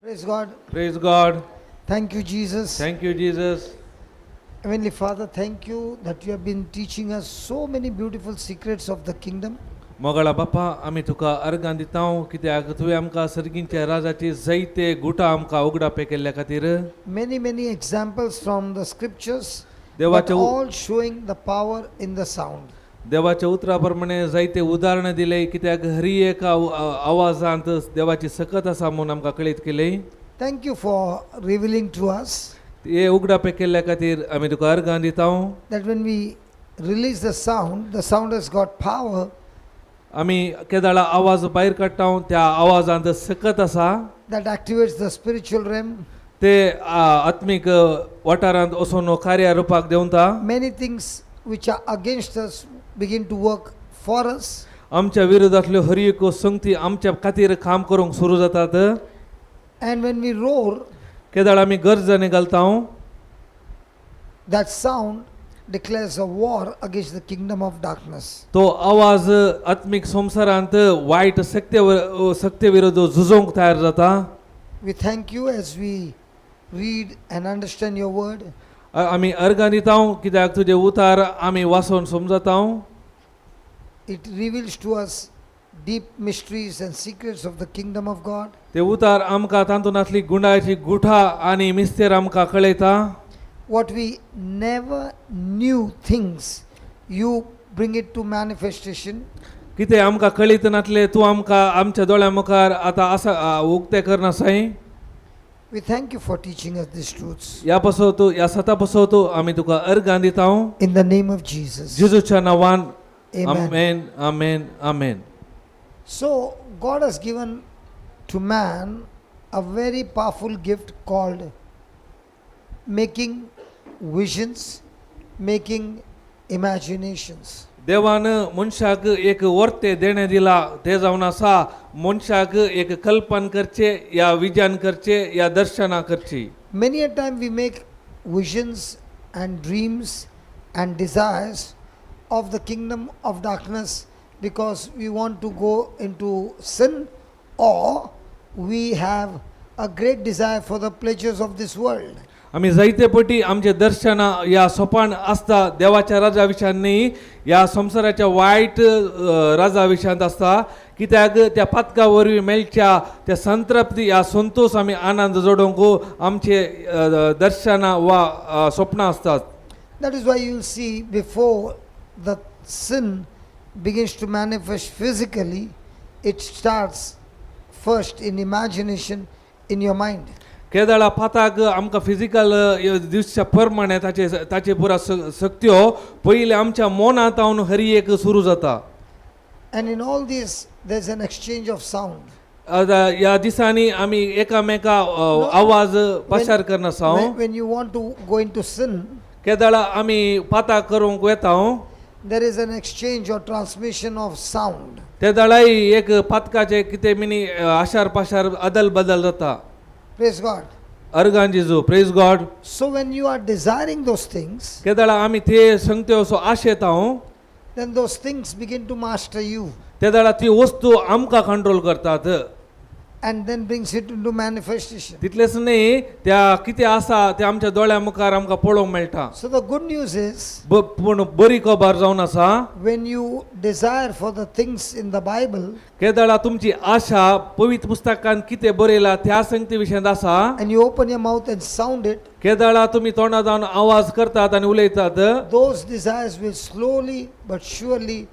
Praise God. Praise God. Thank you, Jesus. Thank you, Jesus. Heavenly Father, thank you that you have been teaching us so many beautiful secrets of the kingdom. मोगळा Bappa आमी तुका अर्गां दितां कित्याक तुवें आमकां सर्गींच्या राजाची जायते गुटां आमकां उगडापे केल्ल्या खातीर Many examples from the scriptures, but देवाच्या all showing the power in the sound. देवाच्या उतरा प्रमाणे जायते उदाहरणां दिले कित्याक हरी एका आवाजांत देवाची सकत आसा म्हूण आमकां कळीत केली. Thank you for revealing to us हे उगडापे केल्ल्या खातीर आमी तुका अर्गां दितां. that when we release the sound has got power. आमी केदाळा आवाज भायर काडटा त्या आवाजांत सकत आसा That activates the spiritual realm. ते आत्मीक वाठारांत वचून कार्य रुपाक देंवता. Many things which are against us begin to work for us. आमच्या विरोधातल्यो हर एक संगती आमच्या खातीर काम करूंक सुरू जातात. And when we roar, केदाळ आमी गर्जने घालता that sound declares a war against the kingdom of darkness. तो आवाज आत्मीक संवसारांत वायट सत्य विरोध झुजोवंक तयार जाता. We thank you as we read and understand your word. आमी अर्गां दिता कित्याक तुजे उतार आमी वाचून समजता. It reveals to us deep mysteries and secrets of the kingdom of God. ते उतार आमकां तातूंतली गुणाची गुठा आनी मिस्तेर आमकां कळयता. What we never knew things, you bring it to manifestation. कितें आमकां कळीत नासलें तूं आमकां आमच्या दोळ्या मुखार आतां आसा उक्तें करना Sai. We thank you for teaching us these truths. ह्या पासोत ह्या सता पासोत आमी तुका अर्गां दिता In the name of Jesus. जेजूच्या नांवान. Amen. Amen, amen, amen. So, God has given to man a very powerful gift called making visions, making imaginations. देवान मनशाक एक वर्ते देणे दिला ते जावन आसा मनशाक एक कल्पन करचे या विजन करचे या दर्शना करची. Many a time we make visions and dreams and desires of the kingdom of darkness because we want to go into sin, or we have a great desire for the pleasures of this world. आमी जायते पटी आमचे दर्शना या सोपान आसता देवाच्या राजा विशयान न्ही या संसाराच्या वायट राजा विशयांत आसता कित्याक त्या पातका वरवीं मेळच्या त्या संतृप्ती या संतोष आमी आनंद जोडोवंक आमचे दर्शना वा स्वप्नां आसतात. That is why you will see before the sin begins to manifest physically, it starts first in imagination in your mind. केदाळा पाताक आमकां फिजिकल दिसच्या प्रमाणे ताचे पुरा शक्त्यो पयले आमच्या मनांत हावन हरी एक सुरू जाता. And in all this, there is an exchange of sound. ह्या दिसांनी आमी एकामेका आवाज पसार करना आसा. When you want to go into sin, केदाळा आमी पाताक करूंक येता there is an exchange or transmission of sound. ते दाळाय एक पातकाचे कितें मिनी आशार पाशार अदल बदल जाता. Praise God. अर्गां Jeju. Praise God. So when you are desiring those things, केदाळा आमी ते संगत्यो सो आशेता then those things begin to master you ते दाळा ती वस्तू आमकां कंट्रोल करतात and then brings it into manifestation. तितलेच न्ही त्या कितें आसा ते आमच्या दोळ्या मुखार आमकां पळोवंक मेळटा. So the good news is, पूण बरी खबर जावन आसा when you desire for the things in the Bible केदाळा तुमची आशा पवित्र पुस्तकांत कितें बरयला त्या संगती विशयांत आसा and you open your mouth and sound it, केदाळा तुमी तोंडा जावन आवाज करतात आनी उलयतात those desires will slowly but surely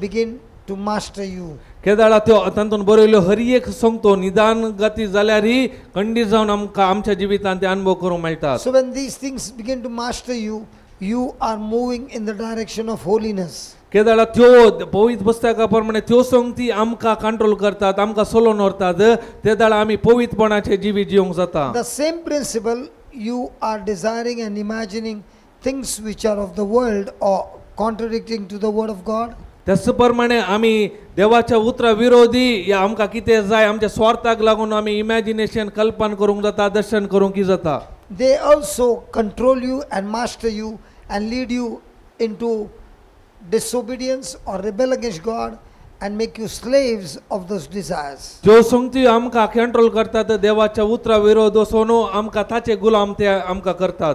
begin to master you. केदाळा त्यो तातूंत बरयल्यो हर एक संगतो निदान गती जाल्यारय खंडीत जावन आमकां आमच्या जिवितांत ते अनुभव करूंक मेळटात. So when these things begin to master you, you are moving in the direction of holiness. केदाळा त्यो पवित्र पुस्तका प्रमाणे त्यो संगती आमकां कंट्रोल करतात आमकां सोलोवन व्हरतात ते दाळा आमी पवित्रपणाचे जिवीत जिवंक जाता. The same principle, you are desiring and imagining things which are of the world or contradicting to the word of God. त्याच प्रमाणे आमी देवाच्या उतरा विरोधी या आमकां कितें जाय आमच्या स्वार्थाक लागून आमी इमॅजिनेशन कल्पना करूंक जाता दर्शन करूंक जाता. They also control you and master you and lead you into disobedience or rebel against God and make you slaves of those desires. ज्यो संगती आमकां कंट्रोल करतात देवाच्या उतरा विरोध सोनो आमकां ताचे गुलाम ते आमकां करतात.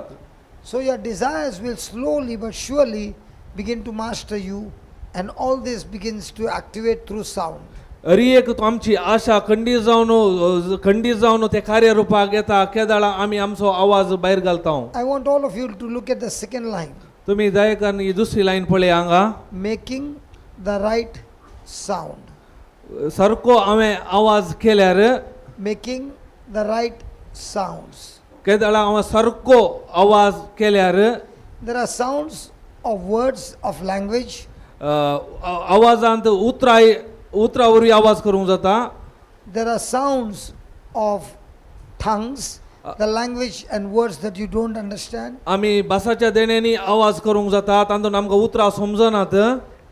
So your desires will slowly but surely begin to master you, and all this begins to activate through sound. एक आमची आशा खंडीत जावन ते कार्यरूपाक येता केदाळा आमी आमचो आवाज भायर घालता. I want all of you to look at the second line. तुम्ही दया करून ही दुसरी लाईन पळया हांगा. Making the right sound. सारको हांवें आवाज केल्यार Making the right sounds. केदाळा हांवें सारको आवाज केल्यार There are sounds of words of language. आवाजांत उतरा वरवीं आवाज करूंक जाता. There are sounds of tongues, the language and words that you don't understand. आमी भासाच्या देण्यांनी आवाज करूंक जाता तातूंत आमकां उतरां समजनात.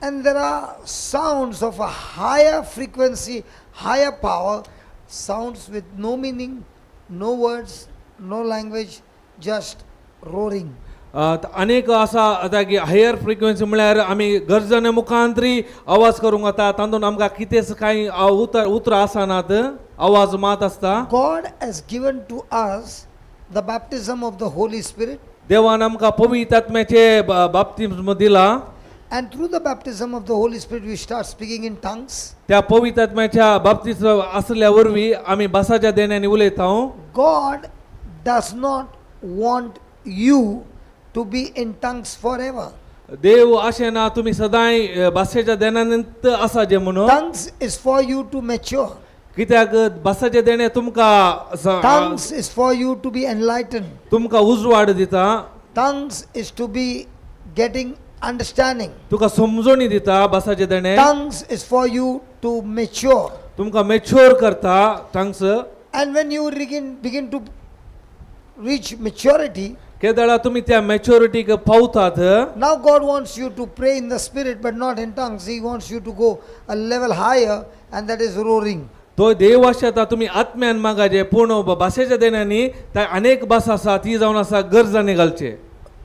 And there are sounds of a higher frequency, higher power, sounds with no meaning, no words, no language, just roaring. अनेक आसा आतां की हायर फ्रिक्वेन्सी म्हळ्यार आमी गर्जने मुखांतरी आवाज करूंक जाता तातूंत आमकां कितेंच कांय उतरां आसनात आवाज मात आसता. God has given to us the baptism of the Holy Spirit, देवान आमकां पवित्र आत्म्याचे बाप्तिस्म दिला. and through the baptism of the Holy Spirit we start speaking in tongues. त्या पवित्र आत्म्याच्या बाप्तिस्म आसल्या वरवीं आमी भासाच्या देण्यांनी उलयता. God does not want you to be in tongues forever. देव अशें ना तुमी सदांय भाशेच्या देण्यांत आसाजे म्हणून. Tongues is for you to mature. कित्याक भासाचे देणे तुमकां Tongues is for you to be enlightened. तुमकां उजवाड दिता. Tongues is to be getting understanding. तुका समजोणी दिता भासाचे देणे. Tongues is for you to mature. तुमकां मॅच्युअर करता tongues. And when you begin to reach maturity, केदाळा तुम्ही त्या मॅच्युरिटीक पावतात. now God wants you to pray in the spirit but not in tongues. He wants you to go a level higher, and that is roaring. तो देव आसा तुमी आत्म्यान मागाजे पूर्ण भाशेच्या देण्यांनी त्या अनेक भास आसा ती जावन आसा गरजाने घालचे.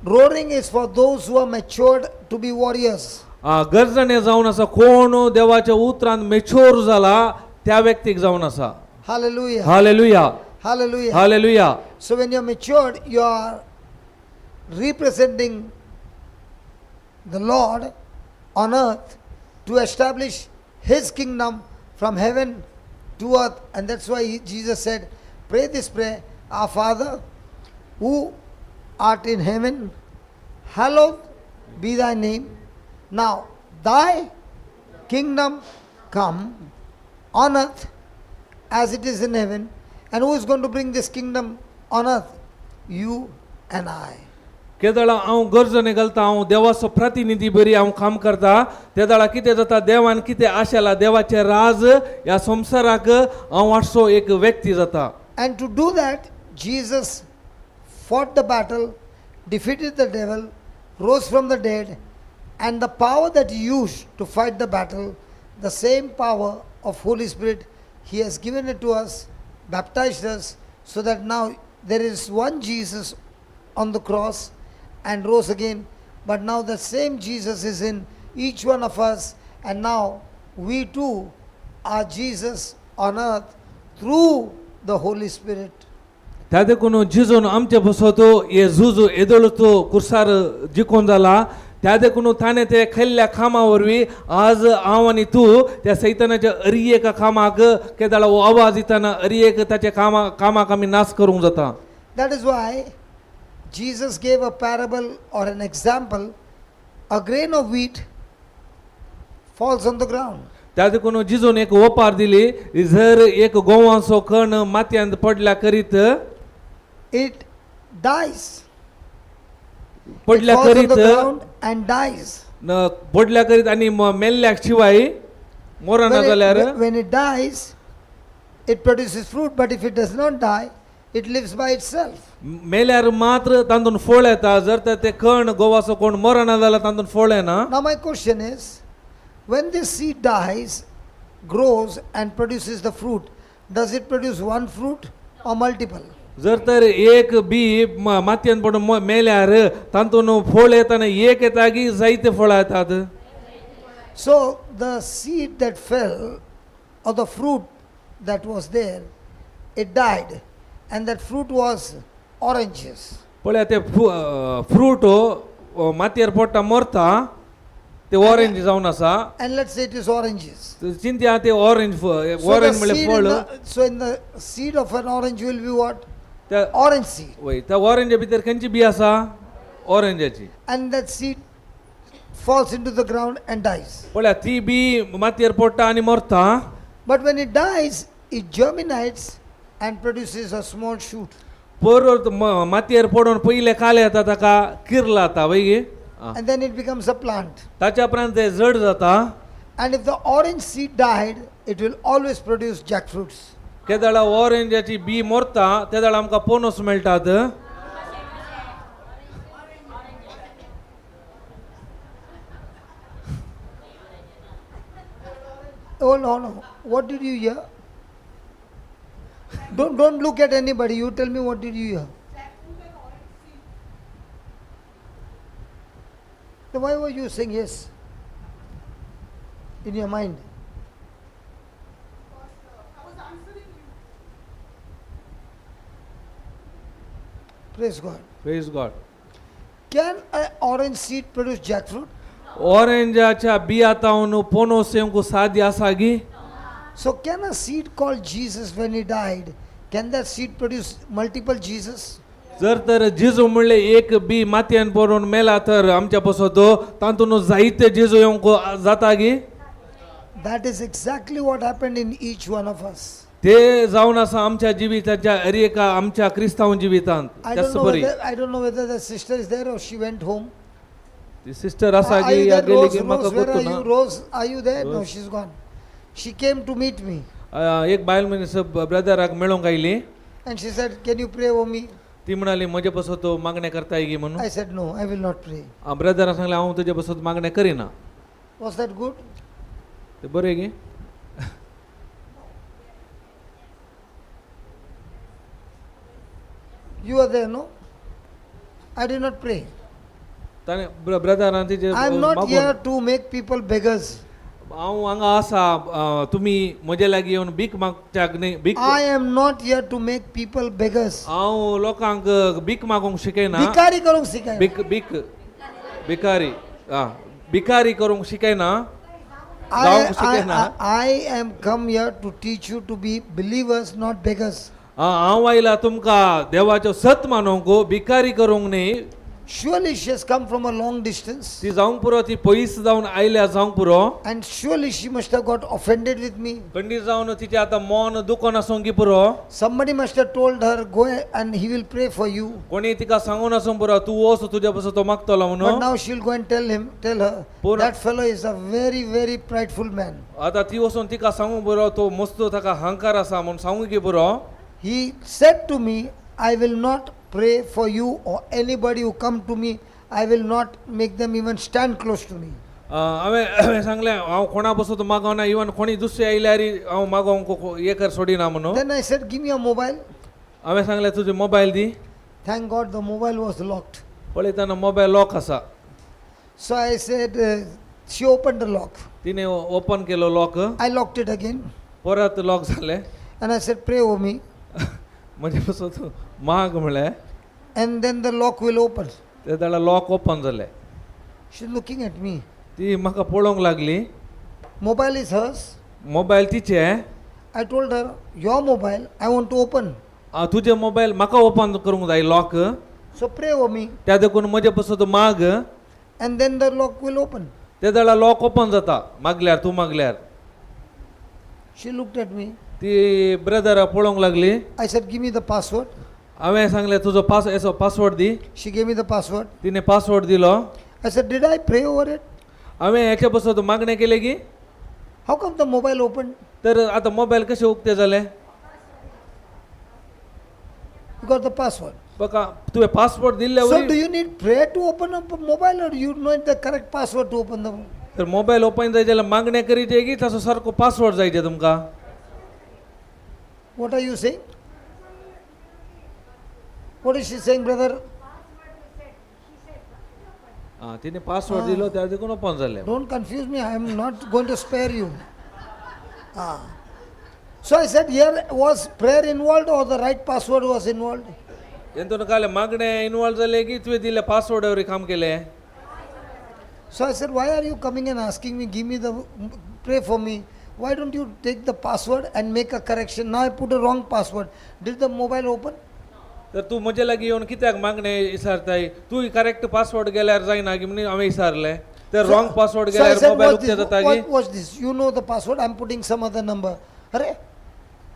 Roaring is for those who are matured to be warriors. गरजाने जावन आसा कोण देवाच्या उतरांत मॅच्युअर जाला त्या व्यक्तीक जावन आसा. Hallelujah. Hallelujah Hallelujah. Hallelujah. So when you are matured, you are representing the Lord on earth to establish His kingdom from heaven to earth. And that's why Jesus said, pray this prayer, our Father who art in heaven, hallowed be thy name. Now thy kingdom come on earth as it is in heaven. And who is going to bring this kingdom on earth? You and I. केदाळा हांव गरजने घालता हांव देवाचो प्रतिनिधी बरी हांव काम करता. तेदाळा कितें जाता देवान कितें आशेला देवाचे राज ह्या संवसाराक हांव वाटसो एक व्यक्ती जाता. And to do that, Jesus fought the battle, defeated the devil, rose from the dead, and the power that he used to fight the battle, the same power of Holy Spirit, He has given it to us, baptized us, so that now there is one Jesus on the cross and rose again, but now the same Jesus is in each one of us, and now we too are Jesus on earth through the Holy Spirit. त्या देखून जिजून आमचे बसवतो हे झुजू येदोळतो कुर्सार जिखून जाला. त्या देखून ताणें ते खेळल्या कामा वरवीं आज हांव आनी तूं त्या सैतानाच्या अरियेका कामाक केदाळा हो आवाज दितना अरियेक ताच्या कामाक आमी नाश करूंक जाता. That is why Jesus gave a parable or an example. A grain of wheat falls on the ground. त्या देखून जिजून एक ओपार दिली. जर एक गोवांचो कण मातयांत पडल्या करीत It dies. It पडल्या falls on करीत the ground and dies. पडल्या करीत आणि मेल्ल्याक शिवाय मोरना जाल्यार When it dies, it produces fruit, but if it does not die, it lives by itself. मेल्यार मात्र तांतून फळ येता. जर तर ते कण गोवाचो कोण मरना जाल्यार तांतून फळ येना. Now my question is, when this seed dies, grows and produces the fruit, does it produce one fruit or multiple? जर तर एक बी मातयेन पडून मेल्यार तांतून फळ येताना एक येता की जायते फळां येतात. So the seed that fell, or the fruit that was there, it died. And that fruit was oranges. पळया ते फ्रूट मातयेर पडटा मरता ते ऑरेंज जावन आसा And let's say it is oranges. चिंत्या ते ऑरेंज So, ऑरेंज म्हणल्यार फळ so in the seed of an orange will be what? त्या Orange seed. वय त्या ऑरेंजा भितर खंयची बी आसा ऑरेंजाची And that seed falls into the ground and dies. पळया ती बी मातयेर पडटा आनी मरता But when it dies, it germinates and produces a small shoot. परत मातयेर पडून पयले काले येता ताका किरला जाता वय And then it becomes a plant. ताच्या उपरांत ते जड जाता And if the orange seed died, it will always produce jackfruits. केदाळा ऑरेंजाची B मरता तेदाळ आमकां पोनस मेळटात Oh no. What did you hear? Don't look at anybody. You tell me, what did you hear? Then why were you saying yes in your mind? Praise God. Praise God Can an orange seed produce jackfruit? ऑरेंजाच्या बियातावन पोनस येवंक साध्य आसा गी So can a seed called Jesus, when he died, can that seed produce multiple Jesus? जर तर जेजू म्हणले एक B मातयेन पडून मेला तर आमच्या पासून तो तातून जायते जेजू येवंक जाता गी That is exactly what happened in each one of us. ते जावन आसा आमच्या जिविताच्या हर एका आमच्या क्रिस्तांव जिवितांत त्याच बरी I don't know whether the sister is there or she went home. ती सिस्टर आसा Are you गी या there, गेली Rose? गी म्हाका Rose, where गोतो are ना you? Rose, are you there? No, she's gone. She came to meet me एक बायल मनीस ब्रदराक मेळोंक oily and she said, "Can you pray over me?" ती म्हणाली म्हजे पासून तो मागणे करता गी म्हणून I said, "No, I will not pray." ब्रदराक सांगले हांव तुजे पासून मागणे करिना Was that good? ते बरें गी You are there, no? I did not pray. ताणे ब्रदरान तिचे I am not मागून here to make people beggars. हांव हांगा आसा तुमी म्हजे लागीं येवन भीक मागच्याक न्ही भीक I am not here to make people beggars. हांव लोकांक भीक मागूंक शिकयना भिकारी करूंक शिकाय. भीक भीक भिकारी भिकारी करूंक शिकयना जावंक शिकयना I am come here to teach you to be believers, not beggars. हांव आयला तुमकां देवाचो सत मानूंक भिकारी करूंक न्ही Surely she has come from a long distance. ती जावंक पुरो ती पयस जावन आयल्या जावंक पुरो And surely she must have got offended with me. खंडीत जावन तिचे आतां मन दुखोन आसूंक पुरो Somebody must have told her, "Go and he will pray for you." कोणी तिका सांगून आसूंक पुरो तूं वच तुज्या पासून तो मागतलो But म्हणून now she'll go and tell her, Pura- that fellow is a very, very prideful man. आतां ती वचून तिका सांगूंक पुरो तो मस्त ताका अहंकार आसा म्हणून सांगूंक पुरो He said to me, "I will not pray for you or anybody who come to me. I will not make them even stand close to me." हांवें सांगलें हांव कोणा पासून तो मागोना इवन कोणी दुसरे आयल्यार हांव मागोवंक हे कर सोडिना म्हणून Then I said, "Give me your mobile." हांवें सांगलें तुजे mobile the Thank God the mobile was locked. पळयतना मोबायल लॉक आसा So I said, she opened the lock. तिने open Kelo lock I locked it again. परत lock जालें And I said, "Pray over me." म्हजे पासून तूं माग म्हळें And then the lock will open. ते जाल्यार लॉक ओपन जालें She's looking at me. ती म्हाका पळोवंक लागली Mobile is hers. मोबायल तिचे I told her, "Your mobile, I want to open. तुजे मोबायल म्हाका ओपन करूंक जाय lock So pray over me." त्या देखून म्हजे पासून तूं माग And then the lock will open. ते जाल्यार लॉक ओपन जाता मागल्यार तूं मागल्यार She looked at me. ती ब्रदर पळोवंक लागली I said, "Give me the password." हांवें सांगलें तुजो password the She gave me the password. तिने पासवर्ड दिलो I said, "Did I pray over it? हांवें हेच्या पासून मागणें केलें की How come the mobile opened?" तर आतां मोबायल कशें उक्ते जालें You got the password. बघा तुवें पासवर्ड दिल्ले So worry do you need prayer to open up a mobile, or you need the correct password to open the mobile? तर mobile open जाय जाल्यार मागणें करीचे की ताचो सारको पासवर्ड जायचे तुमकां What are you saying? What is she saying, brother? तिने पासवर्ड दिलो त्या देखून ओपन झाले. Don't confuse me. I am not going to spare you. So I said, here was prayer involved or the right password was involved? ಎಂತೂ ಕಾಲ ಮಾಗಣೆ involve झाले की तुवे दिले पासवर्ड वर काम केले. So I said, why are you coming and asking me, give me the, pray for me? Why don't you take the password and make a correction? Now I put a wrong password. Did the mobile open? तर तू म्हजे लागी येऊन कित्याक मागणे विचारताय. तू correct password गेल्यार जायना की म्हणून आम्ही विचारले. तर रॉंग पासवर्ड So I गेल्यार said, मोबाईल उक्ते जाता की what's this? You know the password, I'm putting some other number. Arre,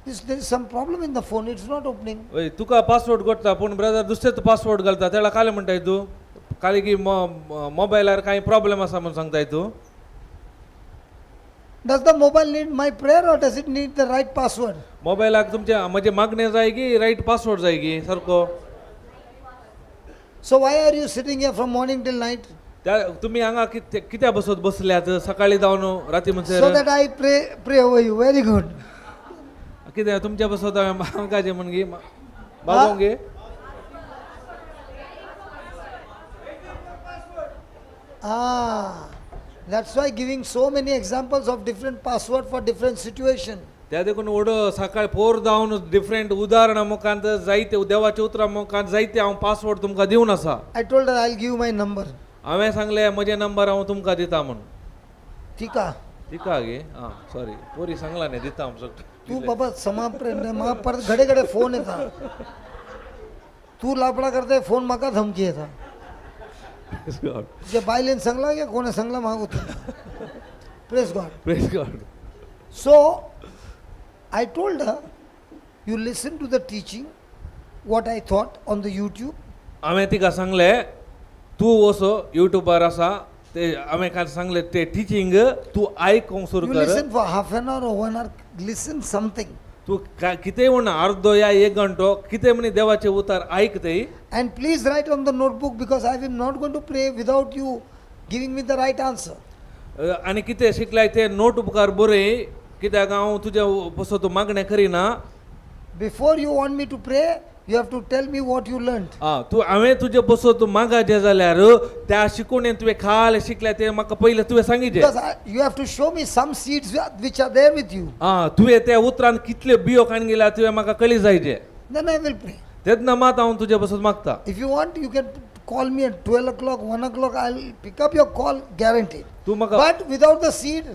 there is some problem in the phone, it's not opening. ओय तुका पासवर्ड करता पण ब्रदर दुसरेच पासवर्ड घालता त्याला काले म्हणताय तू काले की मोबाईलार काही प्रॉब्लेम असा म्हणून सांगताय तू. Does the mobile need my prayer or does it need the right password? मोबाईलाक तुमच्या म्हणजे मागणे जाय की राईट पासवर्ड जाय की सारको. So why are you sitting here from morning till night? त्या तुम्ही हांगा कित्या बसत बसल्यात सकाळी जावन राती So म्हणसर that I pray over you. Very good. कित्या तुमच्या बसत हांगाचे म्हण गे बाबूंग गे. That's why giving so many examples of different password for different situation. त्या देखून ओढ सकाळी फोर जावन डिफरंट उदाहरणा मुखांत जायते देवाच्या उतरा मुखांत जायते हांव पासवर्ड तुमकां दिवन आसा. I told her I'll give you my number. हांवें सांगले म्हजे नंबर हांव तुमकां दिता म्हण. Tika. तिका गे सॉरी पोरी सांगला न्ही दिता आमचो. तू बाबा म्हाका परत घडे घडे फोन येता. तू लापडा करते फोन म्हाका धमकी येता. जे बायलेन सांगला की कोणे सांगला म्हाका उतर. Praise God. Praise God. So I told her, you listen to the teaching, what I thought on the YouTube. हांवें तिका सांगले तू वसो युट्यूबार आसा ते हांवें काल सांगले ते टिचींग तू आयकूंक सुरू You कर. listen for half an hour or 1 hour, listen something. तू कितेंय म्हण अर्दो या एक घंटो कितें म्हणी देवाचे उतार आयकतय. And please write on the notebook because I am not going to pray without you giving me the right answer. आनी कितें शिकलाय ते नोट उपकार बरय कित्याक हांव तुज्या बसो तूं मागणें करिना. Before you want me to pray, you have to tell me what you learned. तू हांवें तुजे बसो तूं मागाचे जाल्यार त्या शिकोवणें तुवें खाल शिकल्या ते म्हाका पयलें तुवें सांगिचें. Because you have to show me some seeds which are there with you. तुवें त्या उतरान कितले बियो काडून गेल्या तुवें म्हाका कळी जायचे. Then I will pray. तेन्ना मात हांव तुजे बसोन मागता. If you want, you can call me at 12 o'clock, 1 o'clock. I'll pick up your call, guaranteed. तू म्हाका But without the seed,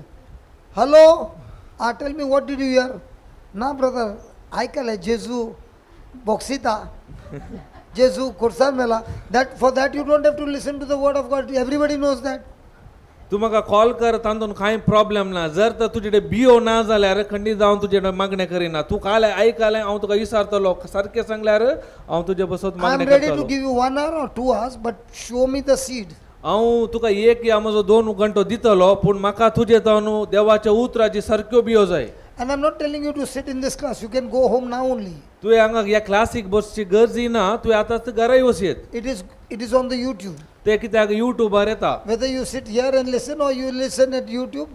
hello, tell me what did you hear? Na brother, aikale Jesu, Boxita, Jesu, Kursan Mela. That for that you don't have to listen to the word of God. Everybody knows that. तू म्हाका call कर तातूंत कांय problem ना. जर तर तुजे कडेन बियो ना जाल्यार खंडीत जावन तुजे कडेन मागणें करिना. तू काल आयकलें हांव तुका विचारतलो सारकें सांगल्यार हांव तुजे बसत I am मागणें ready to करतलो. give you 1 hour or 2 hours, but show me the seed. हांव तुका एक या म्हजो 2 घंटो दितलो पूण म्हाका तुजे जावन देवाच्या उतराची सारक्यो बियो जाय. And I'm not telling you to sit in this class. You can go home now only. तुवें हांगा ह्या क्लासीक बसची गरजी ना. तुवें आतांच घराय वचयत. It is on the YouTube. ते कित्याक युट्यूबार येता. Whether you sit here and listen or you listen at YouTube,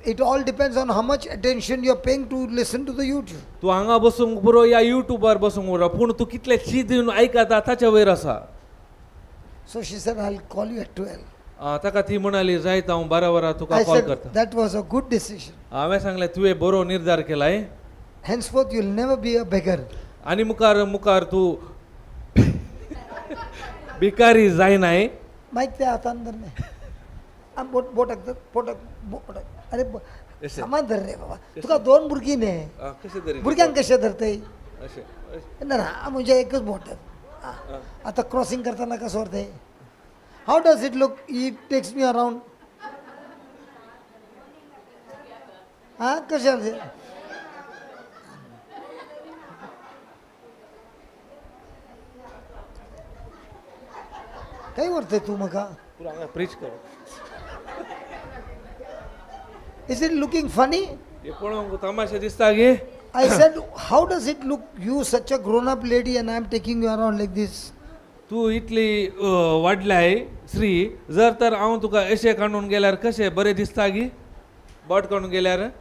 it all depends on how much attention you're paying to listen to the YouTube. तू हांगा बसूंक बरो या युट्यूबार बसूंक बरो पूण तू कितले शी दिवन आयकता ताच्या वयर आसा. So she said, I'll call you at 12. ताका ती म्हणाली जायत हांव 12 वरां तुका I कॉल said, करता. that was a good decision. हांवें सांगलें तुवें बरो निर्धार केलाय. Henceforth, you'll never be a beggar. आनी मुखार तू भिकारी जायनाय. Mike ते आता अंदर ने. बोटक. अरे सामान धर रे बाबा. तुका 2 भुरगीं ने. भुरग्यांक कशें धरतय? ना म्हणजे एकच बोट. आता क्रॉसिंग करताना कसं वाटतंय? How does it look? He takes me around. कशा काही वाटतंय तू मका? प्रीच कर. Is it looking funny? हे कोण तमाशा दिसता गे? I said, how does it look? You such a grown-up lady and I am taking you around like this. तू इतली वाडलाय श्री जर तर हांव तुका अशें काडून गेल्यार कशें बरें दिसता गी? बोट काडून गेल्यार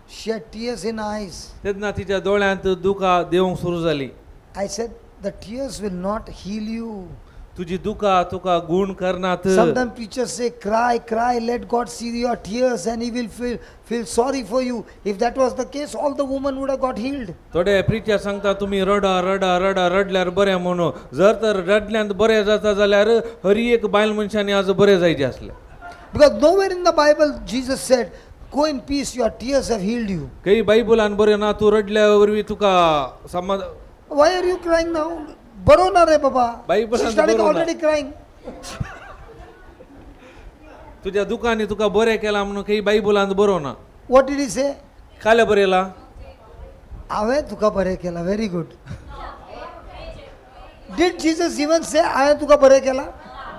She had tears in her eyes. तेन्ना तिच्या दोळ्यांत दुकां देवंक सुरू जाली. I said, the tears will not heal you. तुझी दुखा तुका गुण करनात. Sometimes preachers say, cry, cry, let God see your tears and he will feel sorry for you. If that was the case, all the women would have got healed. थोडे preacher सांगता तुम्ही रडा रडा रडा रडल्यार बरें म्हणून. जर तर रडल्यान बरें जाता जाल्यार हर एक बायल मनशांनी आज बरें जायचे आसले. Because nowhere in the Bible Jesus said, go in peace, your tears have healed you. काही बायबलान बरें ना तू रडल्या वरवीं तुका समाधान. Why are you crying now? Baro na re baba. Bible She and started baro na. already crying. तुझ्या दुकानी तुका बरें केला म्हणून काही बायबलांत बरो ना. What did he say? काल्या बरयला? Ave tuka bare kela. Very good. Did Jesus even say, Ave tuka bare kela?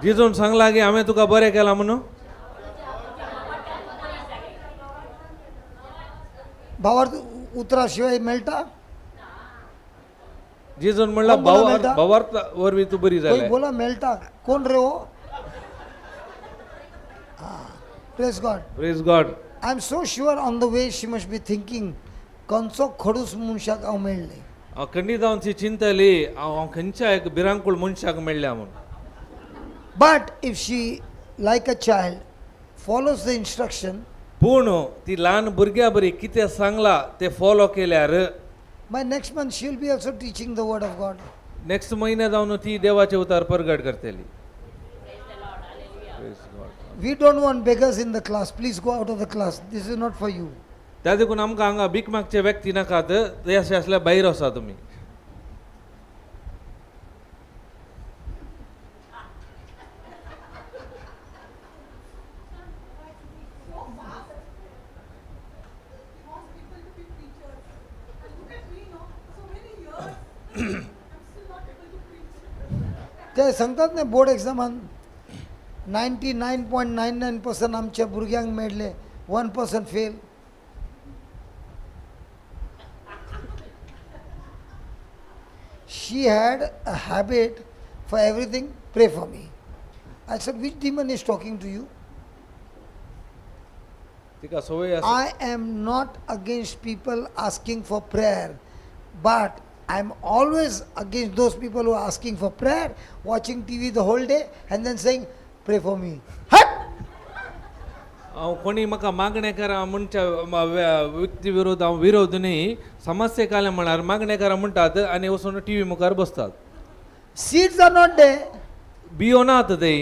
जिजून Sangla की हांवें तुका बरें केला म्हणून. भावार्थ उतराशिवाय मेळटा? जिजून म्हणला कोण बोला मेळटा? भावार्थ वरवीं तू बरी कोई जाल्या. बोला मेळटा. कोण रे हो? Praise God. Praise God. I am so sure on the way she must be thinking, कंचो खडूस मनशाक हांव मेळ्ळें. खंडीत जावन ती चिंतली हांव खंयच्या एक भिरांकूळ मनशाक मेळ्ळ्या म्हणून. But if she, like a child, follows the instruction, पूण ती ल्हान भुरग्या बरी कितें सांगला ते फॉलो केल्यार by next month she will be also teaching the word of God. Next म्हयन्या जावन ती देवाचे उतार परगट करतली. Praise God. We don't want beggars in the class. Please go out of the class. This is not for you. त्या देखून आमकां हांगा भीक मागचे व्यक्ती नाकात. ते अशें आसल्यार भायर वचा तुमी. ते सांगतात न्ही बोर्ड एग्जामान 99.99% आमच्या भुरग्यांक मेळ्ळे, 1% fail. She had a habit for everything, pray for me. I said, which demon is talking to you? तिका सवय आसा. I am not against people asking for prayer, but I am always against those people who are asking for prayer, watching TV the whole day, and then saying, pray for me. Hut! हांव कोणी म्हाका मागणें करा म्हणच्या व्यक्ती विरोध हांव विरोध न्ही. समस्या काले म्हळ्यार मागणें करा म्हणटात आनी वचून टीव्ही मुखार बसतात. Seeds are not there. बियो नात ते.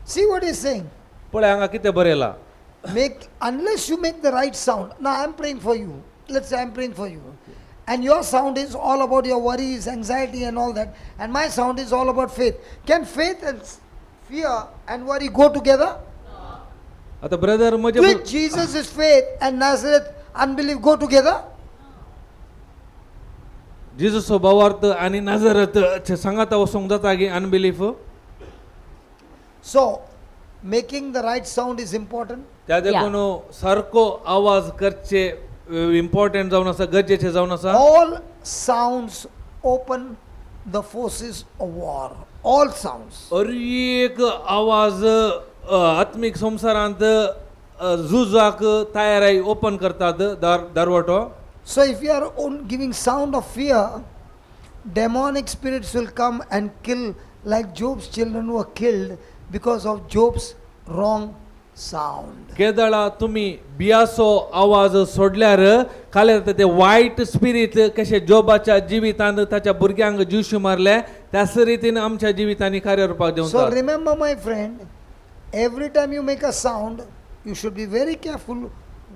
See what he's saying. पळय हांगा कितें बरयलां. Unless you make the right sound. Now I am praying for you. Let's say I am praying for you. And your sound is all about your worries, anxiety and all that. And my sound is all about faith. Can faith and fear and worry go together? आता brother म्हजे With Jesus is faith and Nazareth unbelief go together? जिजूचो भावार्थ आनी नाजरत सांगाता वचूंक जाता की unbelief. So, making the right sound is important. त्या देखून सारको आवाज करचे इम्पॉर्टंट जावन आसा, गरजेचे जावन आसा. All sounds open the forces of war. All sounds. हर एक आवाज आत्मीक संवसारांत झुजाक तयाराई ओपन करतात दरवाटो. So if you are giving sound of fear, demonic spirits will come and kill, like Job's children were killed because of Job's wrong sound. केदळा तुम्ही बियासो आवाज सोडल्यार काले ते वायट spirit कशे जोबाच्या जिवितांत ताच्या भुरग्यांक जीव मारले त्याच रितीन आमच्या जिवितांनी कार्यरूपाक So देंवतात. remember my friend, every time you make a sound, you should be very careful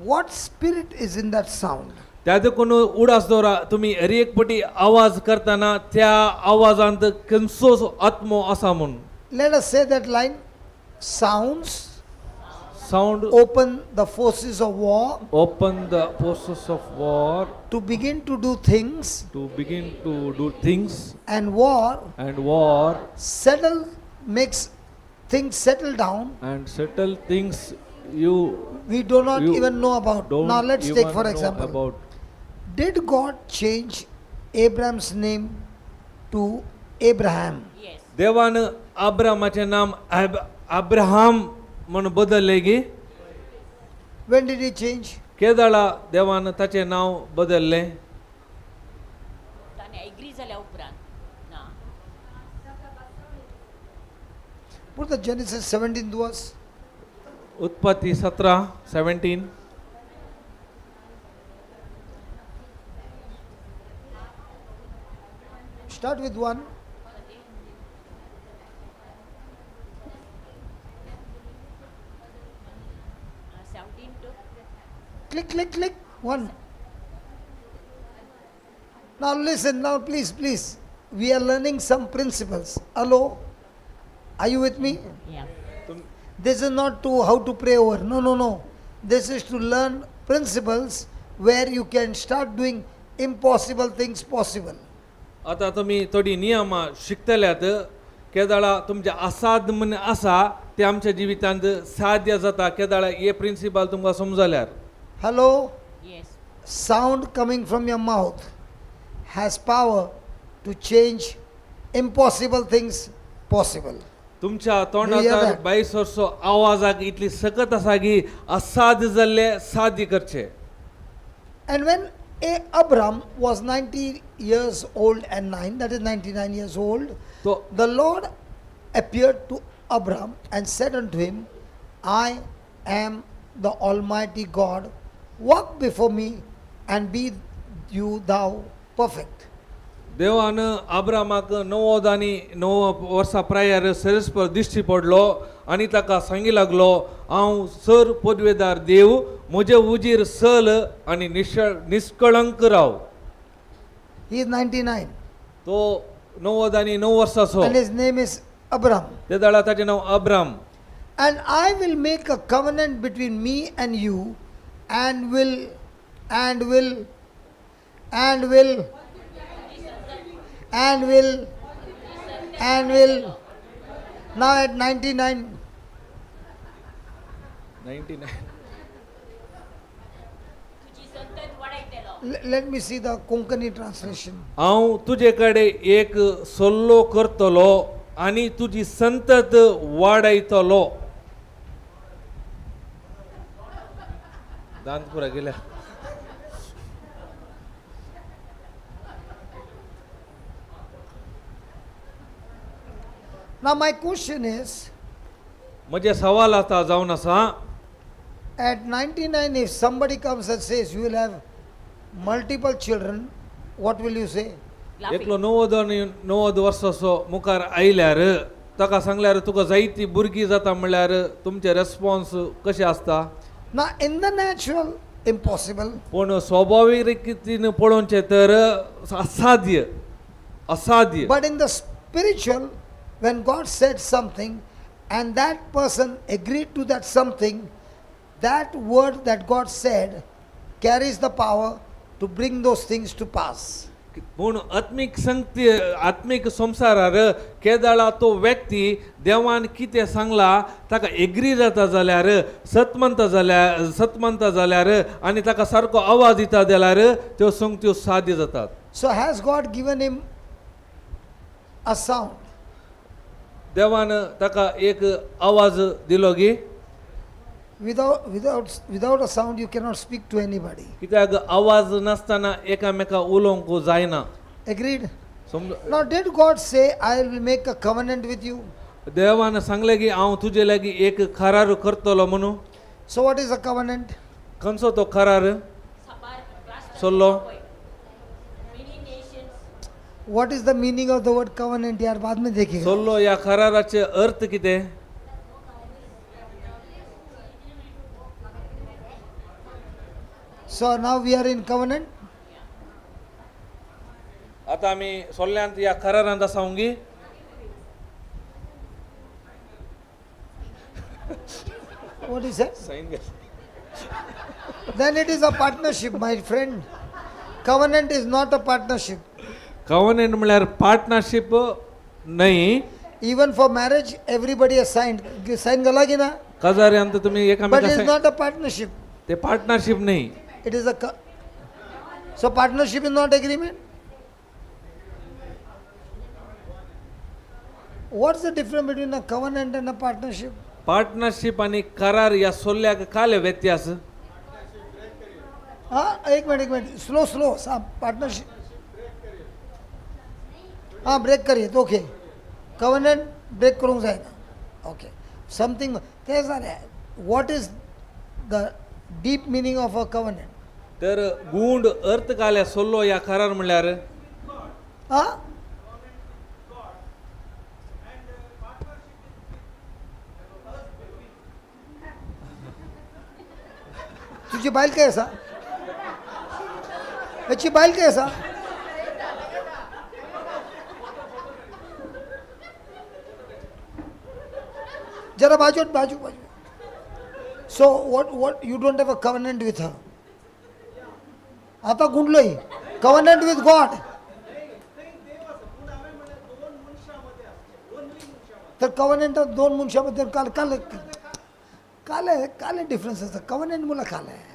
what spirit is in that sound. त्या देखून उडास दवरा तुम्ही हर एक पटी आवाज करताना त्या आवाजांत खंयचो आत्मो आसा म्हणून. Let us say that line, sounds sound open the forces of war open the forces of war to begin to do things, to begin to do things, and war and war makes things settle down. and settle things you We do not You even know about. don't Now let's even take for know example. about. Did God change Abraham's name to Abraham? Yes. देवान अब्रामाचे नाम Abraham म्हणून बदलले की When did he change? केदळा देवान ताचे नाव बदलले. ताणे agree जाल्या उपरांत ना Put the Genesis 17th verse. उत्पत्ती 17:17. Start with 1. Click, click, click. 1. Now listen, now please. We are learning some principles. Hello? Are you with me? Yeah. This is not to how to pray over. No. This is to learn principles where you can start doing impossible things possible. आता तुम्ही थोडी नियम शिकतल्यात केदाळा तुमच्या असाध म्हण असा ते आमच्या जिवितांत साध्य जाता केदाळा हे प्रिन्सिपल तुमकां समजल्यार. Hello? Yes. Sound coming from your mouth has power to change impossible things possible. तुमच्या You hear तोंडाचो that? 22 वर्सो आवाजाक इतली सकत आसा की असाध्य जाल्ले साध्य करचे. And when Abram was 90 years old and 9, that is 99 years old, तो the Lord appeared to Abram and said unto him, I am the Almighty God, walk before me and be you thou perfect. देवान अब्रामाक 90 आनी 9 वर्सां prior सेरेस्पर दिश्टी पडलो आनी ताका सांगी लागलो हांव सर पदवेदार देव म्हजे उजीर सल आनी निष्कळंक राव. He is 99 तो 90 आनी 9 वर्साचो. and his name is Abram. ते दाळा ताचें नांव Abram. And I will make a covenant between me and you and will now at 99. 99. Let me see the Konkani translation. हांव तुजे कडेन एक सल्लो करतलो आनी तुजी संतत वाडयतलो. दांतपुरा गेल्या. Now my question is, म्हजे सवाल आतां जावन आसा at 99 if somebody comes and says you will have multiple children, what will you say? एकलो 90 आनी 90 वर्साचो मुखार आयल्यार ताका सांगल्यार तुका जायती भुरगीं जाता म्हणल्यार तुमचे रेस्पॉन्स कशें आसता. Now in the natural, impossible. पूण स्वाभावीक रितीन पळोवचें तर असाध्य असाध्य. But in the spiritual, when God said something and that person agreed to that something, that word that God said carries the power to bring those things to pass. पूण आत्मीक संगती आत्मीक संवसारार केदाळा तो व्यक्ती देवान कितें सांगला ताका एग्री जाता जाल्यार सत म्हणटा जाल्यार आनी ताका सारको आवाज दिता जाल्यार त्यो संगत्यो साध्य जातात. So has God given him a sound? देवान ताका एक आवाज दिलो गी. Without a sound you cannot speak to anybody. कित्याक आवाज नासतना एकामेका उलोवंक जायना. Agreed? समज Now did God say I will make a covenant with you? देवान सांगलें की हांव तुजे लागीं एक करार करतलो म्हणून. So what is a covenant? खंयचो तो करार सल्लो. What is the meaning of the word covenant? यार बाद में देखेंगे. सल्लो या कराराचे अर्थ कितें. So now we are in covenant. आता आमी सोल्ल्यांत या करारांत आसा ओंगी. What is it? सायन घे. Then it is a partnership, my friend. Covenant is not a partnership. Covenant म्हळ्यार पार्टनरशिप न्हय. Even for marriage, everybody has signed. Sign गला की ना? काजाऱ्यांत तुमी But it is एकामेका not a partnership. ते पार्टनरशिप न्हय. It is a. So partnership is not agreement. What's the difference between a covenant and a partnership? Partnership आनी करार या सोल्ल्याक काले व्यत्यास. हाँ एक मिनट स्लो साहब पार्टनरशिप. हाँ ब्रेक करिए तो ओके. कवनेंट ब्रेक करूँगा जाएगा. Okay. Something. There's a, what is the deep meaning of a covenant? तर गूंड अर्थ काल्या सोल्लो या करार म्हणल्यार Huh? तुझी बाईल काय असा? याची बाईल काय असा? जरा बाजू बाजू बाजू. So what you don't have a covenant with her. आता गुंडलोय. Covenant with God. तर कव्हनेंट दोन मनुष्यामध्ये काल काल काल काल डिफरन्स असतं. कव्हनेंट मुला काल आहे.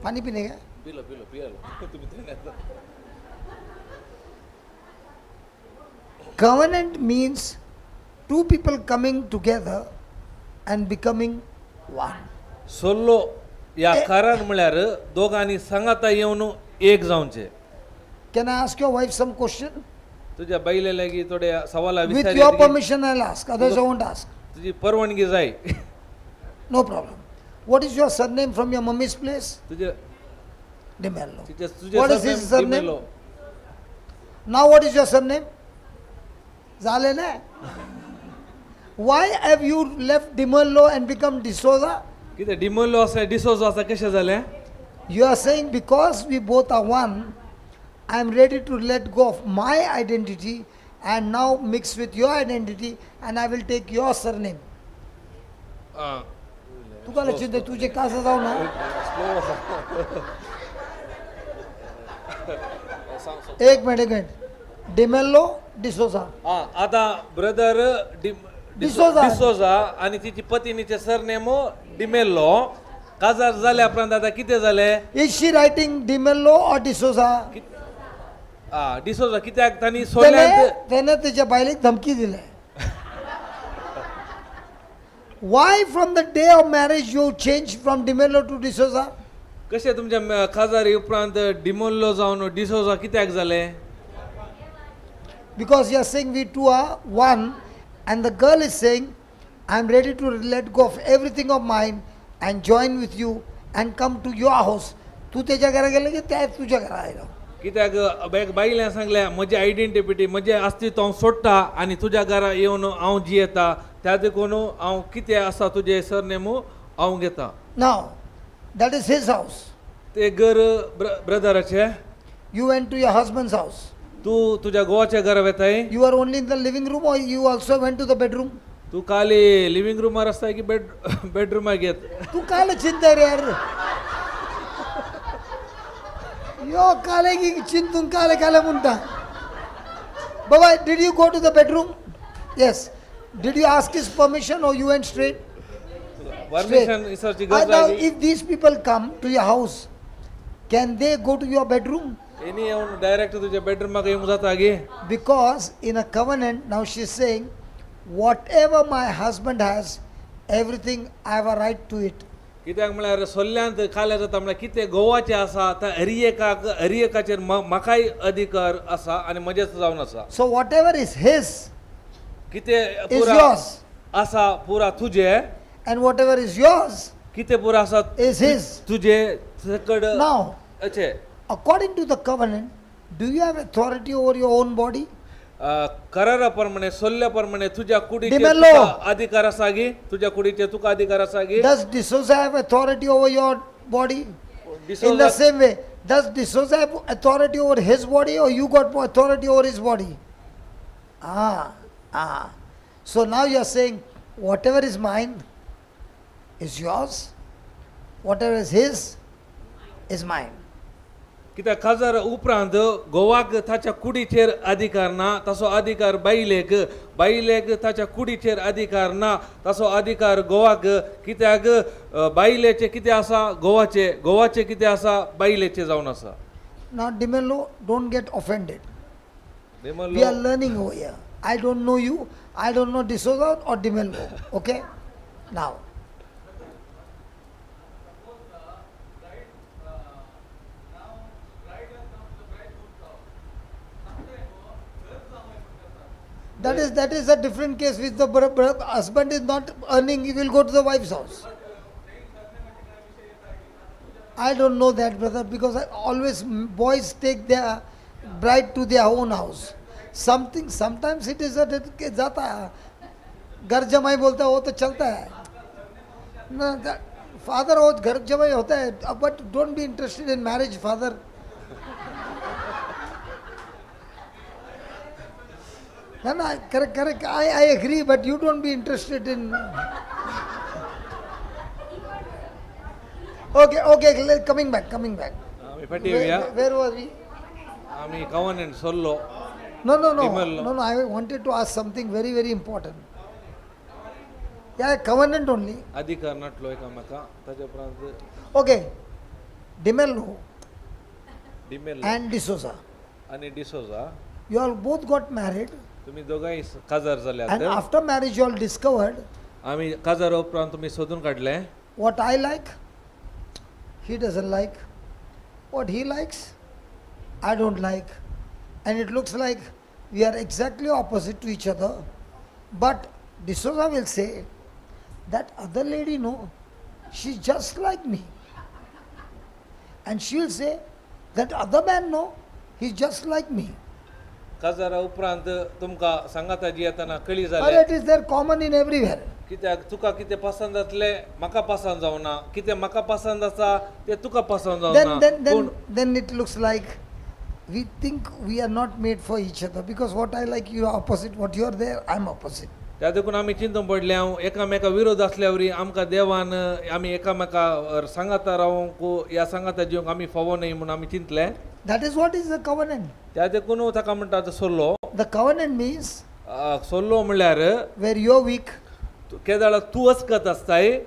पाणी पिणे का? पिलो पिलो पिलो तुम्ही Covenant means two people coming together and becoming one. सोल्लो या करार म्हणल्यार दोघांनी संगाता येऊन एक जाऊनचे. Can I ask your wife some question? तुझ्या बाईले लागी थोडे सवाला With विचार your permission I'll ask, otherwise I won't ask. तुझी परवानगी जाय. No problem. What is your surname from your mummy's place? तुझे Demello. तुझे What is his surname? Now what is your surname? झाले ना? Why have you left Demello and become D'Souza? किती डिमोलो असा डिसोजा असा कशा झाले? You are saying because we both are one, I am ready to let go of my identity and now mix with your identity and I will take your surname. तू काय चिंता तुझे कसं जाऊ ना? एक मिनिट. डिमेल्लो डिसोजा. आता ब्रदर डिसोजा आणि तिची पत्नीचे सरनेम डिमेल्लो काजार झाल्यापर्यंत आता किती झाले? Is she writing D'Mello or D'Souza? D'Souza कित्याक तांणी सोडल्यात? त्याने त्याच्या बायलेक धमकी दिली. Why from the day of marriage you changed from D'Mello to D'Souza? कसे तुमच्या खाजारी उपरांत डिमोल्लो जाऊन डिसोजा कित्याक झाले? Because you are saying we two are one and the girl is saying I am ready to let go of everything of mine and join with you and come to your house. तू त्याच्या घरा गेला की त्या तुझ्या घरा आयला. कित्याक बाईला सांगल्या म्हजी आयडेंटिटी म्हजे अस्तित्व हांव सोडटा आनी तुज्या घरा येवन हांव जियेता त्या देखून हांव कितें आसा तुजे सरनेम हांव घेता. Now that is his house. ते घर ब्रदराचे. You went to your husband's house. तू तुझ्या गोवाच्या घरा वेताय. You are only in the living room or you also went to the bedroom? तू खाली लिव्हिंग रूमार असता की बेडरूमार घेत? तू काल चिंता रे यार. यो काले की चिंतून काले काले म्हणता. Baba, did you go to the bedroom? Yes. Did you ask his permission or you went straight? Permission इसरची गरज Now, आहे. if these people come to your house, can they go to your bedroom? Any येऊन direct तुझ्या बेडरूमाक येऊन जाता गे? Because in a covenant, now she is saying, whatever my husband has, everything I have a right to it. कित्याक म्हळ्यार सोल्ल्यांत खाल्या जाता म्हळ्यार कितें गोवाचें आसा त्या हरिएकाचेर म्हाकाय अधिकार आसा आनी म्हजेच जावन आसा. So whatever is his कितें is पुरा yours, आसा पुरा तुजे, and whatever is yours कितें पुरा आसा is his. तुजे सकड. Now, अच्छे according to the covenant, do you have authority over your own body? करारा प्रमाणे सोल्ल्या प्रमाणे तुझ्या कुडीचे डिमेल्लो. तुका अधिकार आसा गे? तुझ्या कुडीचे तुका अधिकार आसा गे? Does D'Souza have authority over your body? In the D'Souza same way, does D'Souza have authority over his body or you got authority over his body? So now you are saying, whatever is mine is yours, whatever is his is mine. कित्याक खाजार उपरांत गोवाक ताच्या कुडीचेर अधिकार ना तसो अधिकार बायलेक ताच्या कुडीचेर अधिकार ना तसो अधिकार गोवाक. कित्याक बायलेचे कितें आसा गोवाचे कितें आसा बायलेचे जावन आसा. Now, Demello, don't get offended. D'Mello We are learning over here. I don't know you. I don't know D'Souza or Demello. Okay? Now, That is a different case. With the husband is not earning, he will go to the wife's house. I don't know that, brother, because always boys take their bride to their own house. Sometimes it is a जाता है घर जमाई बोलता है वो तो चलता है ना फादर वो घर जमाई होता है but don't be interested in marriage father. No, correct. I agree, but you don't be interested in. Okay. Coming back. Where were we? आम्ही कव्हर्नमेंट सोडलो. No. Dimel. I wanted to ask something very, very important. Yeah, covenant only. अधिकार नटलो एकामेका ताच्या उपरांत Okay. Dimel DeMille and D'Souza. आणि D'Souza You all both got married, तुम्ही दोघांही काजार झाले and आता. after marriage, you all discovered आम्ही काजार उपरांत तुम्ही शोधून काढले what I like, he doesn't like. What he likes, I don't like. And it looks like we are exactly opposite to each other. But D'Souza will say, that other lady, no, she's just like me. And she will say, that other man, no, he's just like me. काजारा उपरांत तुमका सांगाता जी येताना कळी But जाले it is there common in everywhere. कित्याक तुका कितें पसंद जातले म्हाका पसंद जावना कितें म्हाका पसंद आसा ते तुका पसंद जावना. Then it looks like we think we are not made for each other because what I like you are opposite, what you are there I'm opposite. त्या देखून आमी चिंतून पडले हांव एकामेका विरोध असल्यावरी आमकां देवान आमी एकामेका सांगाता रावूंक या सांगाता जिवंक आमी फावो न्ही म्हणून आमी चिंतले. That is what is the covenant. त्या देखून ताका म्हणटा सोल्लो. The covenant means सोल्लो म्हणल्यार where you are weak, केदाळा तूं अचकत आसताय.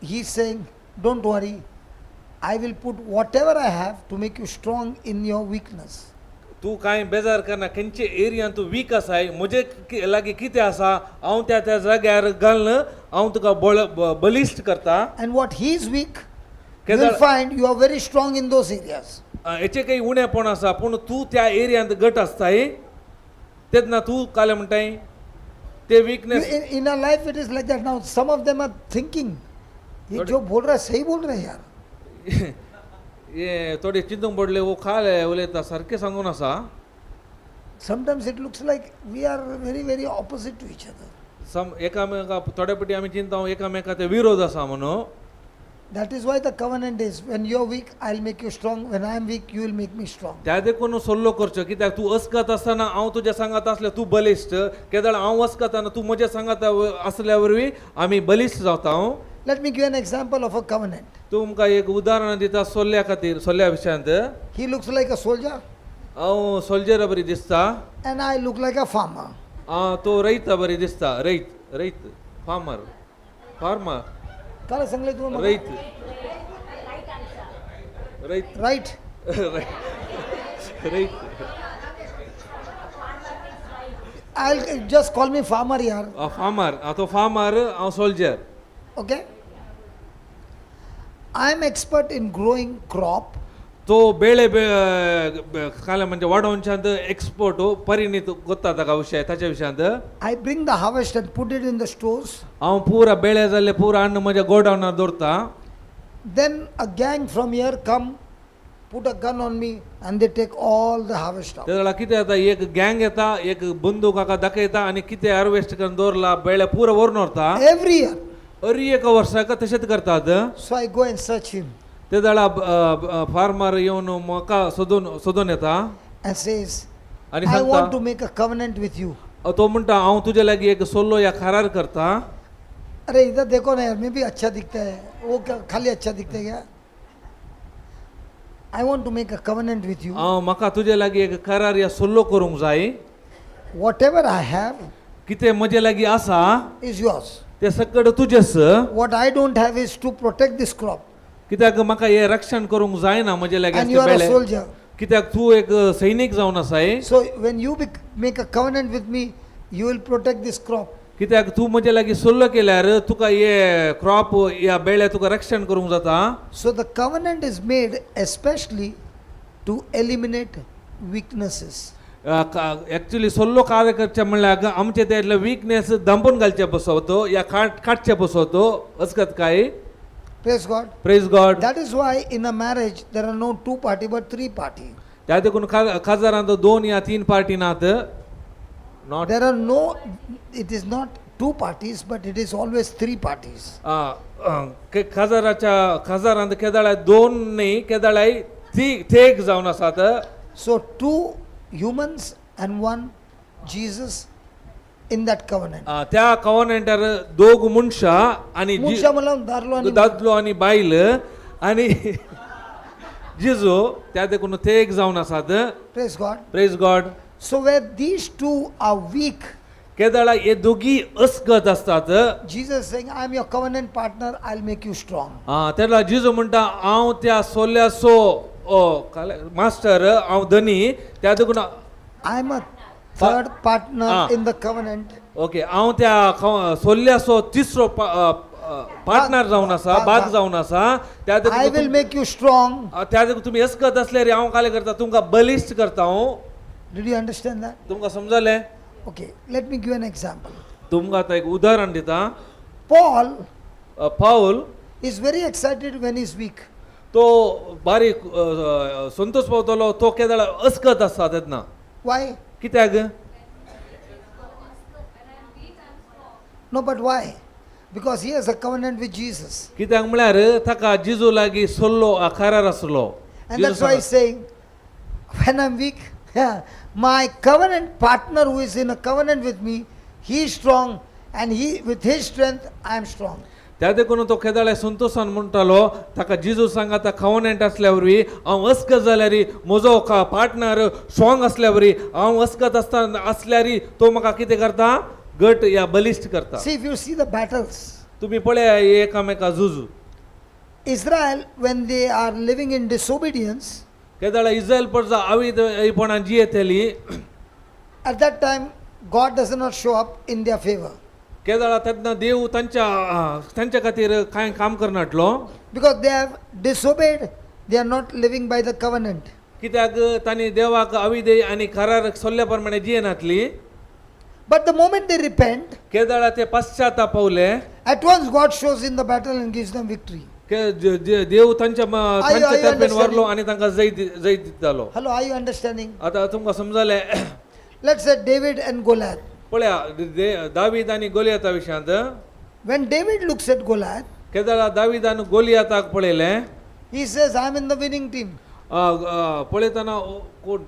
he is saying don't worry, I will put whatever I have to make you strong in your weakness. तू कांय बेजार करना खंयचे एरियान तू वीक आसाय म्हजे लागीं कितें आसा हांव त्या जाग्यार घालन हांव तुका बलिश्ट करता. And what he is weak, you Kedar- will find you are very strong in those areas. हेचे काही उणेपण आसा पूण तू त्या एरियांत घट आसताय तेन्ना तू काले म्हणटाय ते weakness. In our life it is like that. Now some of them are thinking, ये जो बोल रहा है सही बोल रहा है यार. हे थोडे चिंतून पडले वो खाले उलयता सारकें सांगून आसा. Sometimes it looks like we are very, very opposite to each other. एकामेका थोडे पटी आमी चिंता एकामेका ते विरोध आसा म्हणून. That is why the covenant is, when you are weak, I will make you strong. When I am weak, you will make me strong. त्या देखून सोल्लो करचो कित्याक तू अचकत आसतना हांव तुज्या सांगात असले तू बलिश्ट केदाळ हांव अचकताना तू म्हज्या सांगात असल्या वरवीं आमी बलिश्ट जावता. Let me give an example of a covenant. तुमकां एक उदाहरण दिता सोल्ल्या खातीर. सोल्ल्या विशयांत He looks like a soldier हांव सोल्जरा बरी दिसता and I look like a farmer. तो रयता बरी दिसता. रयत फार्मर काय सांगले तुम्ही Rayat Right? Rayat I'll just call me farmer here. Farmer तो फार्मर हांव soldier. Okay? I am expert in growing crop. तो बेळे काले म्हणजे वाडोवच्यात एक्सपोर्ट परिणीत गोत्ता ताका विशय ताच्या विशयांत. I bring the harvest and put it in the stores. हांव पुरा बेळे जाल्ले पुरा अन्न म्हज्या गोडावनार दवरता. Then a gang from here come, put a gun on me and they take all the harvest out. त्या वेळा कितें जाता एक गँग येता एक बंदूक हाका दाखयता आनी कितें हार्वेस्ट करून दवरला बेळे पुरो व्हरून व्हरता. Every year. एका वर्साक तशेंच करतात. So I go and search him ते जाळा फार्मर येवन म्हाका सोदून येता and says, आनी I want to सांगता make a covenant with you. तो म्हणटा हांव तुजे लागीं एक सोल्लो या करार करता. अरे इधर देखो ना यार, मैं भी अच्छा दिखता है, वो खाली अच्छा दिखता है क्या? I want to make a covenant with you. म्हाका तुजे लागीं एक करार या सोल्लो करूंक जाय. Whatever I have कितें म्हजे लागीं आसा is yours. ते सकट तुजेच. What I don't have is to protect this crop. कित्याक म्हाका हे रक्षण करूंक जायना म्हजे लागीं And you आसले are a बेळे. soldier. कित्याक तू एक सैनीक जावन आसाय. So when you make a covenant with me, you will protect this crop. कित्याक तू म्हजे लागीं सोल्लो केल्यार तुका हे क्रॉप या बेळे तुका रक्षण करूंक जाता. So the covenant is made especially to eliminate weaknesses. Actually सोल्लो कार्यकर्ते म्हणल्यार आमचे त्यातलं विकनेस दंबून घालचे बसवतो या काटचे बसवतो असकत काय. Praise God. Praise God. That is why in a marriage there are no two party but three party. त्या देखून खासदारांत 2 या 3 पार्टी नात. Not There are no, it is not two parties but it is always three parties. खासदारांत केदाळ्या 2 न्ही केदाळ्या 3 जावन आसात. So two humans and one Jesus in that covenant. त्या कव्हर्नमेंटार 2 मनशा आणि मुनशा मला दारलो आणि दादलो आणि बायल आणि जिजू त्या देखून ते एक जावन आसात. praise God. Praise God. So where these two are weak, केदाळा हे दोघी असगत असतात. Jesus is saying, I am your covenant partner, I'll make you strong. त्याला जिजू म्हणटा हांव त्या सोल्यासो मास्टर हांव धनी त्या देखून I am a third partner in the covenant. Okay हांव त्या सोल्यासो तिसरो पार्टनर जावन आसा भाग जावन आसा. त्या I will make you strong. त्या देखून तुम्ही असगत असल्यार हांव काय करता तुमकां बलिश्ट करता. हांव Did you understand that? तुमकां समजले. Okay, let me give an example. तुमकां आतां एक उदाहरण दिता. Paul पाऊल is very excited when he's weak. तो बारीक संतोष पावतलो तो केदाळ असकत आसा तेन्ना. Why? कित्याक. No, but why? Because he has a covenant with Jesus. कित्याक म्हळ्यार ताका जिजू लागीं सोल्लो करार आसलो. And that's why he's saying, when I'm weak, my covenant partner who is in a covenant with me, he is strong, and he with his strength, I am strong. त्या देखून तो केदाळे संतोषान म्हणटालो ताका जिजू सांगाता कव्हर्नमेंट असल्या वरवी हांव असकत जाल्यार म्हजो पार्टनर स्ट्रॉंग असल्या वरी हांव असकत असल्यार तो म्हाका कितें करता गट या बलिश्ट करता. See, if you see the battles, तुम्ही पळया एकामेका झुजू. Israel, when they are living in disobedience, केदाळा Israel Parja अविधपणान जियेतली. at that time, God does not show up in their favor. केदाळा तेन्ना देव तांच्या खातीर कांय काम करनाटलो. Because they have disobeyed, they are not living by the covenant. कित्याक तांणी देवाक अविधेय आनी करार सोल्ल्या प्रमाणे जियेनातली. But the moment they repent, केदाळा ते पश्चाताप Pawle. at once God shows in the battle and gives them victory. देव तांच्या तर्फेन वरलो आनी तांकां जय दितालो. Hello, are you understanding? आतां तुमकां समजले. Let's say David and Goliath. पळया दावीद आनी गोलियाता विशयांत. When David looks at Goliath, केदाळा दावीदान गोलियाताक पळयलें. he says, I'm in the winning team. पळयतना कोण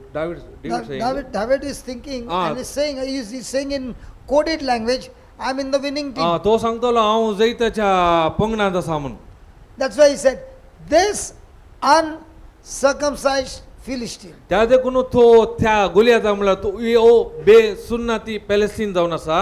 David is thinking and is saying, he's saying in coded language, I'm in the winning team. तो सांगतलो हांव जैताच्या पंगडांत आसा म्हणून. That's why he said, this uncircumcised Philistine. त्या देखून तो त्या गोलियाता म्हणला तो ओ बेसुन्नती पॅलेस्टीन जावन आसा.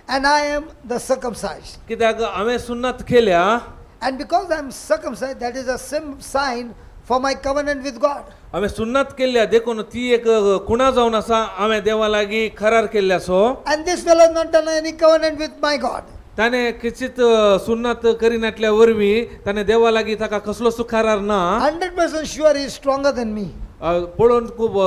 And I am the circumcised. कित्याक हांवें सुन्नत केल्या. And because I'm circumcised, that is a sign for my covenant with God. हांवें सुन्नत केल्या देखून ती एक खुणा जावन आसा हांवें देवा लागीं करार केल्ल्या सो. And this fellow has not done any covenant with my God. ताणे किंचित सुन्नत करिनातल्या वरवीं ताणे देवा लागीं ताका कसलोच करार ना. 100% sure he is stronger than me. पळोवन खूब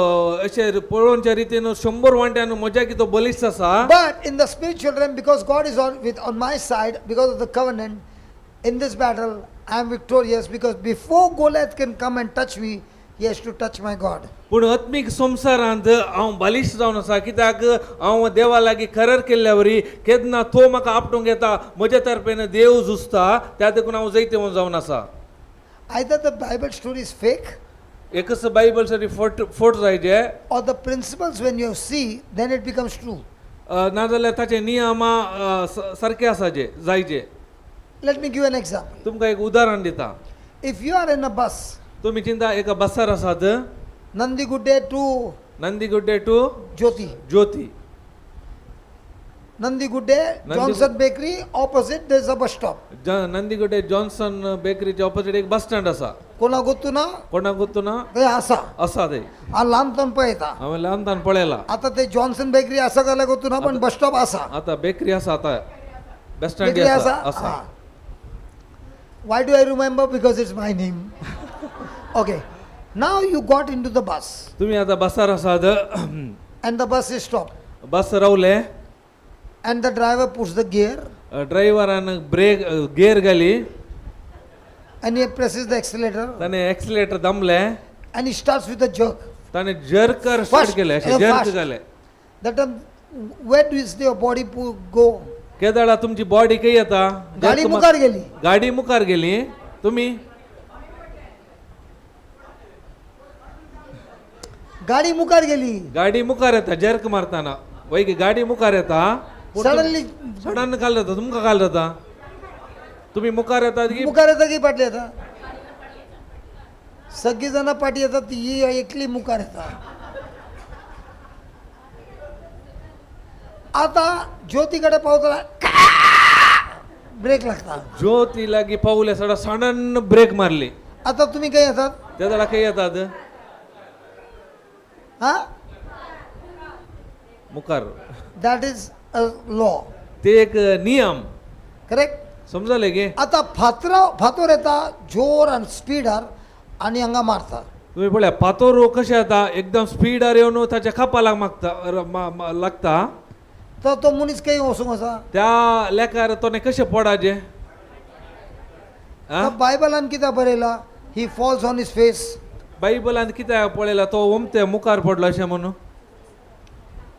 अशें पळोवनच्या रितीन 100 वांट्यान म्हज्या की तो बलिश्ट आसा. But in the spiritual realm, because God is on my side, because of the covenant, in this battle, I am victorious, because before Goliath can come and touch me, he has to touch my God. पूण आत्मीक संवसारांत हांव बलिश्ट जावन आसा कित्याक हांव देवा लागीं करार केल्ल्या वरी केन्ना तो म्हाका आपटूंक येता म्हज्या तर्फेन देव झुजता त्या देखून हांव जैत जावन आसा. Either the Bible story is fake, एकच बायबल सरी फोट जायचे, or the principles when you see, then it becomes true. नाजाल्यार ताचे नियमा सारके आसाचे जायचे. Let me give an example. तुमकां एक उदाहरण दिता. If you are in a bus, तुमी चिंता एका बसार आसात. Nandigudde to नंदीगुड्डे to Jyoti. Nandigudde, Johnson Bakery, opposite there is a bus stop. नंदीगुड्डे Johnson बेकरीच्या opposite एक बस स्टँड आसा. कोणा गोतुना कोणाक गुर्तुना ते असा आसा ते आ ल्हानपण पळयता. हांवें ल्हानपण पळयला. आता ते जॉन्सन बेकरी असा जाल्यार गोतुना पण बस स्टॉप असा. आता बेकरी आसा आता बस स्टँड बेकरी असा. आसा. Why do I remember? Because it's my name. Okay. Now you got into the bus. तुम्ही आता बसार आसात. and the bus is stopped. बस रावले And the driver puts the gear ड्रायव्हरान break gear Ghali and he presses the accelerator त्याने accelerator दमले and he starts with a jerk. त्याने jerker start केले असे Fast. जर्क झाले That time, where does your body go? केदाळा तुमची body काही येता गाडी मुखार गेली. गाडी मुखार गेली तुम्ही गाडी मुखार गेली. गाडी मुखार येता जर्क मारताना वै की गाडी मुखार येता Suddenly सडन काल जाता तुमका काल जाता तुम्ही मुखार येतात की मुखार येतात की पाटली येतात? सगळी जण पाठी येतात ही एकली मुखार येतात. आता ज्योतीकडे पावतला ब्रेक लागतात. ज्योती लागी पाऊले सडा सडन ब्रेक मारली आता तुम्ही काय येतात? त्याला काही येतात हा, मुखार दॅट इज अ लॉ. ते एक नियम करेक्ट. समजले गे आता फातोर येता जोर आणि स्पीडर आणि हांगा मारता. तुम्ही पळया पातोर कशे येता एकदम स्पीडार येवन ताच्या खापाला लागता तर तो मनीस काही वसूंक आसा. त्या लेकार तोने कशे पडाचे तर बायबलान कितें बरयला? ही फॉल्स ऑन हिज फेस. बायबलान कित्याक पळयला तो ओमते मुखार पडलो अशें म्हणून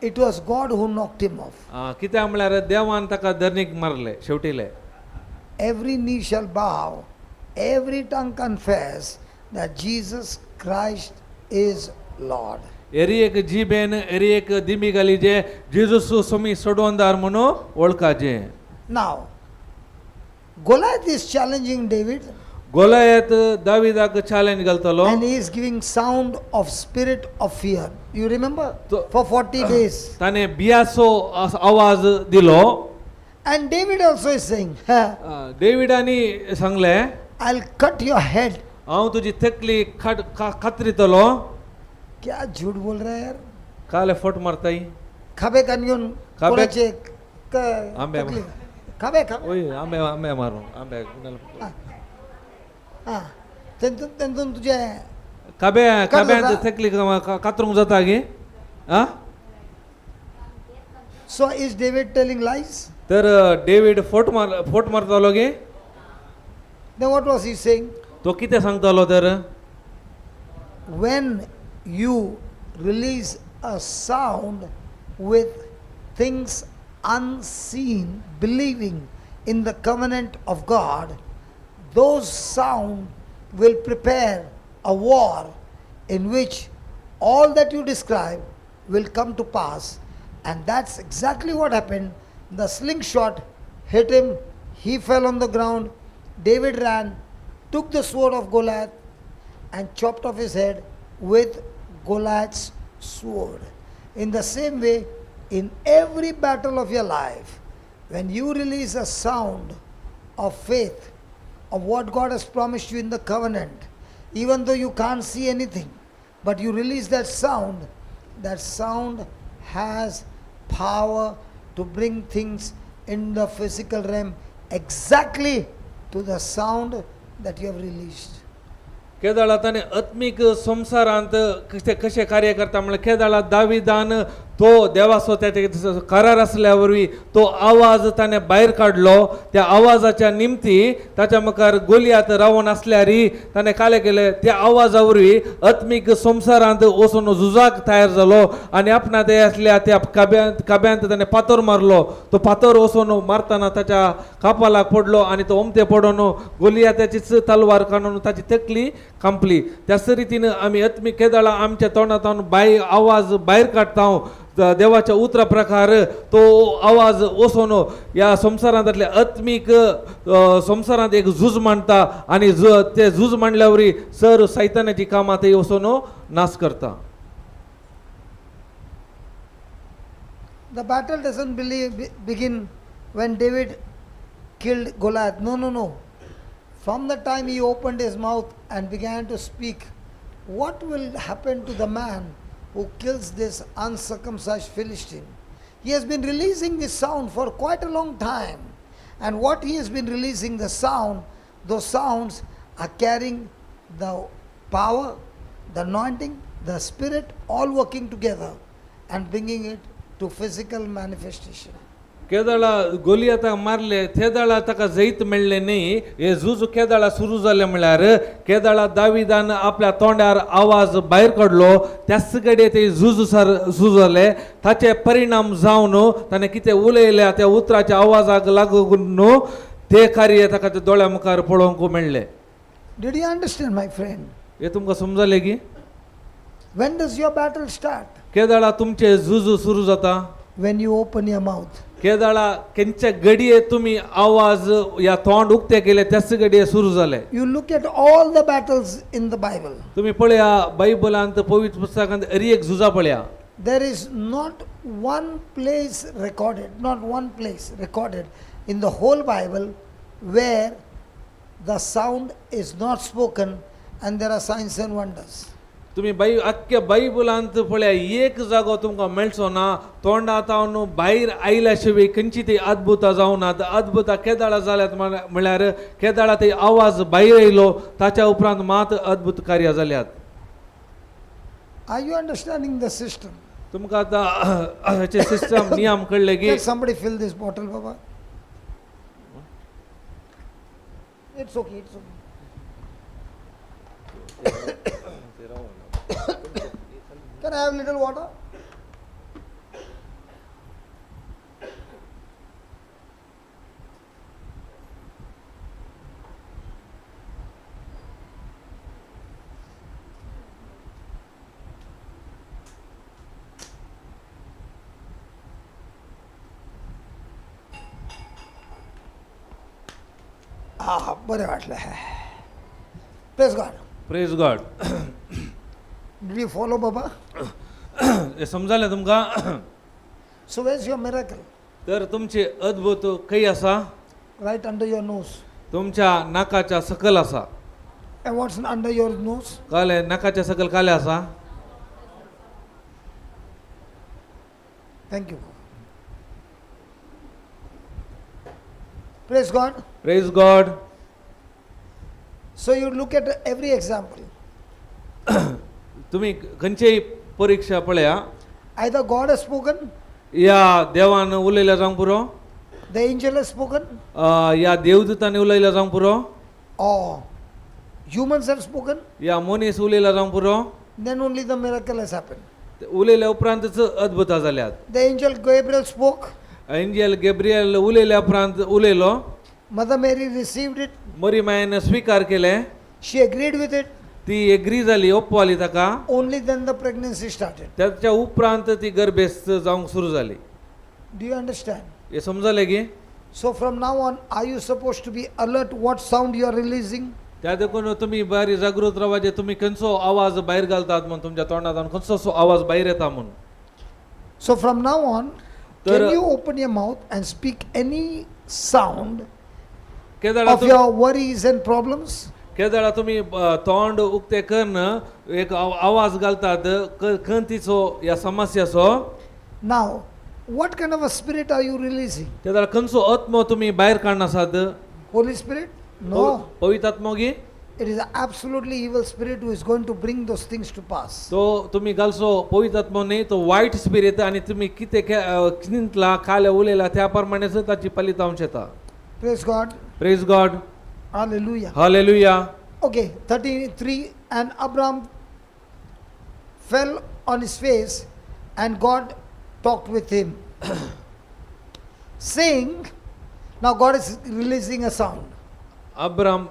it was God who knocked him of. कित्याक म्हळ्यार देवान ताका धरणीक मारले शेवटीले. Every knee shall bow, every tongue confess that Jesus Christ is Lord. एरी एक जीबेन एरी एक दिमी घाली जे जेजूस सोमी सोडवंदार म्हणून ओळखाचे. Now, Goliath is challenging David Goliath दाविदाक challenge घालतलो and he is giving sound of spirit of fear. You remember? So- For 40 days. ताने बियासो आवाज दिलो. And David also is saying, डेविडानी सांगले I'll cut your head. हांव तुजी तकली कातरितलो. क्या झूठ बोल रहा है यार? काले फट मारताय खाबे कान घेऊन खाबे- कोणाचे आंबे- तकली. खाबे खाबे. ओय आंबे आंबे मारू आंबे हा. तेंतून तुझे काबे काब्यान जाता? तकली कातरूंक जाता गे आ So is David telling lies? तर डेविड फोट मारतालो गे. Then what was he saying? तो कितें सांगतालो तर When you release a sound with things unseen, believing in the covenant of God, those sound will prepare a war in which all that you describe will come to pass. And that's exactly what happened. The slingshot hit him, he fell on the ground. David ran, took the sword of Goliath and chopped off his head with Goliath's sword. In the same way, in every battle of your life, when you release a sound of faith, of what God has promised you in the covenant, even though you can't see anything, but you release that sound has power to bring things in the physical realm exactly to the sound that you have released. केदाळा ताने आत्मिक संसारांत कशे कार्य करता म्हणल्यार केदाळा दाविदान तो देवाचो त्याचे करार असल्या वरवीं तो आवाज ताणे भायर काडलो. त्या आवाजाच्या निमती ताच्या मुखार गोलियात रावून असल्यारी ताणे काय केले त्या आवाजा वरवीं आत्मिक संसारांत वचून झुजाक तयार जालो आनी आपणा ते असल्या त्या काब्यांत ताणे पातोर मारलो. तो पातोर वचून मारतना ताच्या कापालाक पडलो आनी तो ओमते पडून गोलियाताचीच तलवार काडून ताची तकली कांपली. त्याच रितीन आमी आत्मिक केदाळा आमच्या तोंडांतून आवाज भायर काडटा. देवाच्या उतरा प्रकार तो आवाज वचून या संसारांतले आत्मिक संसारांत एक झूज मांडटा आनी ते झूज मांडल्या वरी सर सैतानाची कामां ते वचून नाश करता. The battle doesn't begin when David killed Goliath. No. From the time he opened his mouth and began to speak, what will happen to the man who kills this uncircumcised Philistine? He has been releasing this sound for quite a long time. And what he has been releasing, the sound, those sounds are carrying the power, the anointing, the spirit, all working together. and bringing it to physical manifestation. केदाळा गोलियाताक मारले तेदाळा ताका जैत मेळ्ळें न्ही हे झूज केदाळा सुरू जालें म्हळ्यार केदाळा दाविदान आपल्या तोंडार आवाज भायर काडलो त्याच घडये ते झूज सुरू जालें ताचे परिणाम जावन ताणें कितें उलयल्या त्या उतराच्या आवाजाक लागून न्हू ते कार्य ताका ते दोळ्या मुखार पळोवंक मेळ्ळें. Did you understand, my friend? हे तुमकां समजलें की When does your battle start? केदाळा तुमचे झूज सुरू जाता When you open your mouth. केदाळा खंयच्या घडये तुम्ही आवाज या तोंड उक्ते केले त्याच घडये सुरू जाले. You look at all the battles in the Bible. तुम्ही पळया बायबलांत पवित्र पुस्तकांत हर एक झुजा पळया. There is not one place recorded in the whole Bible where the sound is not spoken and there are signs and wonders. तुम्ही अख्ख्या बायबलांत पळया एक जागो तुमकां मेळचो ना तोंडांतावन भायर आयल्या शिवाय खंयची ती अद्भुतां जावनात. अद्भुतां केदाळा जाल्यात म्हळ्यार केदाळा ते आवाज भायर येयलो ताच्या उपरांत मात अद्भुत कार्यां जाल्यात. Are you understanding the system? तुमकां आतां हेचे सिस्टम नियम कळले की Can somebody fill this bottle, Baba? It's okay. Can I have little water? बरं वाटलं. Praise God. Praise God. Did you follow, Baba? हे समजालें तुमकां. So where's your miracle? तर तुमचे अद्भुत खंय आसा Right under your nose. तुमच्या नाकाच्या सकल आसा. And what's under your nose? काले नाकाच्या सकल काले आसा. Thank you. Praise God. Praise God. So you look at every example. तुम्ही खंयचीय परीक्षा पळया Either God has spoken, या देवान उलयल्या जावंक पुरो the angel has spoken, या देवदूतांनी उलयल्या जावंक पुरो or humans have spoken, या मनीस उलयल्या जावंक पुरो. then only the miracle has happened. उलयल्या उपरांतच अद्भुतां जाल्यात. The angel Gabriel spoke, angel Gabriel उलयल्या उपरांत उलयलो. Mother Mary received it, मरी मायेन स्वीकार केले. she agreed with it, ती एग्री जाली ओपवाली ताका. only then the pregnancy started. त्याच्या उपरांत ती गर्भेस्त जावंक सुरू जाली. Do you understand? हे समजले की So from now on, are you supposed to be alert what sound you are releasing? त्या देखून तुम्ही बारी जागृत रावा जे तुम्ही खंयचो आवाज भायर घालतात म्हणून तुमच्या तोंडांतल्यान खंयचो आवाज भायर येता म्हणून. So from now on, तर- can you open your mouth and speak any sound केदाळा of your worries and problems? केदाळा तुम्ही तोंड उक्ते करून एक आवाज घालतात खंयचो या समस्याचो. Now, what kind of a spirit are you releasing? केदाळा खंयचो आत्मो तुम्ही भायर काडनासात. Holy Spirit? No. पवित्र आत्मो गी It is an absolutely evil spirit who is going to bring those things to pass. तो तुम्ही घालचो पवित्र आत्मो न्ही तो वायट स्पिरीट आणि तुम्ही कितें चिंतला काले उलयला त्या प्रमाणेच ताची फलितांश येता. Praise God. Praise God. Hallelujah. Hallelujah. Okay, 33. And Abraham fell on his face, and God talked with him, saying, now God is releasing a sound. Abram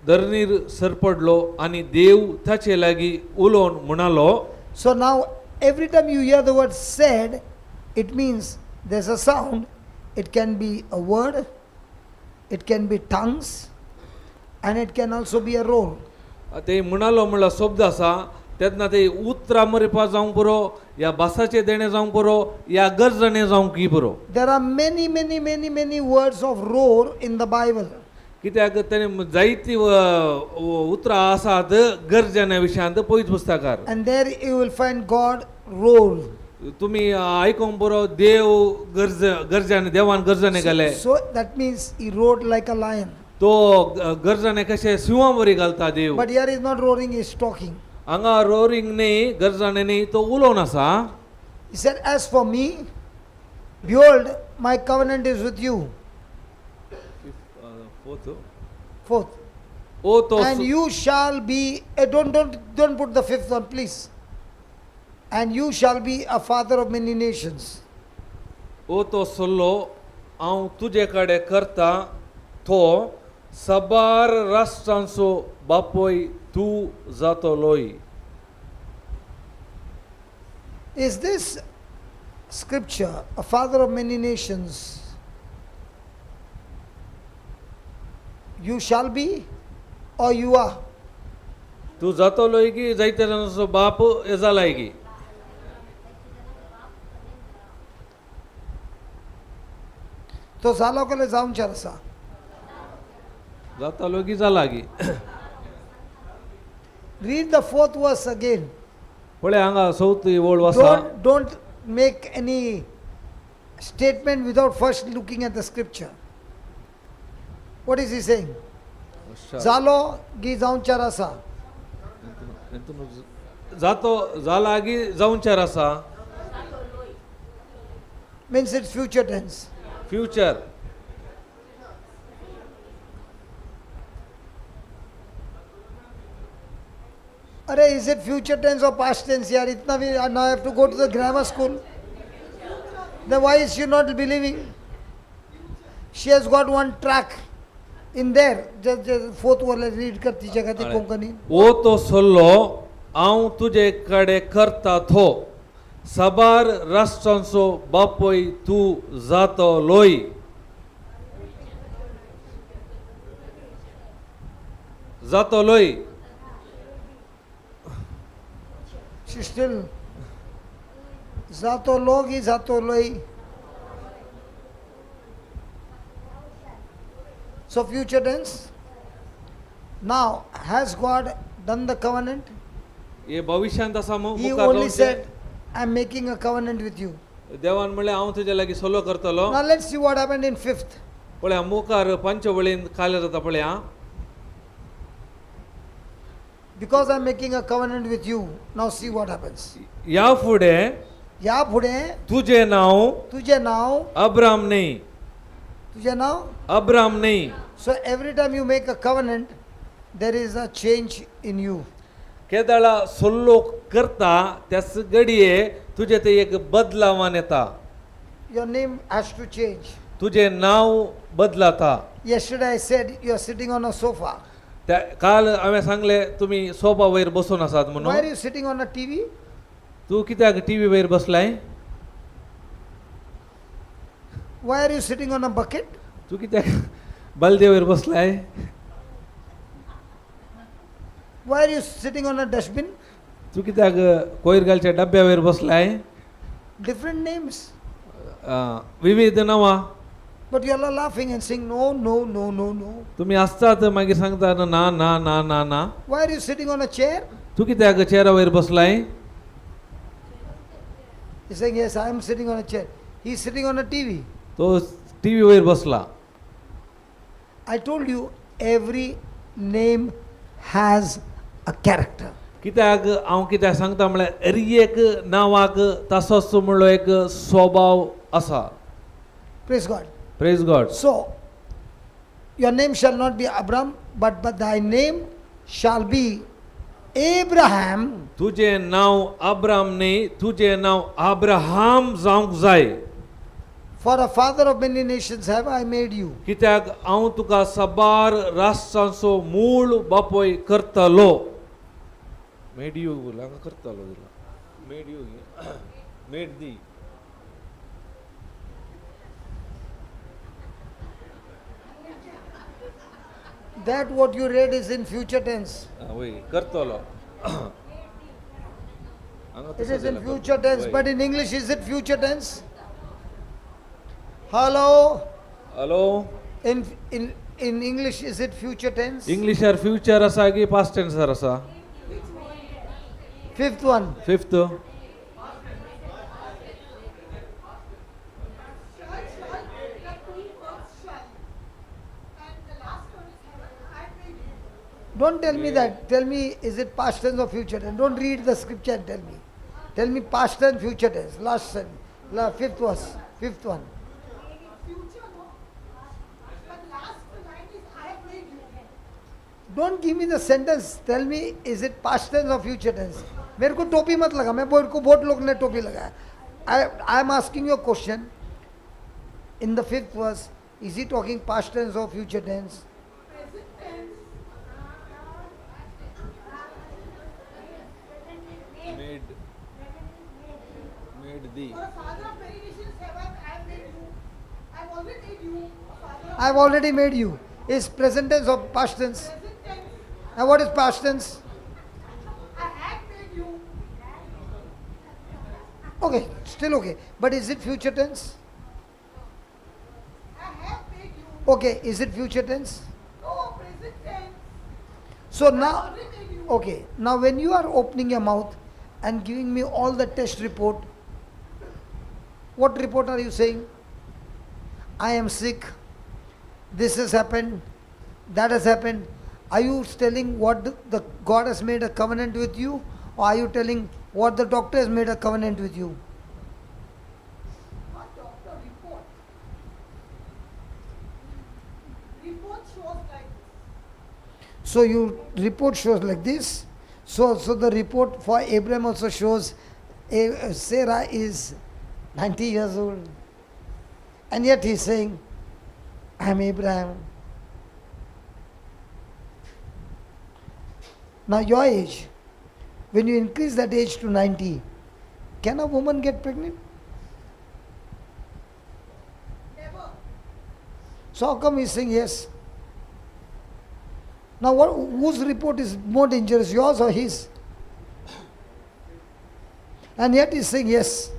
धरणीर सरपडलो आणि देव ताचे लागीं उलोवन म्हणालो. So now, every time you hear the word said, it means there's a sound. It can be a word, it can be tongues, and it can also be a roll. ते म्हणालो म्हणला शब्द आसा तेन्ना ते उतरां मरपा जावंक पुरो या भासाचे देणे जावंक पुरो या गर्जणे जावंक की पुरो. There are many words of roar in the Bible. कित्याक तेणे जायती उतरां आसात गर्जने विशयांत पवित्र पुस्तकार. And there you will find God roar. तुम्ही आयकोंक पुरो देव गर्जने देवान गर्जने घाले. So that means he roared like a lion. तो गर्जने कशे सिंहा वरी घालता देव. But here he is not roaring, he is talking. हांगा रोरिंग न्ही गर्जने न्ही तो उलोवन आसा. He said, as for me, behold, my covenant is with you. Fourth. ओ तो And you shall be, don't put the fifth one, please. And you shall be a father of many nations. ओ तो सुल्लो आऊं तुझे कडे करता थो सबार राष्ट्रांसो बापोई तू जातो लोई. Is this scripture, a father of many nations? You shall be, or you are? तू जातो लोई की जायतेरांचो बाप एजालाय की. तो झालो कले जाऊन चार असा. जाता लोगी जाला की. Read the fourth verse again. पळे हांगा चौथी ओळ वाचा. Don't make any statement without first looking at the scripture. What is he saying? झालो की जाऊन चार असा. जातो जाला की जाऊन चार असा. Means it's future tense. Future. Arey, is it future tense or past tense? Yaar, itna we now I have to go to the grammar school. Then why is she not believing? She has got one track in there. Just fourth word read करती जगह थी कोंकणी. ओ तो सोल्लो आऊं तुझे कडे करता थो सबार राष्ट्रांचो बापोई तू जातो लोई. जातो लोई. She still जातो लोगी जातो लोई. So future tense. Now has God done the covenant? ये भविष्यांत असा He only said, I'm making a covenant with you. देवान म्हणले हांव तुजे लागीं सोलो करतलो. Now let's see what happened in fifth. पळया मुखार पंचवळीन काले जाता पळया. Because I'm making a covenant with you. Now see what happens. या फुडे या पुढे तुझे नाव तुझे नाव अब्राम नाही. तुझे नाव. अब्राम नाही. So every time you make a covenant, there is a change in you. केदाळा सोल्लो करता त्याच घडये तुझे ते एक बदलावान येता. Your name has to change. तुझे नाव बदलाता. Yesterday I said you are sitting on a sofa. त्या काल हांवें सांगले तुम्ही सोफा वयर बसून आसात Why म्हणून. are you sitting on a TV? तू कित्याक टीव्ही वयर बसलाय. Why are you sitting on a bucket? तू कित्याक बलदे वयर बसलाय. Why are you sitting on a dustbin? तू कित्याक कोयर घालच्या डब्या वयर बसलाय. Different names. विविध नांवां. But you all are laughing and saying no, no, no, no, no. तुम्ही असतात मागीर सांगता ना ना ना ना ना. Why are you sitting on a chair? तू कित्याक चेअरा वयर बसलाय. He's saying yes, I am sitting on a chair. He's sitting on a TV. तो टीव्ही वयर बसला. I told you every name has a character. कित्याक हांव कित्याक सांगता म्हळ्यार हर एक नांवाक तसोच म्हणलो एक स्वभाव आसा. Praise God. Praise God. So, your name shall not be Abram, but thy name shall be Abraham. तुझे नाव अब्राम न्ही तुझे नाव अब्राहाम जावंक जाय. For a father of many nations have I made you. कित्याक हांव तुका सबार राष्ट्रांचो मूळ बापोय करतलो. मेड यू हांगा करतलो तुला. Made you made the. That what you read is in future tense. वय करतलो. It is in future tense, but in English is it future tense? Hello? Hello. In English is it future tense? इंग्लिशार future आसा की past टेन्सर आसा. Fifth one. Fifth. Don't tell me that. Tell me, is it past tense or future tense? Don't read the scripture and tell me. Tell me past tense, future tense. Last sentence. Fifth verse. Fifth one. Future, no. But last line is I have made you. Don't give me the sentence. Tell me, is it past tense or future tense? मेरे को टोपी मत लगा. मैं को बहुत लोग ने टोपी लगाया. I am asking you a question. In the fifth verse, is he talking past tense or future tense? Present tense. Made thee. For a father of many nations have I made you. I have already made you a father of I have already made you. Is present tense or past tense? present tense. And what is past tense? I have made you. Okay, still okay. But is it future tense? I have made you. Okay, is it future tense? No, present tense. So I now, already made you. okay, now when you are opening your mouth and giving me all the test report, what report are you saying? I am sick, this has happened, that has happened. Are you telling what the God has made a covenant with you, or are you telling what the doctor has made a covenant with you? Not doctor, report. Report shows like this. So you report shows like this. So the report for Abraham also shows Sarah is 90 years old. And yet he's saying, I am Abraham. Now your age, when you increase that age to 90, can a woman get pregnant? Never. So how come he's saying yes? Now whose report is more dangerous, yours or his? And yet he's saying yes.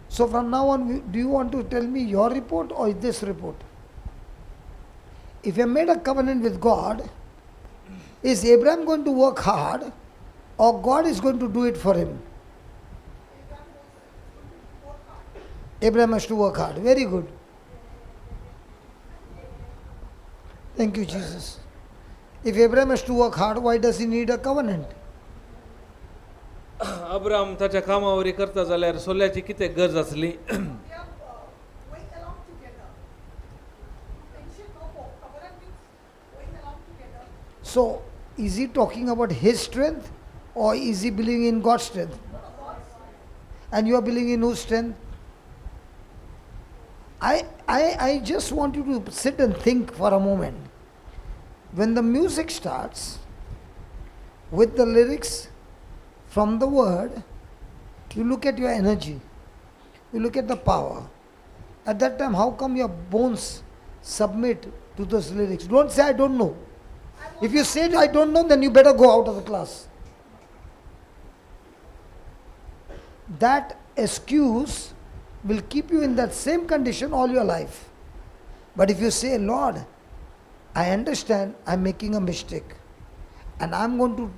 So from now on, do you want to tell me your report or this report? If you made a covenant with God, is Abraham going to work hard or God is going to do it for him? Abraham has to work hard. Very good. Thank you, Jesus. If Abraham has to work hard, why does he need a covenant? Abram त्याच्या कामावरी करता जाल्यार सोल्याची कितें गरज आसली They are going along together. Mention no covenant means going along together. So, is he talking about his strength or is he believing in God's strength? And you are believing in whose strength? I just want you to sit and think for a moment. When the music starts with the lyrics from the word, you look at your energy, you look at the power. At that time, how come your bones submit to those lyrics? Don't say, I don't know. If you say, I don't know, then you better go out of the class. That excuse will keep you in that same condition all your life. But if you say, Lord, I understand I'm making a mistake and I'm going to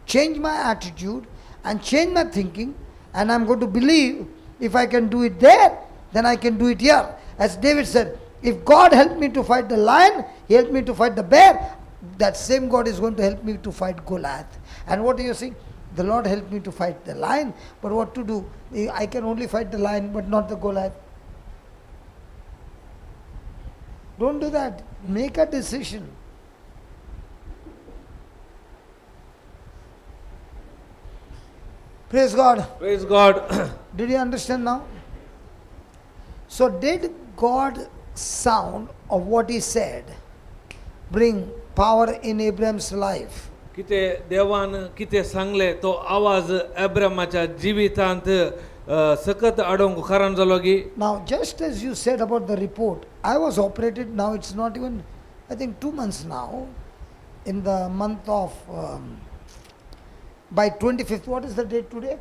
change my attitude and change my thinking, and I'm going to believe if I can do it there, then I can do it here. As David said, if God helped me to fight the lion, he helped me to fight the bear, that same God is going to help me to fight Goliath. And what are you saying? The Lord helped me to fight the lion, but what to do? I can only fight the lion but not the Goliath. Don't do that. Make a decision. Praise God. Praise God. Did you understand now? So did God sound of what he said bring power in Abraham's life? कितें देवान कितें सांगलें तो आवाज अब्रामाच्या जिवितांत सकत आडोंक कारण जालो की Now just as you said about the report, I was operated, now it's not even, I think 2 months now, in the month of, by 25th, what is the date today?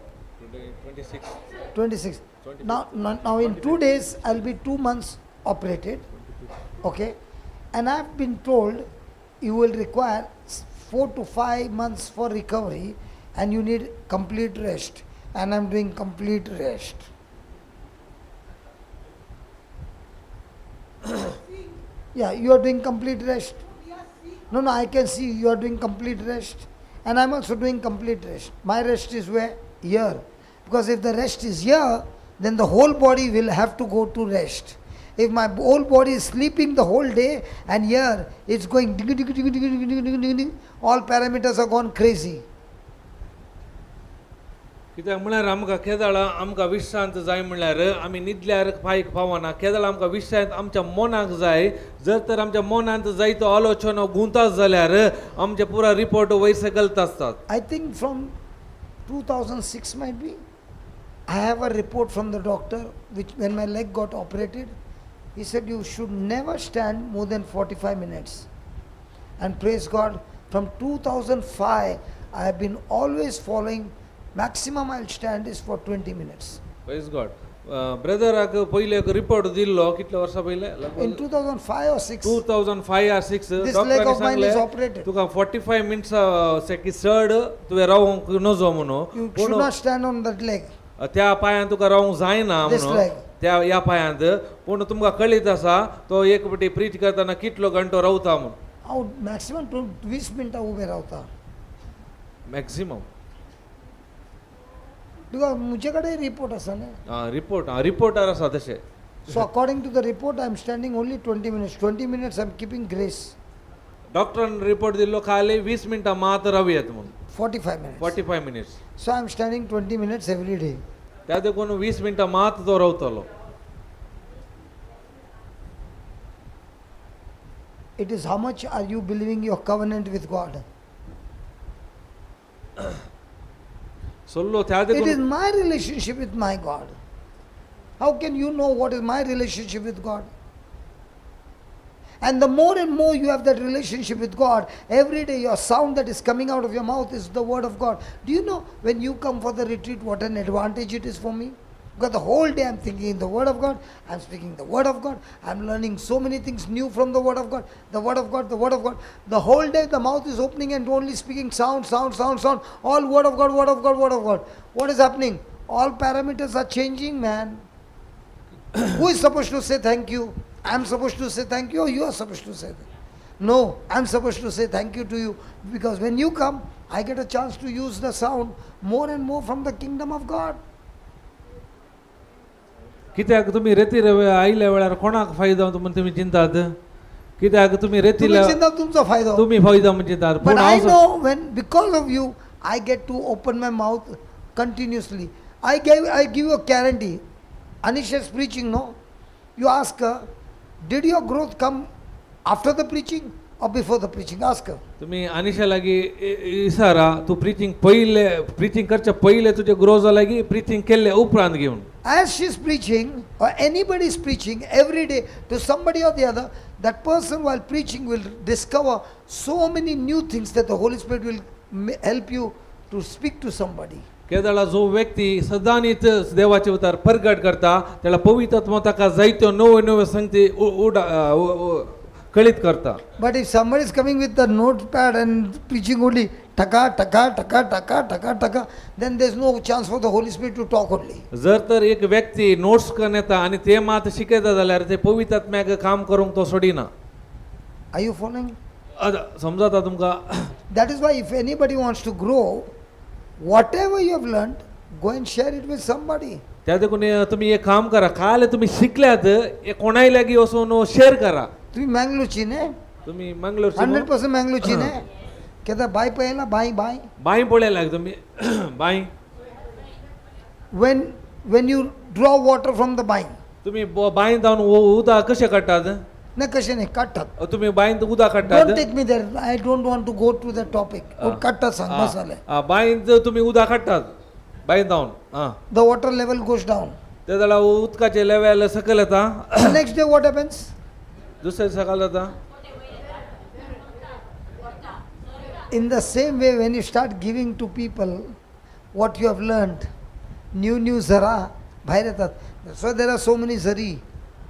26 26. Now in 2 days, I'll be 2 months operated, okay? And I've been told you will require 4 to 5 months for recovery and you need complete rest. And I'm doing complete rest. Yeah, you are doing complete rest. No, no, I can see you are doing complete rest. And I'm also doing complete rest. My rest is where? Here. Because if the rest is here, then the whole body will have to go to rest. If my whole body is sleeping the whole day and here it's going ding, ding, ding, ding, ding, ding, ding, ding, ding, all parameters are gone crazy. कित्याक म्हळ्यार आमकां केदाळा आमकां विश्रांत जाय म्हळ्यार आमी न्हिदल्यार फायक पावना केदाळा आमकां विश्रांत आमच्या मनाक जाय जर तर आमच्या मनांत जायतो आलोचनो गुंतास जाल्यार आमचे पुरा रिपोर्ट वयर सकयल आसतात. I think from 2006 might be. I have a report from the doctor which when my leg got operated, he said you should never stand more than 45 minutes. And praise God, from 2005 I have been always following maximum I'll stand is for 20 minutes. Praise God ब्रदराक पयले एक report दिल्लो कितल्या वर्सां पयले In 2005 or 6, 2005 or 6 this leg of mine is operated. तुका 45 minutes सेकी चड तुवें रावंक नजो म्हणून You should not stand on that leg. त्या पांयान तुका रावंक जायना This म्हणून leg. त्या ह्या पांयांत पूण तुमकां कळीत आसा तो एक फावटी प्रीच करतना कितलो घंटो रावता म्हणून हांव मॅक्सिमम 20 मिनटां उबें रावता. मॅक्सिमम बिकॉज मुजे कडेन रिपोर्ट आसा न्ही. रिपोर्टार आसा तशें. So according to the report, I am standing only 20 minutes. 20 minutes I am keeping grace. डॉक्टरान report दिल्लो खाली 20 मिनटां मात रावयात म्हणून 45 minutes. 45 minutes So I am standing 20 minutes every day. त्या देखून 20 मिनटां मात तो रावतलो. It is how much are you believing your covenant with God? सोल्लो त्या It is देखून my relationship with my God. How can you know what is my relationship with God? And the more and more you have that relationship with God, every day your sound that is coming out of your mouth is the word of God. Do you know when you come for the retreat, what an advantage it is for me? Because the whole day I'm thinking the word of God, I'm speaking the word of God, I'm learning so many things new from the word of God, the word of God, the word of God. The whole day the mouth is opening and only speaking sound, all word of God, word of God, word of God. What is happening? All parameters are changing, man. Who is supposed to say thank you? I'm supposed to say thank you or you are supposed to say that? No, I'm supposed to say thank you to you because when you come, I get a chance to use the sound more and more from the kingdom of God. कित्याक तुम्ही रेतीर आयल्या वेळार कोणाक फायदा म्हणून तुम्ही चिंतात कित्याक तुम्ही रेतीला तुम्ही चिंता तुमचा फायदा. तुम्ही फायदा म्हणून चिंतात But I know when because of you, I get to open my mouth continuously. I give you a guarantee. Anisha's preaching, no? You ask her, did your growth come after the preaching or before the preaching? Ask her. तुम्ही अनिशा लागी इसारा तू preaching करच्या पहिले तुझे grow जाला की preaching केले उपरांत घेऊन. As she's preaching or anybody is preaching every day to somebody or the other, that person while preaching will discover so many new things that the Holy Spirit will help you to speak to somebody. केदाळा जो व्यक्ती सदांच देवाचे उतार प्रगट करता त्याला पवित्र आत्मा ताका जायत्यो नव्यो संगती कळीत करता. But if somebody is coming with the notepad and preaching only taka taka taka taka taka taka, then there is no chance for the Holy Spirit to talk only. जर तर एक व्यक्ती नोट्स करून येता आणि ते मात शिकयता जाल्यार ते पवित्र आत्म्याक काम करूंक तो सोडिना. Are you following? समजाता तुमका? That is why if anybody wants to grow, whatever you have learned, go and share it with somebody. त्या देखून तुम्ही एक काम करा काल तुम्ही शिकल्यात एक कोणाय लागी वचून शेअर करा. तुम्ही मंगलोरची न्ही? तुम्ही मंगलोर 100% मंगलोरची न्ही? केदा बाय पळयला बाय बाय? बाई पळयला तुम्ही बाई. When you draw water from the बाय, तुम्ही बाईन जाऊन उदक कशें काडटात? ना कशें न्ही काडटात. तुम्ही बाईन उदक काडटात? Don't take me there. I don't want to go to the topic. काडटात सांग बस जालें. बाईन तुम्ही उदक काडटात बाईन जाऊन The water level goes down. त्या जाल्यार उदकाचे लेवल सकयल येता. The next day what happens? दुसऱ्या सकाळ जाता. In the same way, when you start giving to people what you have learned, new zara भायर येतात. So there are so many zari.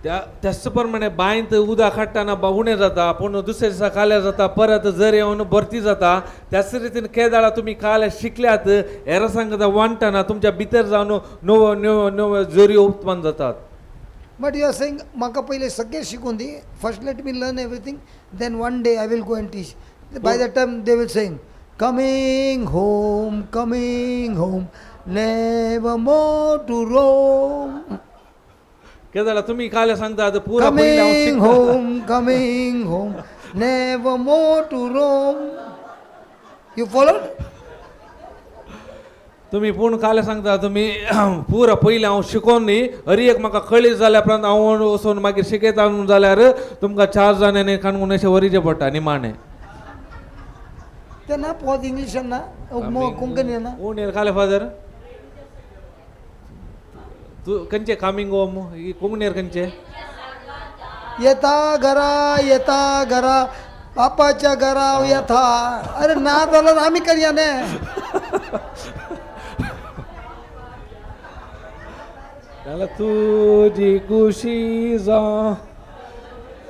त्याच प्रमाणे बाईंत उदक काडटाना उणें जाता पूण दुसऱ्या दिसा काल्या जाता परत जर येवन भरती जाता. त्याच रितीन केदाळा तुम्ही काल शिकल्यात हेरा सांगता वांटना तुमच्या भितर जावन नवो जरी उत्पन्न जातात. But you are saying, म्हाका पहिले सगळे शिकून दी. First let me learn everything. Then one day I will go and teach. By that time they will sing, coming home, never more to roam. केदाला तुम्ही काल सांगता आता पुरा पहिला Coming home, never more to roam. You followed? तुम्ही पूर्ण काल सांगता तुम्ही पुरा पहिले हांव शिकोवन न्ही हरी एक म्हाका कळी जाल्या उपरांत हांव वचून मागीर शिकयता म्हणून जाल्यार तुमकां 4 जाणांनी काणून अशें वरीचें पडटा निमाणें. ते ना पोत इंग्लिश ना कोंकणी ना. कोण येर काले फादर तू खंयचे कामिंग होम कोंकणीर खंयचे येता घरा बापाच्या घरा येता. अरे ना जाल्यार आमी करया ने. त्याला तुझी खुशी जा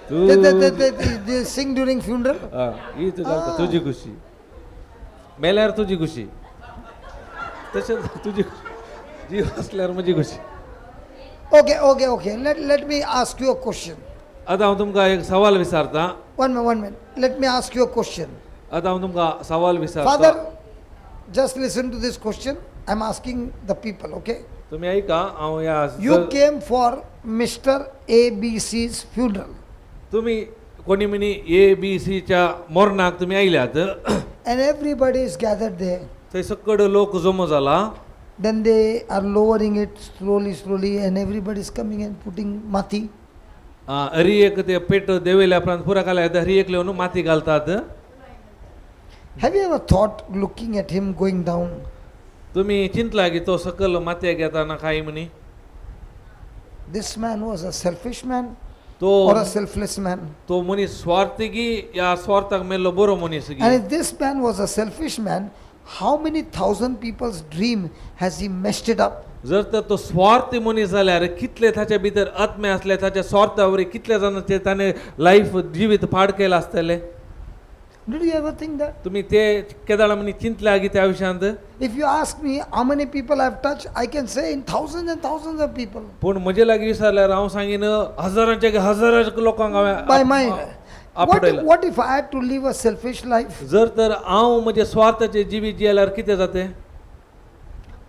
They sing during funeral. ही तुझा तुझी खुशी मेल्यार तुझी खुशी तशें तुझी जीव असल्यार म्हजी खुशी. Okay. Let me ask you a question. आतां हांव तुमकां एक सवाल विचारता. One minute. Let me ask you a question. आतां हांव तुमकां सवाल विचारता. Father, just listen to this question. I'm asking the people, okay? तुम्ही ऐका हांव या You came for Mr. ABC's funeral. तुम्ही कोणी म्हणी ABCच्या मरणाक तुम्ही आयल्यात. And everybody is gathered there. थंय सकड लोक जमो जाला. Then they are lowering it slowly and everybody is coming and putting mati. हरी एक ते पेट देवेल्या उपरांत पुरा काल्या हरी एक लेवन माती घालतात. Have you ever thought looking at him going down? तुम्ही चिंतला की तो सकल मात्याक येताना काय म्हणी. This man was a selfish man तो or a selfless man? तो मनीस स्वार्थी की या स्वार्थाक मेल्लो बरो मनीस की. And if this man was a selfish man, how many thousand people's dream has he messed it up? जर तर तो स्वार्थी मनीस जाल्यार कितले ताच्या भितर आत्मे असले ताच्या स्वार्थावर कितले जाणांचे ताणे लाईफ जीवित पाड केला आसतले. Did you ever think that? तुम्ही ते केदाळा म्हणी चिंतल्या की त्या विशयांत. If you ask me how many people I've touched, I can say in thousands and thousands of people. पूण म्हजे लागीं विचारल्यार हांव सांगीन हजारांचे हजारांचे लोकांक By my आपडयला. what if I had to live a selfish life? जर तर हांव म्हजे स्वार्थाचे जिवीत जियल्यार कितें जाते.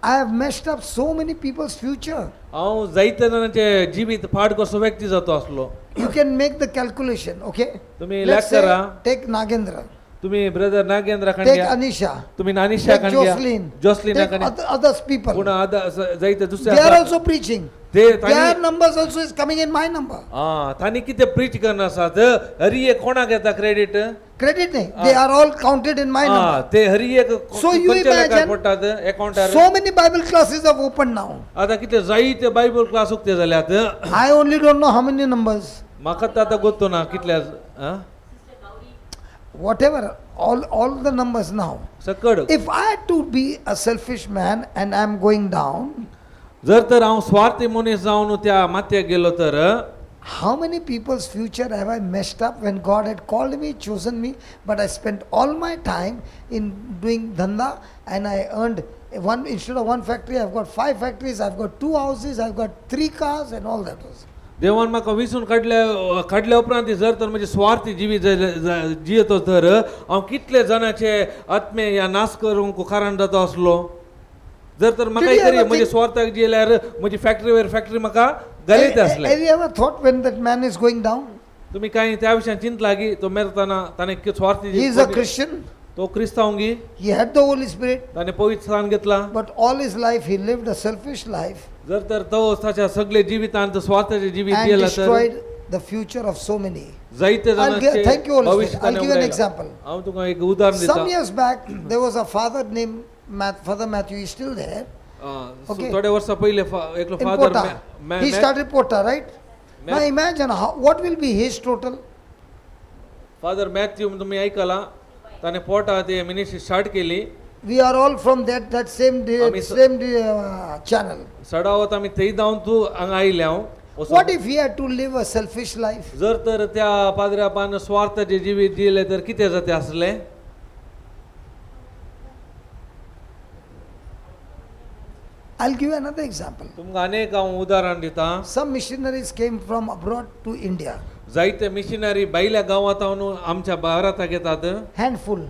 I have messed up so many people's future. हांव जायते जाणांचे जिवीत पाड कसो व्यक्ती जातो आसलो. You can make the calculation, okay? तुम्ही Let's say, करा. take Nagendra, तुम्ही ब्रदर नागेंद्र take खांड्या Anisha, तुम्ही नानिशा take खांड्या Jocelyn, जोसलीना take खांड्या others people. पुन्हा जायते They दुसरे are also preaching. ते Their numbers also is coming in my number. तांणी कितें प्रीच करना आसात. हरी एक कोणाक येता credit. Credit nahi. They are all counted in my number. ते हरी एक So you imagine, पडटात अकाउंटार. so many Bible classes have opened now. आता कितें जायते बायबल क्लास उक्ते जाल्यात. I only don't know how many numbers. म्हाका आतां गोत्तो ना कितल्या Whatever, all the numbers now. सकड. If I had to be a selfish man and I'm going down, जर तर हांव स्वार्थी मनीस जावन त्या माथ्याक गेलो तर how many people's future have I messed up when God had called me, chosen me, but I spent all my time in doing dhanda and I earned one, instead of one factory, I've got 5 factories, I've got 2 houses, I've got 3 cars and all that was. देवान म्हाका विसून काडल्या उपरांत जर तर म्हणजे स्वार्थी जिवी जियेतो तर हांव कितले जाणांचे आत्मे या नाश करूंक कारण जाता आसलो. जर तर म्हाका तरी म्हणजे स्वार्थाक जियल्यार म्हजी फॅक्टरी म्हाका घालीत आसले. Have you ever thought when that man is going down? तुम्ही काही त्या विशयान चिंतला की तो मेरताना ताणे स्वार्थी He is a Christian. तो क्रिस्तांगी. He had the Holy Spirit. ताणे पवित्र स्थान घेतला. But all his life he lived a selfish life. जर तर तो ताच्या सगळे जिवितांत स्वार्थाचे जिवीत and जियला तर destroyed the future of so many. जायते जाणांचे Thank you, Holy Spirit. I'll give you an उडयला. example. हांव तुका एक उदाहरण दिता. Some years back, there was a father named Father Matthew. He's still there. Okay. थोडे वर्षा पहिले एकलो In father Pota. He started Pota, right? Now imagine what will be his total. Father Matthew तुम्ही ऐकला त्याने पोटा ते मिनिस्ट्री स्टार्ट केली. We are all from that same channel. सडावत आम्ही थंय जावन तू हांगा आयल्या. What if he had to live a selfish life? जर तर त्या पाद्र्यापान स्वार्थाचे जिवीत जिले तर किती जाते असले. I'll give you another example. तुमकां अनेक हांव उदाहरण दिता. Some missionaries came from abroad to India, जायते मिशनरी भायल्या गांवांतावन आमच्या भारताक येतात. handful.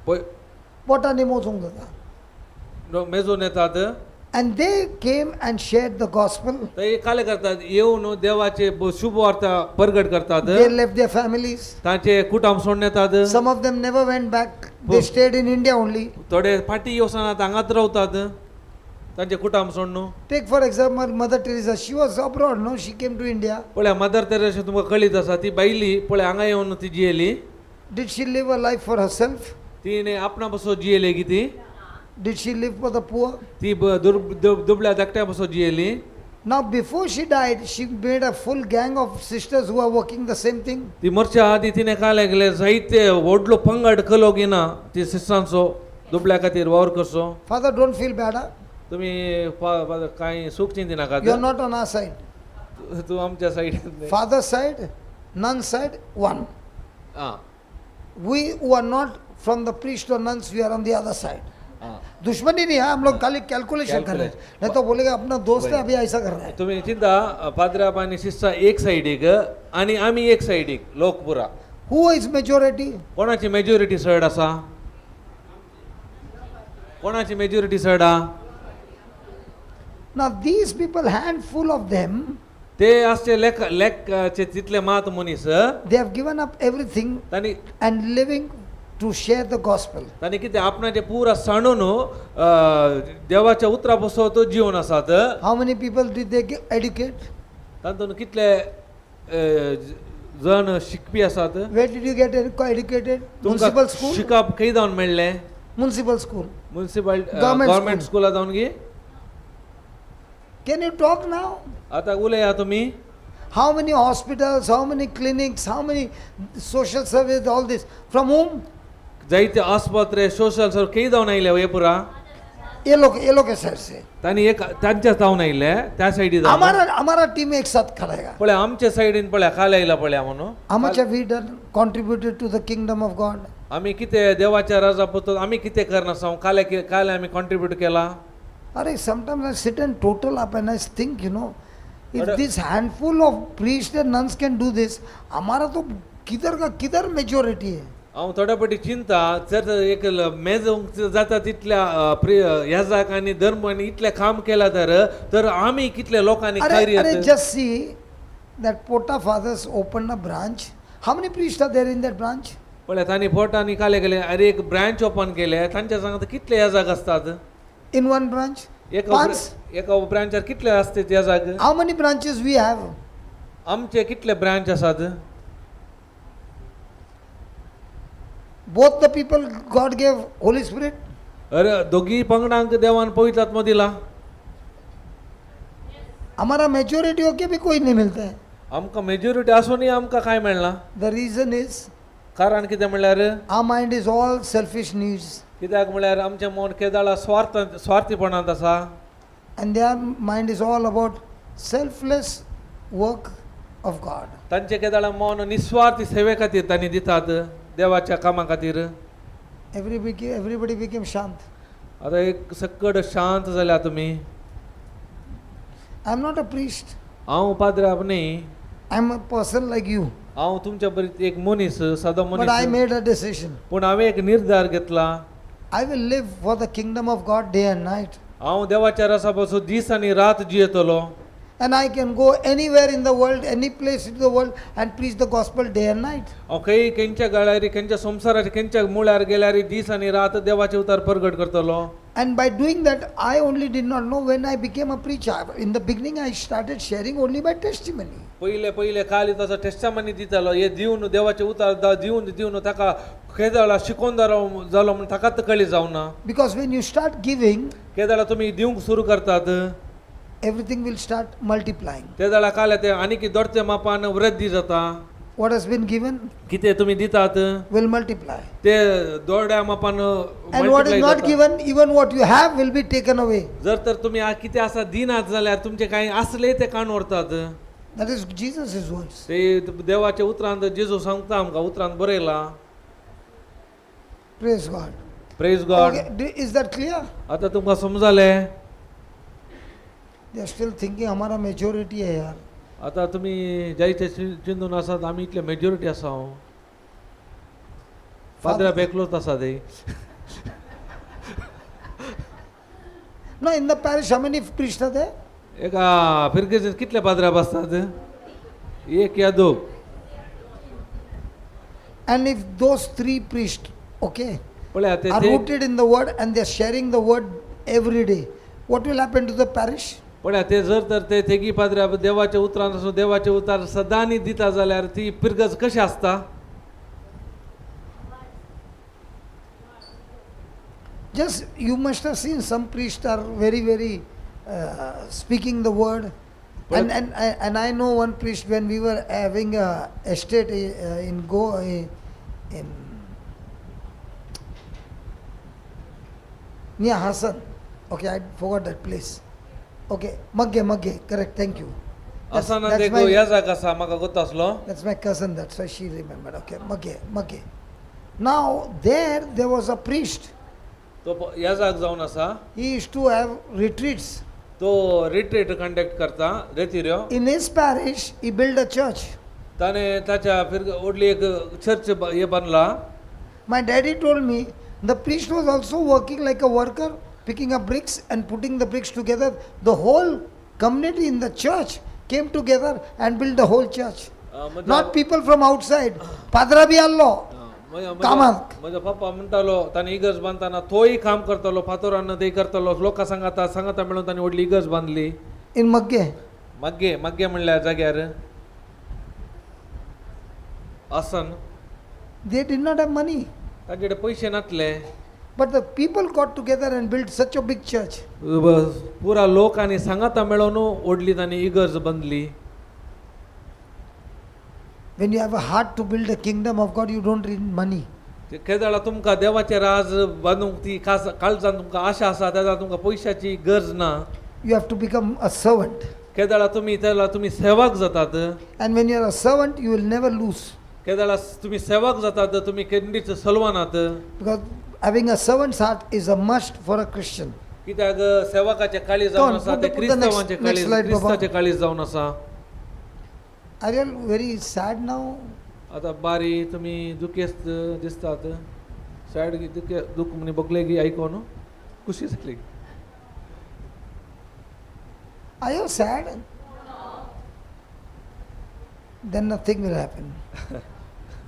पय- पोटाने मोजूंक जाता. मेजून येतात. And they came and shared the gospel. ते काले करतात येऊन देवाचे शुभ वार्ता प्रगट करतात. They left their families. तांचे कुटुंब सोडून येतात. Some of them never went back. They stayed in India only. थोडे फाटी येवसाना हांगाच रावतात तांचे कुटुंब सोडून. Take for example Mother Teresa. She was abroad, no? She came to India. पळय मदर तेरेसा तुमकां कळीत आसा ती बायली पळय हांगा येवन ती जियेली. Did she live a life for herself? तिने आपणा पासून जियेली की ती. Did she live for the poor? ती दुबळ्या धाकट्या पासून जियेली. Now before she died, she made a full gang of sisters who are working the same thing. ती मरच्या आदी तिने काय लागले जायते व्हडलो पंगड कलो गिना ती सिस्टांचो दुबळ्या खातीर वावर करचो. Father, don't feel bad. Huh? तुम्ही कांय सूख चिंती नाका. You are not on our side. तू आमच्या side. Father's side, nun's side, one. We who are not from the priest or nuns, we are on the other side. दुश्मनी नहीं है, हम लोग खाली कैलकुलेशन कर रहे हैं. नहीं तो बोलेगा अपना दोस्त है अभी ऐसा कर रहा है. तुम्ही चिंता पाद्राप आणि शिस्ता एक साईडीक आणि आम्ही एक साईडीक लोक पुरा. Who is majority? कोणाची मेजॉरिटी साईड असा? कोणाची मेजॉरिटी साईड हा? Now these people, handful of them, ते असते लेखचे तिथले मात मनीस they have given up everything तांणी and living to share the gospel. तांणी कितें आपणाचे पुरा सांडून देवाच्या उतरा बसो तो जीवन आसात. How many people did they educate? तातूंत कितले जण शिकपी आसात. Where did you get educated? तुमकां Municipal school? शिकप खंय जावन मेळ्ळें? Municipal school. Municipal Government government स्कुला जावन गे. Can you talk now? आता उलया तुम्ही. How many hospitals, how many clinics, how many social service, all this? From whom? जायते आस्पत्रे सोशल सर्व खंय जावन आयले हे पुरा? ये लोग के साइड से. तांणी एक तांच्या जावन आयले त्या सायडीन. हमारा टीम एक साथ खड़ेगा. पळय आमच्या सायडीन पळय काल आयला पळय म्हणून. How much have we done, contributed to the kingdom of God? आम्ही कितें देवाच्या राजा पुतो आम्ही कितें करना सांग काले आम्ही कॉन्ट्रीब्यूट केला. Are sometimes I sit and total up and I think, if But, this handful of priests and nuns can do this, हमारा तो किधर का किधर मेजॉरिटी है. हांव थोड्या पटी चिंता जर एक मेजूंक जाता तितल्या ह्या जागांनी धर्मांनी इतलें काम केला तर आमी कितल्या लोकांनी अरे कार्य. just see that Pota fathers opened a branch. How many priests are there in that branch? पळय तांणी फोटांनी काले केले अरे एक ब्रांच ओपन केले तांच्या सांगता कितले ह्या जाग असतात. In one branch? एका ब्रांचार कितले असतात ह्या जाग? How many branches we have? आमचे कितले ब्रांच आसात? Both the people God gave Holy Spirit. अरे दोघी पंगडांक देवान पवित्र आत्मा दिला. हमारा मेजॉरिटी होके भी कोई नहीं मिलता है. आमकां मेजॉरिटी आसूनय आमकां काय मेळना. The reason is कारण कितें म्हणल्यार our mind is all selfish needs. कित्याक म्हणल्यार आमचें मन केदाळा स्वार्थीपणांत आसा. And their mind is all about selfless work of God. तांचे केदाळा मन निस्वार्थी सेवे खातीर तांणी दितात देवाच्या कामा खातीर. Everybody became shant. आतां एक सकड शांत जाल्या तुमी. I am not a priest. हांव पाद्राप न्ही. I am a person like you. हांव तुमच्या बरी एक मनीस सादो But I मनीस. made a decision. पूण हांवें एक निर्धार घेतला. I will live for the kingdom of God day and night. हांव देवाच्या रसा पासून दीस आनी रात जियेतलो. And I can go anywhere in the world, any place in the world and preach the gospel day and night. हांव खंय खंयच्या गाळ्यार खंयच्या संवसाराच्या खंयच्या मुळ्यार गेल्यार दीस आनी रात देवाचे उतार प्रगट करतलो. And by doing that, I only did not know when I became a preacher. In the beginning, I started sharing only by testimony. पहिले खाली तसो टेस्टामनी दितालो हे दिवन देवाचे उतार दिवन ताका केदाळा शिकोवंदार जालो म्हण ताकाच कळी जावना. Because when you start giving, केदाळा तुमी दिवंक सुरू करतात everything will start multiplying. केदाळा काले ते आनीक दोडच्या मापान वृद्धी जाता. What has been given कितें तुमी दितात will multiply. ते दोड्या मापान And what is multiply not जाता. given, even what you have will be taken away. जर तर तुमी कितें आसा दिनात जाल्यार तुमचे कांय आसले ते काण व्हरतात. That is Jesus' words. ते देवाच्या उतरांत जेजू सांगता आमकां उतरांत बरयला. Praise God. Praise God. Okay, is that clear? आता तुमकां समजले? They are still thinking हमारा majority है यार. आता तुम्ही जायचे चिंतून आसात आमी इतले मेजॉरिटी आसा पाद्रा बेकलोच आसा ते No, in the parish how many priests are there? एका फिरकेचे कितले पाद्रा बसतात एक या दोन And if those 3 priests, okay, पळया ते are rooted in the word and they are sharing the word every day, what will happen to the parish? पळया ते जर तर ते तेगी पाद्र्या देवाचे उतरान असो देवाचे उतार सदांनी दिता जाल्यार ती पिरगज कशी आसता Just you must have seen some priests are very speaking the word. And I know one priest when we were having a estate in in near Hassan. Okay, I forgot that place. Okay, Magge, correct, thank you. असा ना देखो या जागा आसा म्हाका गोतासलो That's my cousin, that's why she remembered. Okay, Magge. Now there was a priest. तो या जाग जावन आसा He used to have retreats. तो रिट्रीट कंडक्ट करता रेतिऱ्यो In his parish, he built a church. ताने ताच्या फिर ओडली एक चर्च हे बांधला My daddy told me the priest was also working like a worker, picking up bricks and putting the bricks together. The whole community in the church came together and built the whole church. Not people from outside. Padra bhi allo. कामाक. माझा पप्पा म्हणतालो ताने इगर्ज बांधताना तोही काम करतालो फातोरांना ते करतालो लोकां सांगाता मिळून ताने व्हडली इगर्ज बांधली In Magge. मग्गे म्हणल्या जाग्यार आसन They did not have money. तागेडे पैसे नासले But the people got together and built such a big church. पुरा लोकांनी सांगाता मिळून व्हडली ताने इगर्ज बांधली When you have a heart to build a kingdom of God, you don't need money. केदाळा तुमकां देवाचे राज बांदूंक ती काळजान तुमकां आशा आसा तेदाळ तुमकां पयशाची गरज ना You have to become a servant. केदाळा तुम्ही सेवक जातात And when you are a servant, you will never lose. केदाळा तुम्ही सेवक जातात तुम्ही केन्नीच सलवानात Because having a servant's heart is a must for a Christian. कित्याक सेवकाचे काळीज जावन आसा ते क्रिस्तावांचे काळीज क्रिस्ताचे काळीज जावन आसा Are you all very sad now? आता बारी तुम्ही दुखेस्त दिसतात सॅड दुःख म्हणे बघले की ऐकून खुशी जातली Are you sad? Then nothing will happen.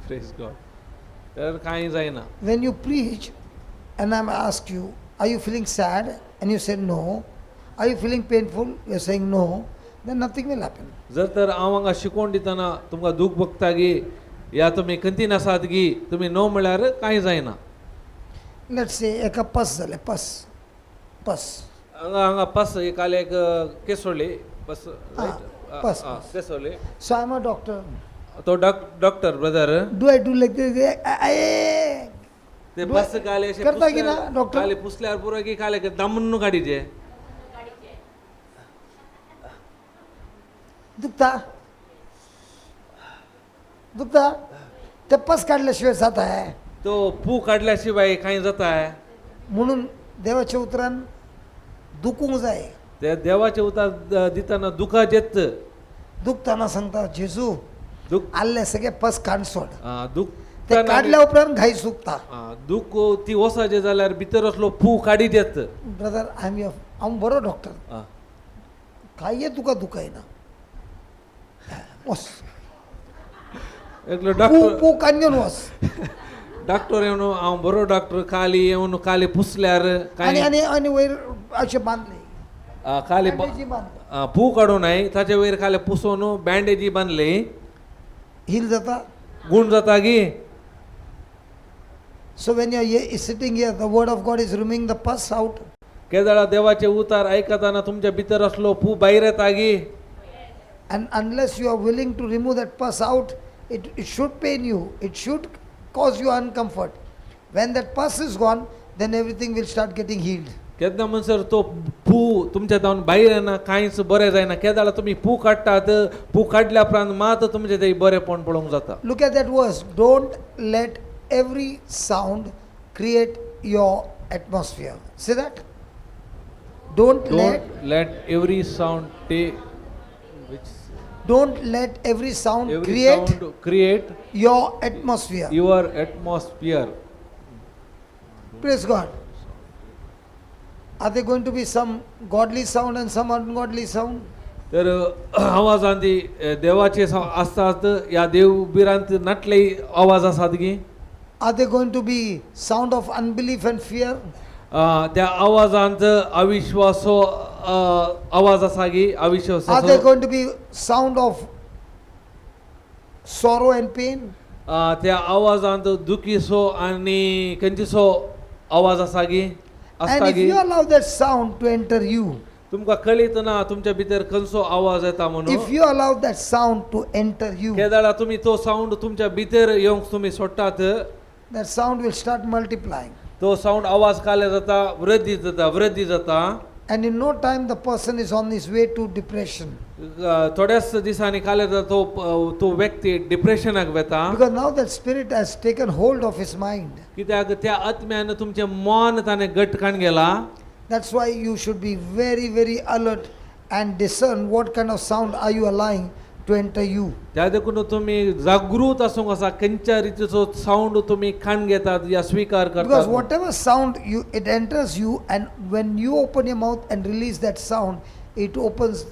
Praise God तर काही जायना When you preach and I'm asked you, are you feeling sad? And you say no. Are you feeling painful? You're saying no. Then nothing will happen. जर तर हांव हांगा शिकोवन दितना तुमकां दूख भोगता गी या तुमी खंतीन आसात गी तुमी नो म्हळ्यार कांय जायना Let's say एका पस जालें पस हांगा पस काल एक केसोली बस पस. केसोली So I'm a doctor. तो doctor brother Do I do like this? ते बस काले करता की ना डॉक्टर? काले पुसल्यार पुरो की काले दमन काडीचे दुखता ते पस काढल्याशिवाय जात आहे तो पू काढल्याशिवाय काही जाता म्हणून देवाच्या उतरान दुखूंक जाय ते देवाचे उतार दिताना दुखा जेत दुखताना सांगता जेजू दुख आल्ले सगळे पस काढ सोड दुख ते काढल्या उपरांत घाई सुकता दुख ती वसाचे जाल्यार भितर असलो पू काडी देत ब्रदर हांव बरो डॉक्टर काय तुका दुखायना वस एकलो पू डॉक्टर पू कांजून वस डॉक्टर येवन हांव बरो डॉक्टर काली येवन काली पुसल्यार आणि काय आणि वयर अशें बांधले काली बँडेजी बांधले पू काडू नाही ताचे वयर काले पुसोन बँडेजी बांधली हील जाता गुण जाता गी So when you are sitting here, the word of God is removing the pus out. केदाळा देवाचे उतार ऐकताना तुमच्या भितर असलो पू भायर येता गी And unless you are willing to remove that pus out, it should pain you. It should cause you uncomfort. When that pus is gone, then everything will start getting healed. केन्ना म्हणसर तो पू तुमच्या जावन भायर येना कांयच बरें जायना केदाळा तुमी पू काडटात पू काडल्या उपरांत मात तुमचें तें बरेंपण पळोवंक जाता Look at that verse. Don't let every sound create your atmosphere. See that? Don't let Don't let every sound take which don't let every sound every create sound create your atmosphere. your atmosphere. Praise God. Are there going to be some godly sound and some ungodly sound? तर आवाजांती देवाचे असतात या देवबिरांत नटले आवाज आसात की Are there going to be sound of unbelief and fear? त्या आवाजांत अविश्वासो आवाज आसा की Are there अविश्वासाचो going to be sound of sorrow and pain? त्या आवाजांत दुखीसो आणि खंयचीसो आवाज आसा की And आसता if की you allow that sound to enter you, तुमकां कळीत ना तुमच्या भितर खंयचो आवाज येता म्हणून if you allow that sound to enter you, केदाळा तुम्ही तो साऊंड तुमच्या भितर येवंक तुम्ही सोडटात that sound will start multiplying. तो साऊंड आवाज काले जाता वृद्धी जाता And in no time, the person is on his way to depression. थोड्याच दिसांनी काले जाता तो व्यक्ती डिप्रेशनाक वेता Because now that spirit has taken hold of his mind. कित्याक त्या आत्म्यान तुमचे मन ताणें गटकान गेला. That's why you should be very, very alert and discern what kind of sound are you allowing to enter you. त्या देखून तुम्ही जागृत आसूंक आसा खंयच्या रितीचो साऊंड तुम्ही कान घेतात या स्वीकार Because करतात. whatever sound it enters you, and when you open your mouth and release that sound, it opens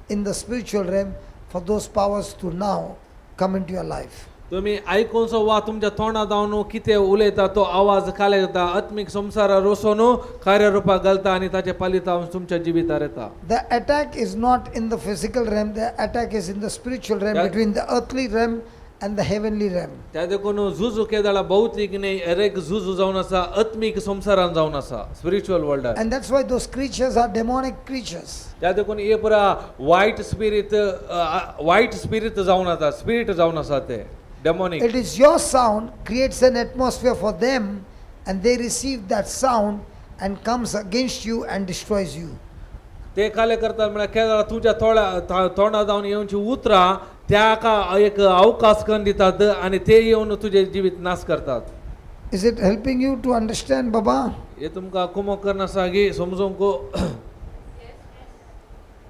in the spiritual realm for those powers to now come into your life. तुम्ही आयकोनसो वा तुमच्या तोंडा जावन कितें उलयता तो आवाज काले जाता आत्मीक संवसारार वचून कार्यरुपाक घालता आनी ताचे फलितांश तुमच्या जिवितार येता. The attack is not in the physical realm, the attack is in the spiritual realm, That- between the earthly realm and the heavenly realm. त्या देखून झुजू केदाळा भौतीक न्ही एक झुजू जावन आसा आत्मीक संवसारान जावन आसा spiritual वर्ल्डार. And that's why those creatures are demonic creatures. त्या देखून हे पुरा वायट स्पिरीट जावन आसा स्पिरीट जावन आसा ते डेमोनीक. It is your sound creates an atmosphere for them, and they receive that sound and comes against you and destroys you. ते काले करतात म्हळ्यार केदाळा तुज्या तोंडा जावन येवची उतरां त्याका एक अवकाश करून दितात आनी ते येवन तुजे जिवीत नाश करतात. Is it helping you to understand, Baba? हे तुमकां कुमक करना आसा की समजूंक.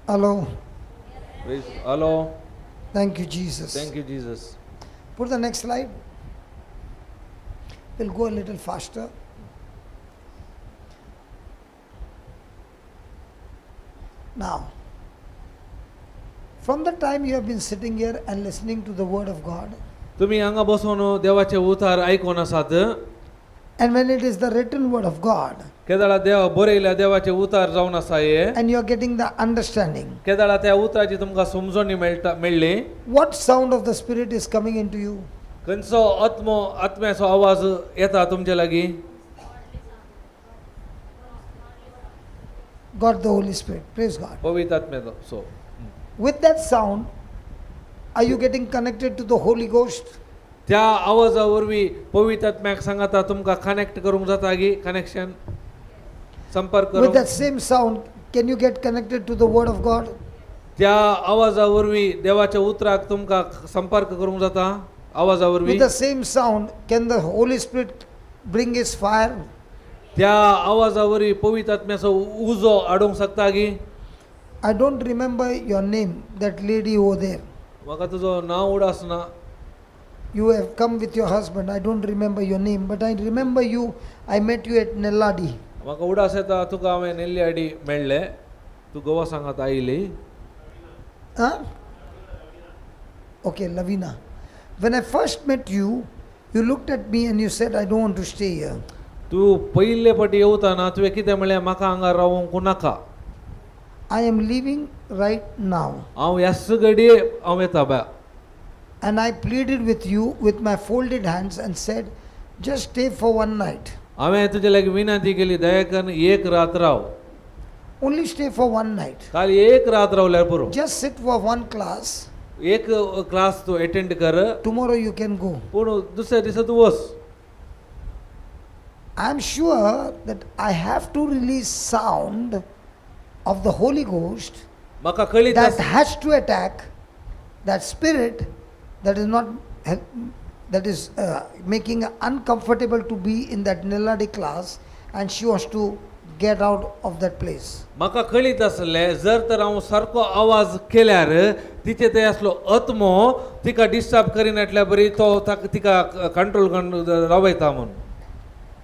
Hello. Hello Thank you, Jesus. Thank you Jesus. Put the next slide. We'll go a little faster. Now, from the time you have been sitting here and listening to the word of God, तुम्ही हांगा बसून देवाचे उतार आयकोन आसात. and when it is the written word of God, केदाळा देव बरयल्या देवाचे उतार जावन आसा हे. and you are getting the understanding, केदाळा त्या उतराची तुमकां समजणी मेळ्ळी. what sound of the Spirit is coming into you? खंयचो आत्म्याचो आवाज येता तुमचे लागीं. God the Holy Spirit. Praise God. पवित्र आत्म्याचो. सो With that sound, are you getting connected to the Holy Ghost? त्या आवाजा वरवीं पवित्र आत्म्याक सांगता तुमकां कनेक्ट करूंक जाता की कनेक्शन संपर्क With that करूंक. same sound, can you get connected to the word of God? त्या आवाजा वरवीं देवाच्या उतराक तुमकां संपर्क करूंक जाता आवाजा With वरवीं. the same sound, can the Holy Spirit bring his fire? त्या आवाजा वरवीं पवित्र आत्म्याचो उजो हाडूंक शकता की. I don't remember your name, that lady over there. म्हाका तुजो नांव उडासना. You have come with your husband. I don't remember your name, but I remember you. I met you at Nelladi. म्हाका उडास येता तुका हांवें नेल्ली आडी मेळ्ळें. तूं गोवा सांगात oily. Huh? Okay, Lavina. When I first met you, you looked at me and you said, I don't want to stay here. तूं पयले फावटी येवताना तुवें कितें म्हणलें म्हाका हांगा रावूंक नाका. I am leaving right now. हांव ह्याच घडये हांव येता bye. And I pleaded with you with my folded hands and said, just stay for one night. हांवें तुजे लागीं विनंती केली दया करून एक रात Rao. Only stay for one night. खाली एक रात रावल्यार पुरो. Just sit for one class. एक क्लास तूं अटेंड कर. Tomorrow you can go. पूण दुसऱ्या दिसा तूं वच. I am sure that I have to release sound of the Holy Ghost म्हाका कळीत that आसा has to attack that spirit that is not that is making her uncomfortable to be in that Nelladi class, and she wants to get out of that place. म्हाका कळीत आसलें जर तर हांव सारको आवाज केल्यार तिचे ते असलो आत्मो तिका डिस्टर्ब करिनाटल्या बरी तो तिका कंट्रोल करून रावयता म्हणून.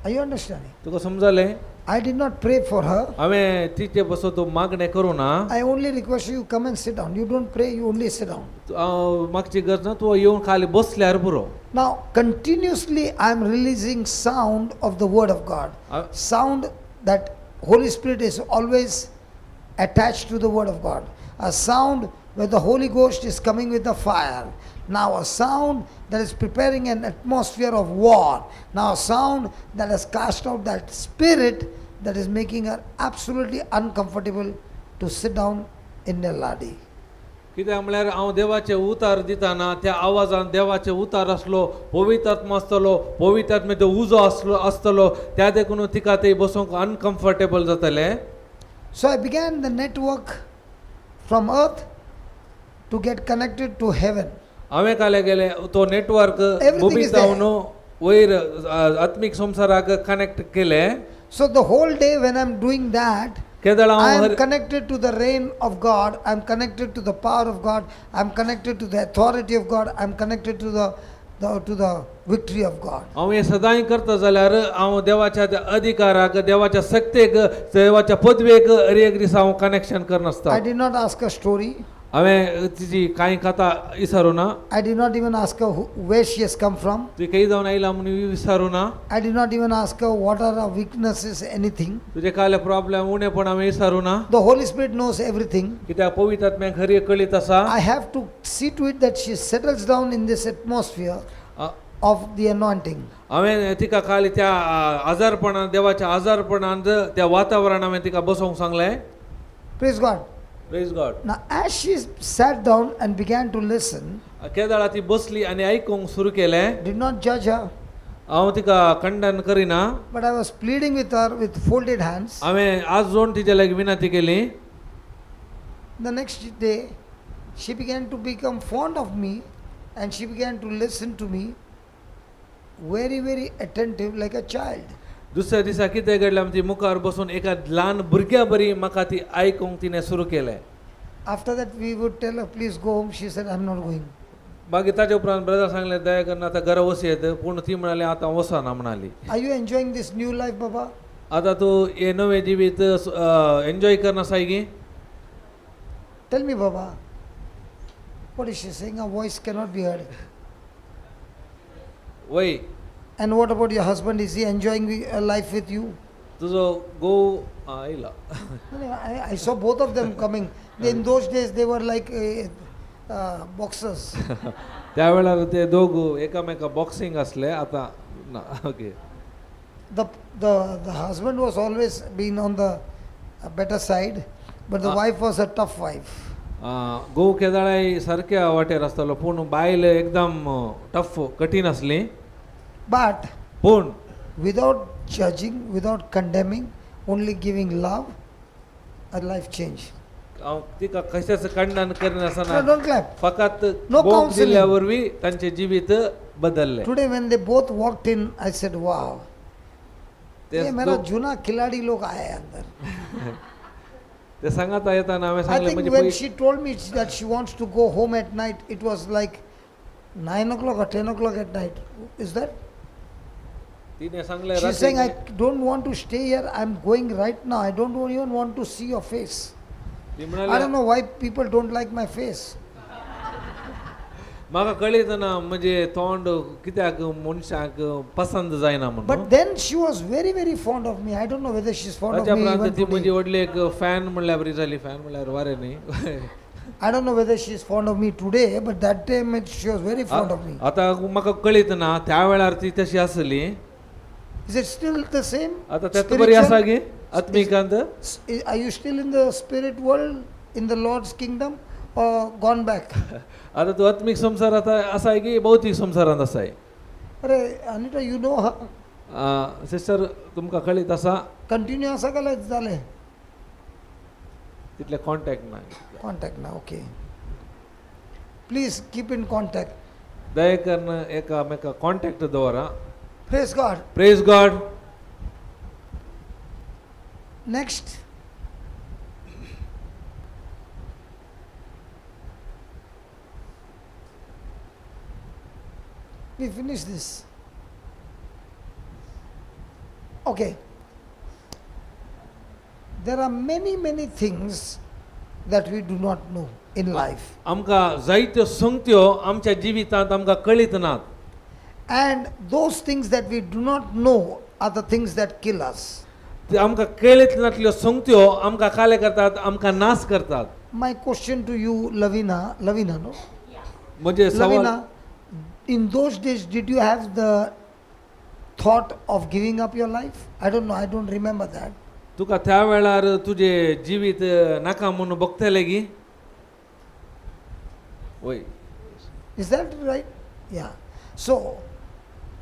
Are you understanding? तुका समजलें? I did not pray for her. हांवें तिचे बसून तूं मागणें करूं ना. I only request you come and sit down. You don't pray, you only sit down. हांव मागची गरज ना, तूं येवन खाली बसल्यार पुरो. Now, continuously I am releasing sound of the word of God. Sound that Holy Spirit is always attached to the word of God. A sound where the Holy Ghost is coming with the fire. Now a sound that is preparing an atmosphere of war. Now a sound that has cast out that spirit that is making her absolutely uncomfortable to sit down in the ladi. कित्याक म्हळ्यार हांव देवाचे उतार दिताना त्या आवाजान देवाचे उतार आसलो, पवित्र आत्मा आसतलो, पवित्र आत्मेचो उजो आसतलो, त्या देखून तिका थंय बसूंक अनकम्फर्टेबल जातलें. So I began the network from earth to get connected to heaven. हांवें काले गेले तो नेटवर्क Everything is जावन वयर आत्मीक संवसाराक कनेक्ट केले. So the whole day when I'm doing that, केदळ I हांव am connected to the reign of God. I am connected to the power of God. I am connected to the authority of God. I am connected to the victory of God. हांव हे सदांय करता जाल्यार हांव देवाच्या त्या अधिकाराक, देवाच्या सत्तेक, देवाच्या पदवेक हर एक दिसा हांव connection करनासता. I did not ask her story. हांवें तिची कांय कथा विचारूं ना. I did not even ask her where she has come from. ती खंय जावन आयला म्हणून विचारूं ना. I did not even ask her what are her weaknesses, anything. तुजे काले प्रॉब्लेम उणेपण हांवें विचारूं ना. The Holy Spirit knows everything. कित्याक पवित्र आत्म्याक खरी कळीत आसा. I have to see to it that she settles down in this atmosphere of the anointing. हांवें तिका खाली त्या आजारपणान, देवाच्या आजारपणान त्या वातावरणान हांवें तिका बसोवंक सांगलें. Praise God. Praise God. Now as she sat down and began to listen, केदाळा ती बसली आनी आयकूंक सुरू केलें. did not judge her, हांव तिका खंडन करिना, but I was pleading with her with folded hands. हांवें आज जोन तिचे लागीं विनंती केली. The next day she began to become fond of me and she began to listen to me very, very attentive like a child. दुसऱ्या दिसा कितें घडलें, ती मुखार बसून एका ल्हान भुरग्या बरी म्हाका ती आयकूंक तिणें सुरू केलें. After that we would tell her please go home. She said I'm not going. मागीर ताचे उपरांत ब्रदर सांगलें दया करून आतां घरा वचयत, पूण ती म्हणाली आतां वचना म्हणाली. Are you enjoying this new life, Baba? आतां तूं हे नवें जिवीत एन्जॉय करना सायगी? Tell me, Baba. What is she saying? Her voice cannot be heard. वय And what about your husband? Is he enjoying life with you? तुजो घोव आयला. I saw both of them coming. In those days they were like boxers. त्या वेळार ते दोग एकामेका boxing आसले, आतां ना. Okay. The husband was always been on the better side, but the wife was a tough wife. घोव केदाळाय सारक्या वाटेर आसतालो, पूण बायल एकदम टफ कठीण आसली. But पूण without judging, without condemning, only giving love, a life change. हांव तिका कशाच खंडन करिनासतना No, don't clap. फकत No बोग counseling. दिल्या वरवीं तांचे जिवीत बदलले. Today when they both walked in, I said, wow. ते ये मेरा जूना खिलाड़ी लोग आए अंदर. ते सांगता येताना हांवें I सांगलें think म्हणजे when she told me that she wants to go home at night, it was like 9 o'clock or 10 o'clock at night. Is that? तिने सांगलें She's saying, I don't want to stay here. I'm going right now. I don't even want to see your face. ती I म्हणाली don't know why people don't like my face. म्हाका कळीत ना म्हणजे तोंड कित्याक मनशाक पसंद जायना म्हणून. But then she was very, very fond of me. I don't know whether she's fond of ताच्या me उपरांत even ती म्हजी today. व्हडली एक फॅन म्हणल्यार बरी जाली. फॅन म्हणल्यार वारें न्ही. I don't know whether she's fond of me today, but that time she was very fond of me. आतां म्हाका कळीत ना त्या वेळार ती तशी आसली. Is it still the same? आतां त्यात बरी आसा गी आत्मिकांत. Are you still in the spirit world, in the Lord's kingdom, or gone back? आतां तूं आत्मीक संवसारांत आसाय की भौतीक संवसारांत आसाय? अरे Anita, you know her. Sister तुमकां कळीत आसा? Continue आसा काय जालें? तितले कॉन्टॅक्ट ना. Contact now, okay. Please keep in contact. दया करून एकामेका कॉन्टॅक्ट दवरा. Praise God. Praise God. Next. We finish this. Okay. There are many things that we do not know in life. आमकां जायत्यो संगत्यो आमच्या जिवितांत आमकां कळीत नात. And those things that we do not know are the things that kill us. ते आमकां कळीत नातल्यो संगत्यो आमकां काले करतात, आमकां नाश करतात. My question to you, Lavina, no? म्हणजे सवाल Lavina, in those days, did you have the thought of giving up your life? I don't know, I don't remember that. तुका त्या वेळार तुझे जिवीत नाका म्हणून बघतले गी वय. Is that right? Yeah. So,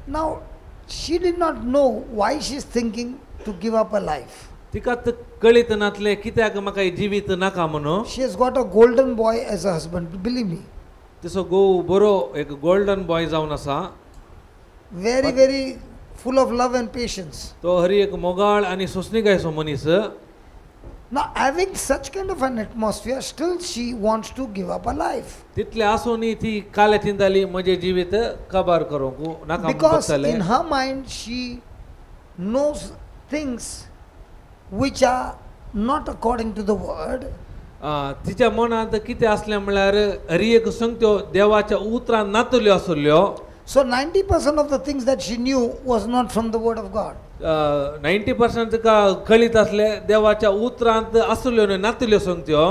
now, she did not know why she's thinking to give up her life. तिका कळीत नातले कित्याक म्हाका जिवीत नाका म्हणून. She has got a golden boy as a husband, believe me. तसो घोव बरो एक गोल्डन बॉय जावन आसा. Very full of love and patience. तो हरी एक मोगाळ आणि सोसणीकायसो मनीस. Now, having such kind of an atmosphere, still she wants to give up her life. तितले आसोनी ती काले चिंताली म्हजे जिवीत काबार करूंक नाका म्हणून Because बघतले. in her mind, she knows things which are not according to the word. तिच्या मनात कितें आसलें म्हळ्यार हरी एक संगत्यो देवाच्या उतरान नातल्यो आसल्यो. So 90% of the things that she knew was not from the word of God. 90% तिका कळीत आसले देवाच्या उतरांत आसल्यो न्हय नातल्यो संगत्यो.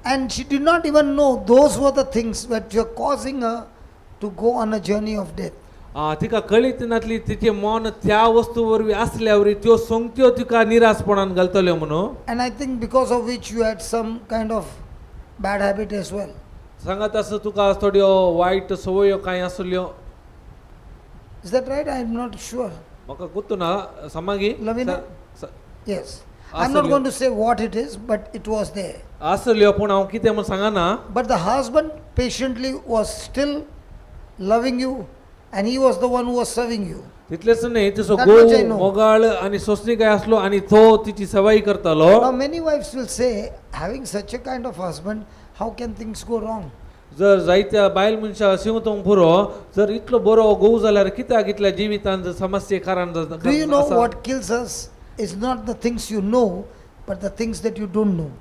And she did not even know those were the things that were causing her to go on a journey of death. तिका कळीत नातली तिचे मन त्या वस्तू वरवीं आसल्या वरी त्यो संगत्यो तिका निराशपणान घालतल्यो म्हणून. And I think because of which you had some kind of bad habit as well. सांगात आसा तुका थोड्यो वायट सवयो कांय आसल्यो. Is that right? I am not sure. म्हाका गुर्तू ना समागी. Lavina? Yes. I'm not going to say what it is, but it was there. आसल्यो पूण हांव कितें म्हूण सांगना. But the husband patiently was still loving you, and he was the one who was serving you. तितलेच न्हय तिचो That much I घोव know. मोगाळ आनी सोसणीकाय आसलो आनी तो तिची सवाई करतालो. Now many wives will say, having such a kind of husband, how can things go wrong? जर जायत्या बायल मनशा शिवतोंक पुरो जर इतलो बरो घोव जाल्यार कित्याक इतल्या जिवितांत समस्ये कारण Do you know what kills us is not the things you know, but the things that you don't know.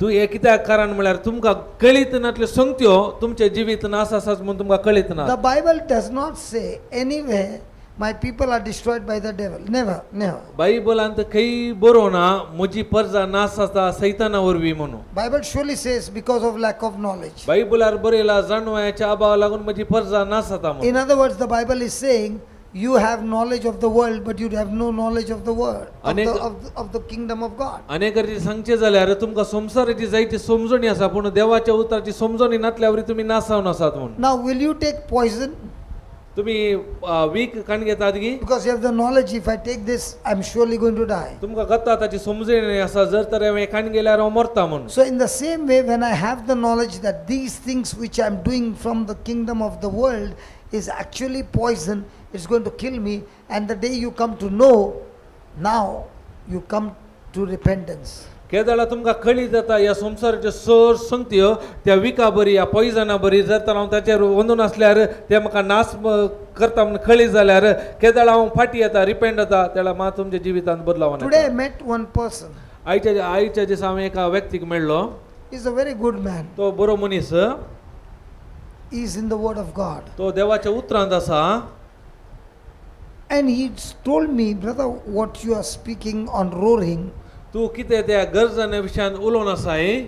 तू हे कित्याक कारण म्हळ्यार तुमकां कळीत नातल्यो संगत्यो तुमचे जिवीत नास आसात म्हणून तुमकां कळीत ना. The Bible does not say anywhere, my people are destroyed by the devil. Never, never. बायबलांत खंय बरो ना म्हजी प्रजा नास जाता सैताना वरवीं म्हणून. Bible surely says because of lack of knowledge. बायबलार बरयला जाणवाच्या अभावा लागून म्हजी प्रजा नास जाता म्हणून. In other words, the Bible is saying you have knowledge of the world, but you have no knowledge of the word, of the kingdom of God. अनेकरी सांगचे जाल्यार तुमकां संसाराची जायती समजणी आसा पूण देवाच्या उतराची समजणी नातल्या वरी तुमी नासावन आसात म्हणून. Now, will you take poison? तुमी वीक काण घेतात गी. Because you have the knowledge, if I take this, I'm surely going to die. तुमकां कळटा ताची समजणी आसा जर तर हांवें काण गेल्यार हांव मरता म्हणून. So in the same way, when I have the knowledge that these things which I'm doing from the kingdom of the world is actually poison, it's going to kill me, and the day you come to know, now you come to repentance. केदाळा तुमकां कळीत जाता ह्या संसाराच्यो sir संगत्यो त्या विका बरी ह्या पॉयजना बरी जर तर हांव ताचेर वंदून आसल्यार ते म्हाका नाश करता म्हणून कळीत जाल्यार केदाळा हांव फाटी येता रिपेंट जाता तेळा मा तुमच्या जिवितांत बदलाव Today I येता. met one person. आयच्या दिसा हांव एका व्यक्तीक मेळ्ळो. He's a very good man. तो बरो मनीस. He is in the word of God. तो देवाच्या उतरांत आसा. And he told me, brother, what you are speaking on roaring, तू कितें त्या गरजने विशयान उलोवन आसाय.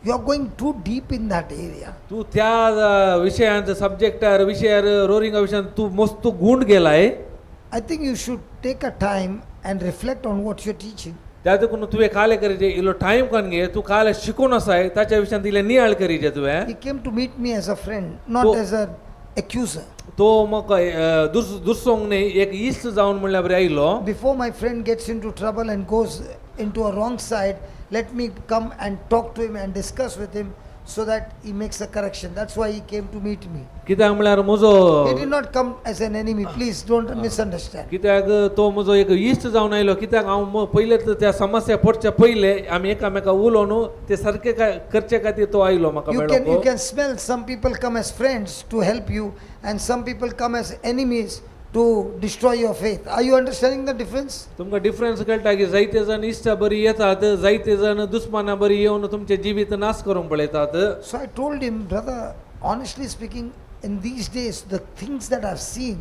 you are going too deep in that area. तू त्या विशयांत सब्जेक्टार विशयार रोरिंगा विशयान तू मस्त गुंड गेलाय. I think you should take a time and reflect on what you're teaching. त्या देखून तुवें काले करीजे इल्लो टायम कान घे तू काले शिकून आसाय ताच्या विशयान इल्लें नियाळ करीजे तुवें. He came to meet me as a friend, not तो- as an accuser. तो म्हाका दुसरोंक न्ही एक इश्ट जावन म्हणल्यार बरें आयलो. Before my friend gets into trouble and goes into a wrong side, let me come and talk to him and discuss with him so that he makes a correction. That's why he came to meet me. कित्याक म्हळ्यार म्हजो He did not come as an enemy. Please don't misunderstand. कित्याक तो म्हजो एक इश्ट जावन आयलो कित्याक हांव पयले त्या समस्या पडच्या पयले आमी एकामेका उलोवन ते सारके करचे खातीर तो आयलो म्हाका You मेळ्ळो can smell some people come as friends to help you, and some people come as enemies to destroy your faith. Are you understanding the difference? तुमकां डिफरन्स कळटा की जायते जण इश्टा बरी येतात जायते जण दुस्माना बरी येवन तुमचे जिवीत नाश करूंक पळयतात. So I told him, brother, honestly speaking, in these days, the things that I've seen,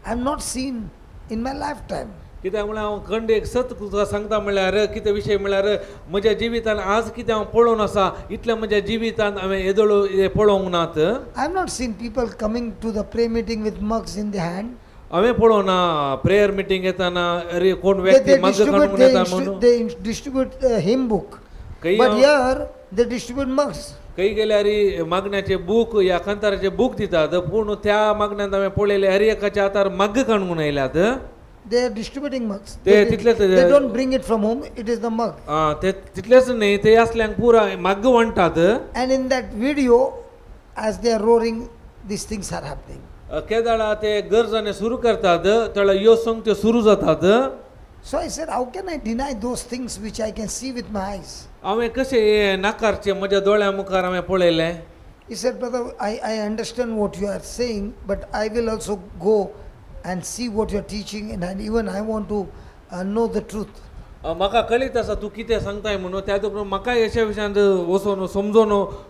I've not seen in my lifetime. कित्याक म्हळ्यार हांव खंड एक सत तुका सांगता म्हळ्यार कितें विशय म्हळ्यार म्हज्या जिवितान आज कितें हांव पळोवन आसा इतल्या म्हज्या जिवितान हांवें येदोळो पळोवंक नात. I've not seen people coming to the prayer meeting with mugs in their hand. हांवें पळोवना प्रेयर मिटींग येताना अरे कोण व्यक्ती मग काडून येता म्हणून They distribute a hymn book. काही But here, they distribute mugs. काही गेल्यार मागण्याचे बूक या खंताराचे बूक दितात पूण त्या मागण्यांत हांवें पळयले हर एकाच्या हातार मग्ग काडून आयल्यात. They are distributing mugs. They They don't bring it from home. It is the mug. ते तितलेच न्ही ते असल्यांक पुरा Magga वणटात. And in that video, as they are roaring, these things are happening. केदाळा ते गरजाने सुरू करतात त्याला यो संग ते सुरू जातात. So I said, how can I deny those things which I can see with my eyes? हांवें कशें नाकारचे म्हज्या दोळ्या मुखार हांवें पळयलें. He said, brother, I understand what you are saying, but I will also go and see what you are teaching, and even I want to know the truth. म्हाका कळीत आसा तूं कितें सांगताय म्हणून त्या देखून म्हाका हेच्या विशयांत वचोन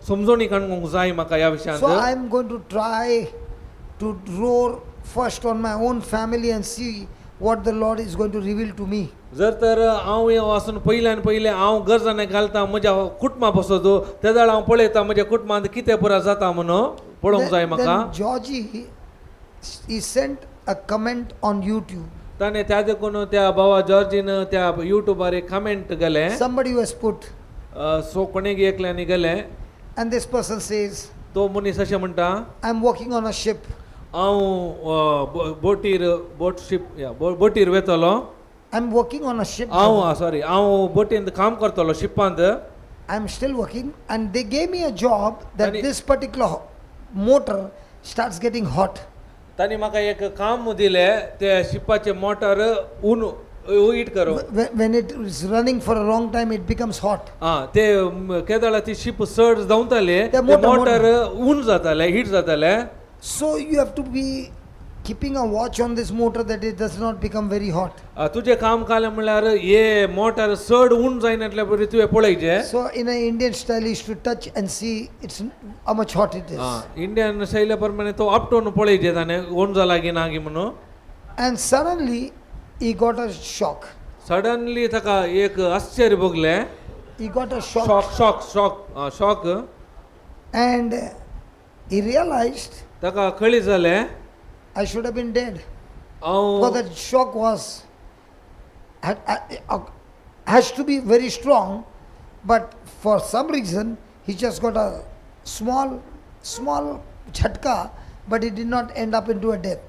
समजोनी काडूंक जाय म्हाका ह्या विशयांत. So I am going to try to roar first on my own family and see what the Lord is going to reveal to me. जर तर हांव वचून पयल्यान पयले हांव गरजाने घालता म्हज्या कुटुंबा बसोतो त्या वेळार हांव पळयता म्हज्या कुटुंबांत कितें पुरा जाता म्हणून पळोवंक जाय म्हाका. Then Georgie, he sent a comment on YouTube. ताणें त्या देखून त्या भावा जॉर्जीन त्या युट्यूबार एक कमेंट गेले. Somebody was put, सो कोणेक एकल्यानी गेले and this person says, तो मनीस अशें म्हणटा I'm working on a ship. हांव बोटीर वेतलो. I'm working on a ship. हांव बोटींत काम करतलो शिपांत. I'm still working, and they gave me a job that Tani- this particular motor starts getting hot. तांणी म्हाका एक काम दिलें त्या शिपाचे मोटर ऊन हीट करो. When it is running for a long time, it becomes hot. ते केदाळा ती शिप चड जावताले ते मोटर- मोटर ऊन जाताले हीट जाताले. So you have to be keeping a watch on this motor that it does not become very hot. तुजें काम कालें म्हळ्यार हे मोटर चड ऊन जायनातल्या बरी तुवें पळयचें. So in an Indian style, you should touch and see it's how much hot it is. Indian Shelley प्रमाणे तो आपटोन पळयचे ताणें ऊन जाला की ना गी म्हणून. And suddenly he got a shock. Suddenly ताका एक आश्चर्य भोगलें. He got a shock. Shock And he realized ताका कळी जालें I should have been dead. हांव Because that shock has to be very strong, but for some reason he just got a small झटका, but it did not end up into a death.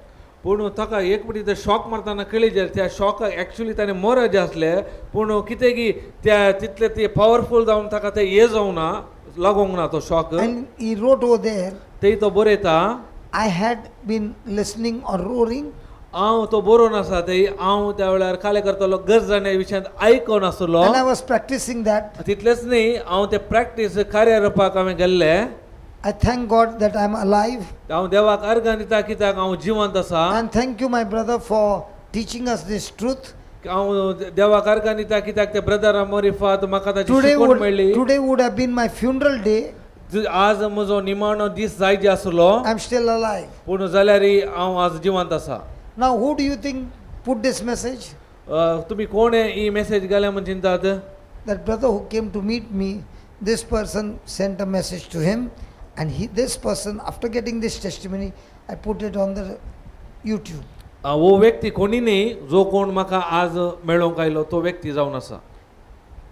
पूण ताका एक पटी ते shock मारतना कळी जालें त्या शॉक एक्चुअली ताणें मरचे आसले पूण कितें की त्या तितले ते पावरफूल जावन ताका ते हे जावं ना लागोंक ना तो shock. And he wrote over there, ते तो बरयता I had been listening or roaring, हांव तो बरोवन आसा ते हांव त्या वेळार काले करतलो गरजाने विशयांत आयकोन आसलो. and I was practicing that. तितलेंच न्ही हांव ते प्रॅक्टीस कार्यरपाक हांवें गेल्ले. I thank God that I'm alive, हांव देवाक अर्घ दिता कित्याक हांव जिवंत आसा. and thank you, my brother, for teaching us this truth. हांव देवाक अर्घ दिता कित्याक ते ब्रदरा मोरिफात म्हाका ताची शिकवण मेळ्ळी. Today would have been my funeral day. आज म्हजो निमाणो दीस जायचे आसलो I'm still alive. पूण जाल्यारय हांव आज जिवंत आसा. Now, who do you think put this message? तुमी कोण ही मेसेज घाल्या म्हण चिंतात. That brother who came to meet me, this person sent a message to him, and this person, after getting this testimony, I put it on the YouTube. वो व्यक्ती कोणी न्ही जो कोण म्हाका आज मेळोंक आयलो तो व्यक्ती जावन आसा.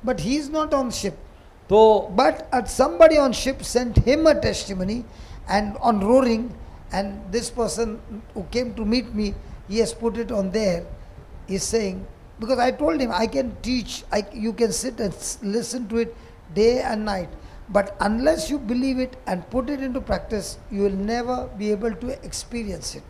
But he is not on ship. तो But somebody on ship sent him a testimony, and on roaring, and this person who came to meet me, he has put it on there. He's saying, because I told him I can teach, you can sit and listen to it day and night, But unless you believe it and put it into practice, you will never be able to experience it.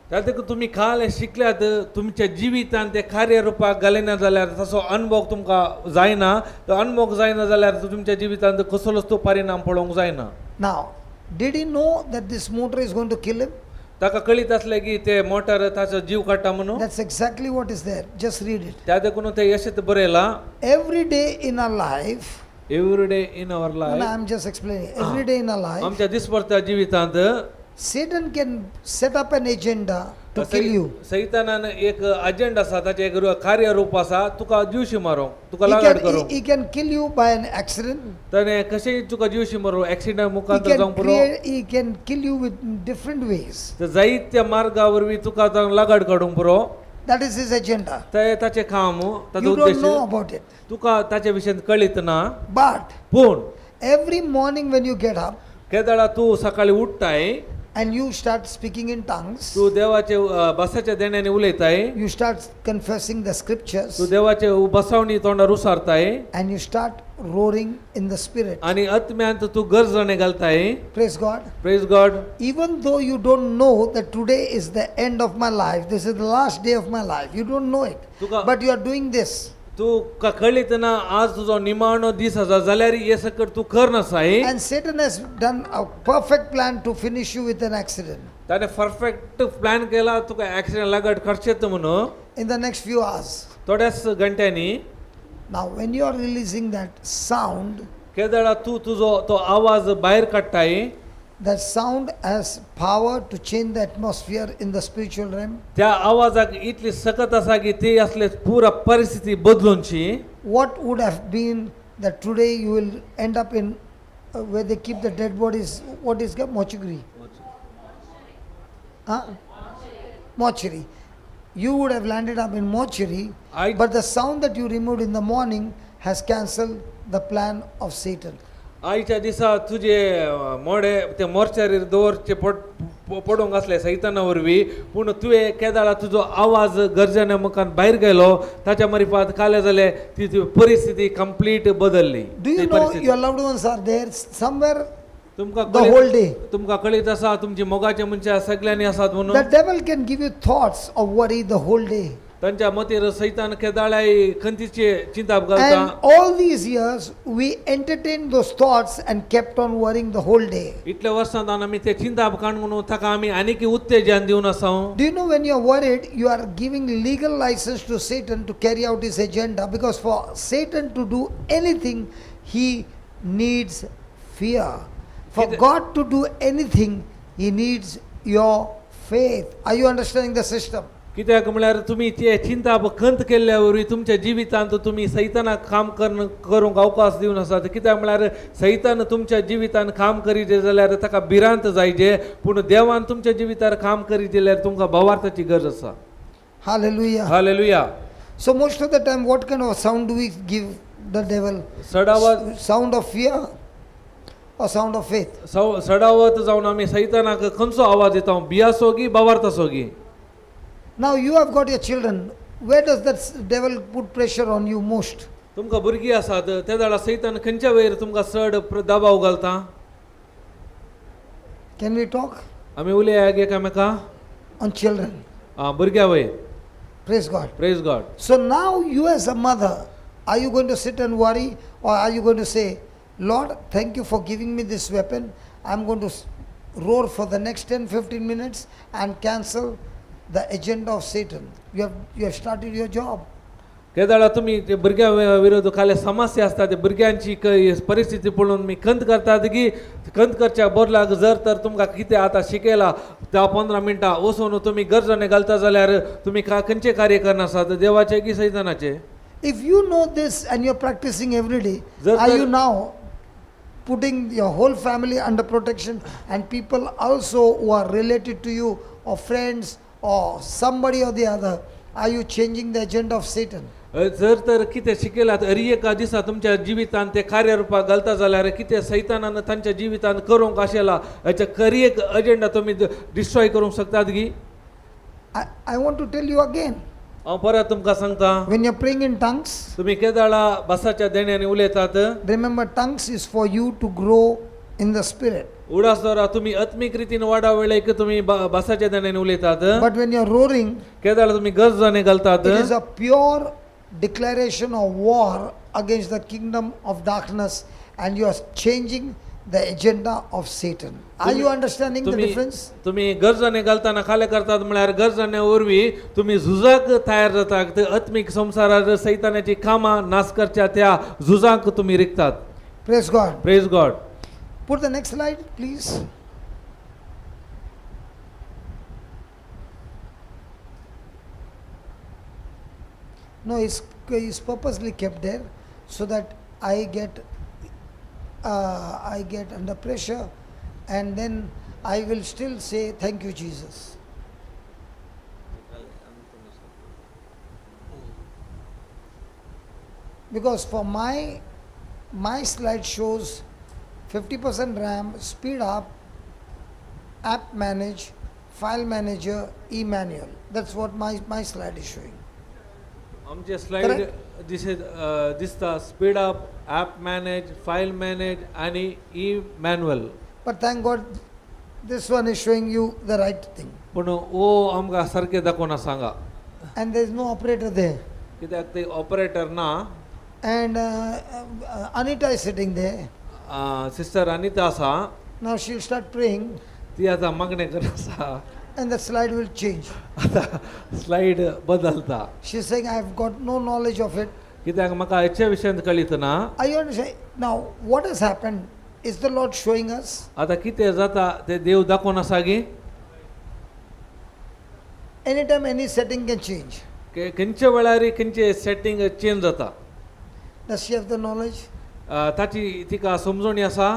त्या देखून तुम्ही खाल शिकल्यात तुमच्या जिवितान ते कार्य रुपाक घालिना जाल्यार तसो अनुभव तुमकां जायना तो अनुभव जायना जाल्यार तुमच्या जिवितान कसलोच तो परिणाम पडोवंक जायना. Now, did he know that this motor is going to kill him? ताका कळीत असलें की ते मोटर ताचो जीव काडटा म्हणून. That's exactly what is there. Just read it. त्या देखून ते यशेत बरयला. Every day in our life, every day in our no, life. I'm just explaining. Every day in our life, आमच्या दिसभरच्या जिवितांत Satan can set up an agenda to kill you. सैतानान एक agenda आसा ताचे एक कार्य रूप आसा तुका जीवशी मारूंक तुका He लागाड can, करूंक. he can kill you by an accident. ताणे कशें तुका जीवशी मारूं एक्सिडेंट He मुखांतर जावंक पुरो. he can kill you with different ways. तर जायत्या मार्गावरवी तुका लागाड काडूंक पुरो. That is his agenda. ते ताचें काम ताचो You उद्देश don't know about it. तुका ताचे विशयी कळीत ना. But पूण every morning when you get up केदाळा तूं सकाळी उठताय and you start speaking in tongues, तूं देवाचे बसाच्या देण्याने उलयताय. you start confessing the scriptures, तूं देवाचे बसावणी तोंडार उसारताय and you start roaring in the spirit. आणि आत्म्यांत तूं गर्जणे घालताय. Praise God. Praise God. Even though you don't know that today is the end of my life, this is the last day of my life, you don't know it, तुका but you are doing this. तूं कळीत ना आज तुजो निमाणो दीस आसा जाल्यार हे सकट तू करनासाय. And Satan has done a perfect plan to finish you with an accident ताणे परफेक्ट प्लॅन केला तुका ऍक्सिडेंट लागड करचेत म्हणून in the next few hours. थोड्याच घंट्यांनी. Now, when you are releasing that sound, केदाळा तू तुजो तो आवाज भायर काडटाय. that sound has power to change the atmosphere in the spiritual realm. त्या आवाजाक इतली सकत आसा की ती असले पुरा परिस्थिती बदलूनची. What would have been that today you will end up in where they keep the dead bodies? What is called mortuary? Huh? Mortuary. You would have landed up in mortuary, but the sound that you removed in the morning has cancelled the plan of Satan. आयच्या दिसा तुझे mode ते मोर्चारीर दवरचे पडोवंक असले सैताना वरवीं पूण तुवें केदाळा तुजो आवाज गरजेने मुखान भायर गेलो ताच्या मरिफात काले जाले ती परिस्थिती कंप्लीट बदलली. Do you know your loved ones are there somewhere तुमकां the whole day? तुमकां कळीत आसा तुमची मोगाचे मनशां सगळ्यांनी आसात म्हणून. The devil can give you thoughts of worry the whole day. तांच्या मतीर सैतान केदाळाय खंतीचे चिंता घालता. And all these years we entertained those thoughts and kept on worrying the whole day. इतल्या वर्सांत आमी ते चिंता काण म्हणून ताका आमी आनीक उत्तेजन दिवन आसा. Do you know when you are worried, you are giving legal license to Satan to carry out his agenda, because for Satan to do anything, he needs fear. For God to do anything, he needs your faith. Are you understanding the system? कित्याक म्हळ्यार तुमी ते चिंता खंत केल्ल्या वरवीं तुमच्या जिवितांत तुमी सैतानाक काम करूंक अवकाश दिवन आसात. कित्याक म्हळ्यार सैतान तुमच्या जिवितान काम करीत जाल्यार ताका भिरांत जायचे पूण देवान तुमच्या जिवितार काम करीत जाल्यार तुमकां भावार्थाची गरज आसा. Hallelujah. Hallelujah. So most of the time, what kind of sound do we give the devil? सडावत Sound of fear or sound of faith? सडावत जावन आमी सैतानाक खंयचो आवाज दिता भियासो गी भावार्थाचो गी. Now you have got your children. Where does that devil put pressure on you most? तुमकां भुरगीं आसात त्या जाल्यार सैतान खंयच्या वेळार तुमकां चड दबाव घालता. Can we talk आमी उलया एकामेका on children? भुरग्या वयर. Praise God. Praise God. So now you as a mother, are you going to sit and worry, or are you going to say, Lord, thank you for giving me this weapon. I'm going to roar for the next 10-15 minutes and cancel the agenda of Satan. You have started your job. केदाळा तुम्ही ते भुरग्या विरोध खाले समस्या असतात ते भुरग्यांची परिस्थिती पळोवन मी खंत करतात की खंत करच्या बदलाक जर तर तुमकां कितें आतां शिकयला त्या 15 मिनटां वचून तुमी गरजणे घालता जाल्यार तुमी खंयचे कार्य करनासात देवाचे की सैतानाचे. If you know this and you're practicing every day, are you now putting your whole family under protection and people also who are related to you or friends or somebody or the other, are you changing the agenda of Satan? जर तर कितें शिकयलात अरी एका दिसा तुमच्या जिवितांत ते कार्य रुपाक घालता जाल्यार कितें सैतानान तांच्या जिवितांत करूंक आशिल्ला हेच्या खरी एक अजेंडा तुमी डिस्ट्रॉय करूंक शकतात की. I want to tell you again. हांव परत तुमकां सांगता When you're praying in tongues, तुम्ही केदाळा बसाच्या देण्याने उलयतात remember tongues is for you to grow in the spirit. उडासद्वारा तुम्ही आत्मिक रितीन वाडा वेळेक तुम्ही बसाच्या देण्याने उलयतात But when you're roaring, केदाळ तुम्ही गरजाने घालतात it is a pure declaration of war against the kingdom of darkness, and you are changing the agenda of Satan. Are you understanding the तुम्ही difference? तुम्ही गरजाने घालताना खाले करतात म्हळ्यार गरजाने वरवी तुम्ही झुजाक तयार जातात आत्मिक संसारार सैतानाची कामां नाश करच्या त्या झुजाक तुम्ही रिकतात. Praise God. Praise God. Put the next slide, please. No, it's purposely kept there so that I get under pressure, and then I will still say thank you, Jesus. Because for my slide shows 50% RAM, speed up, app manage, file manager, e-manual. That's what my slide is showing. आमचे slide दिसता speed up, app manage, file manage आणि ई manual. But thank God this one is showing you the right thing. पण ओ आमकां सारकें दाखोवना सांगा. And there is no operator there. कित्याक ते operator ना. And Anita is sitting there. Sister Anita आसा Now she'll start praying ती आतां मागणें करता and the slide will change. आतां स्लाइड बदलता She's saying, I've got no knowledge of it. कित्याक म्हाका हेच्या विशयान कळीत ना. Are you understand? Now, what has happened? Is the Lord showing us? आतां कितें जाता ते देव दाखोवन आसा गी. Anytime any setting can change. खंयच्या वेळार खंयचे सेटिंग चेंज जाता. Does she have the knowledge? ताची तिका समजणी आसा.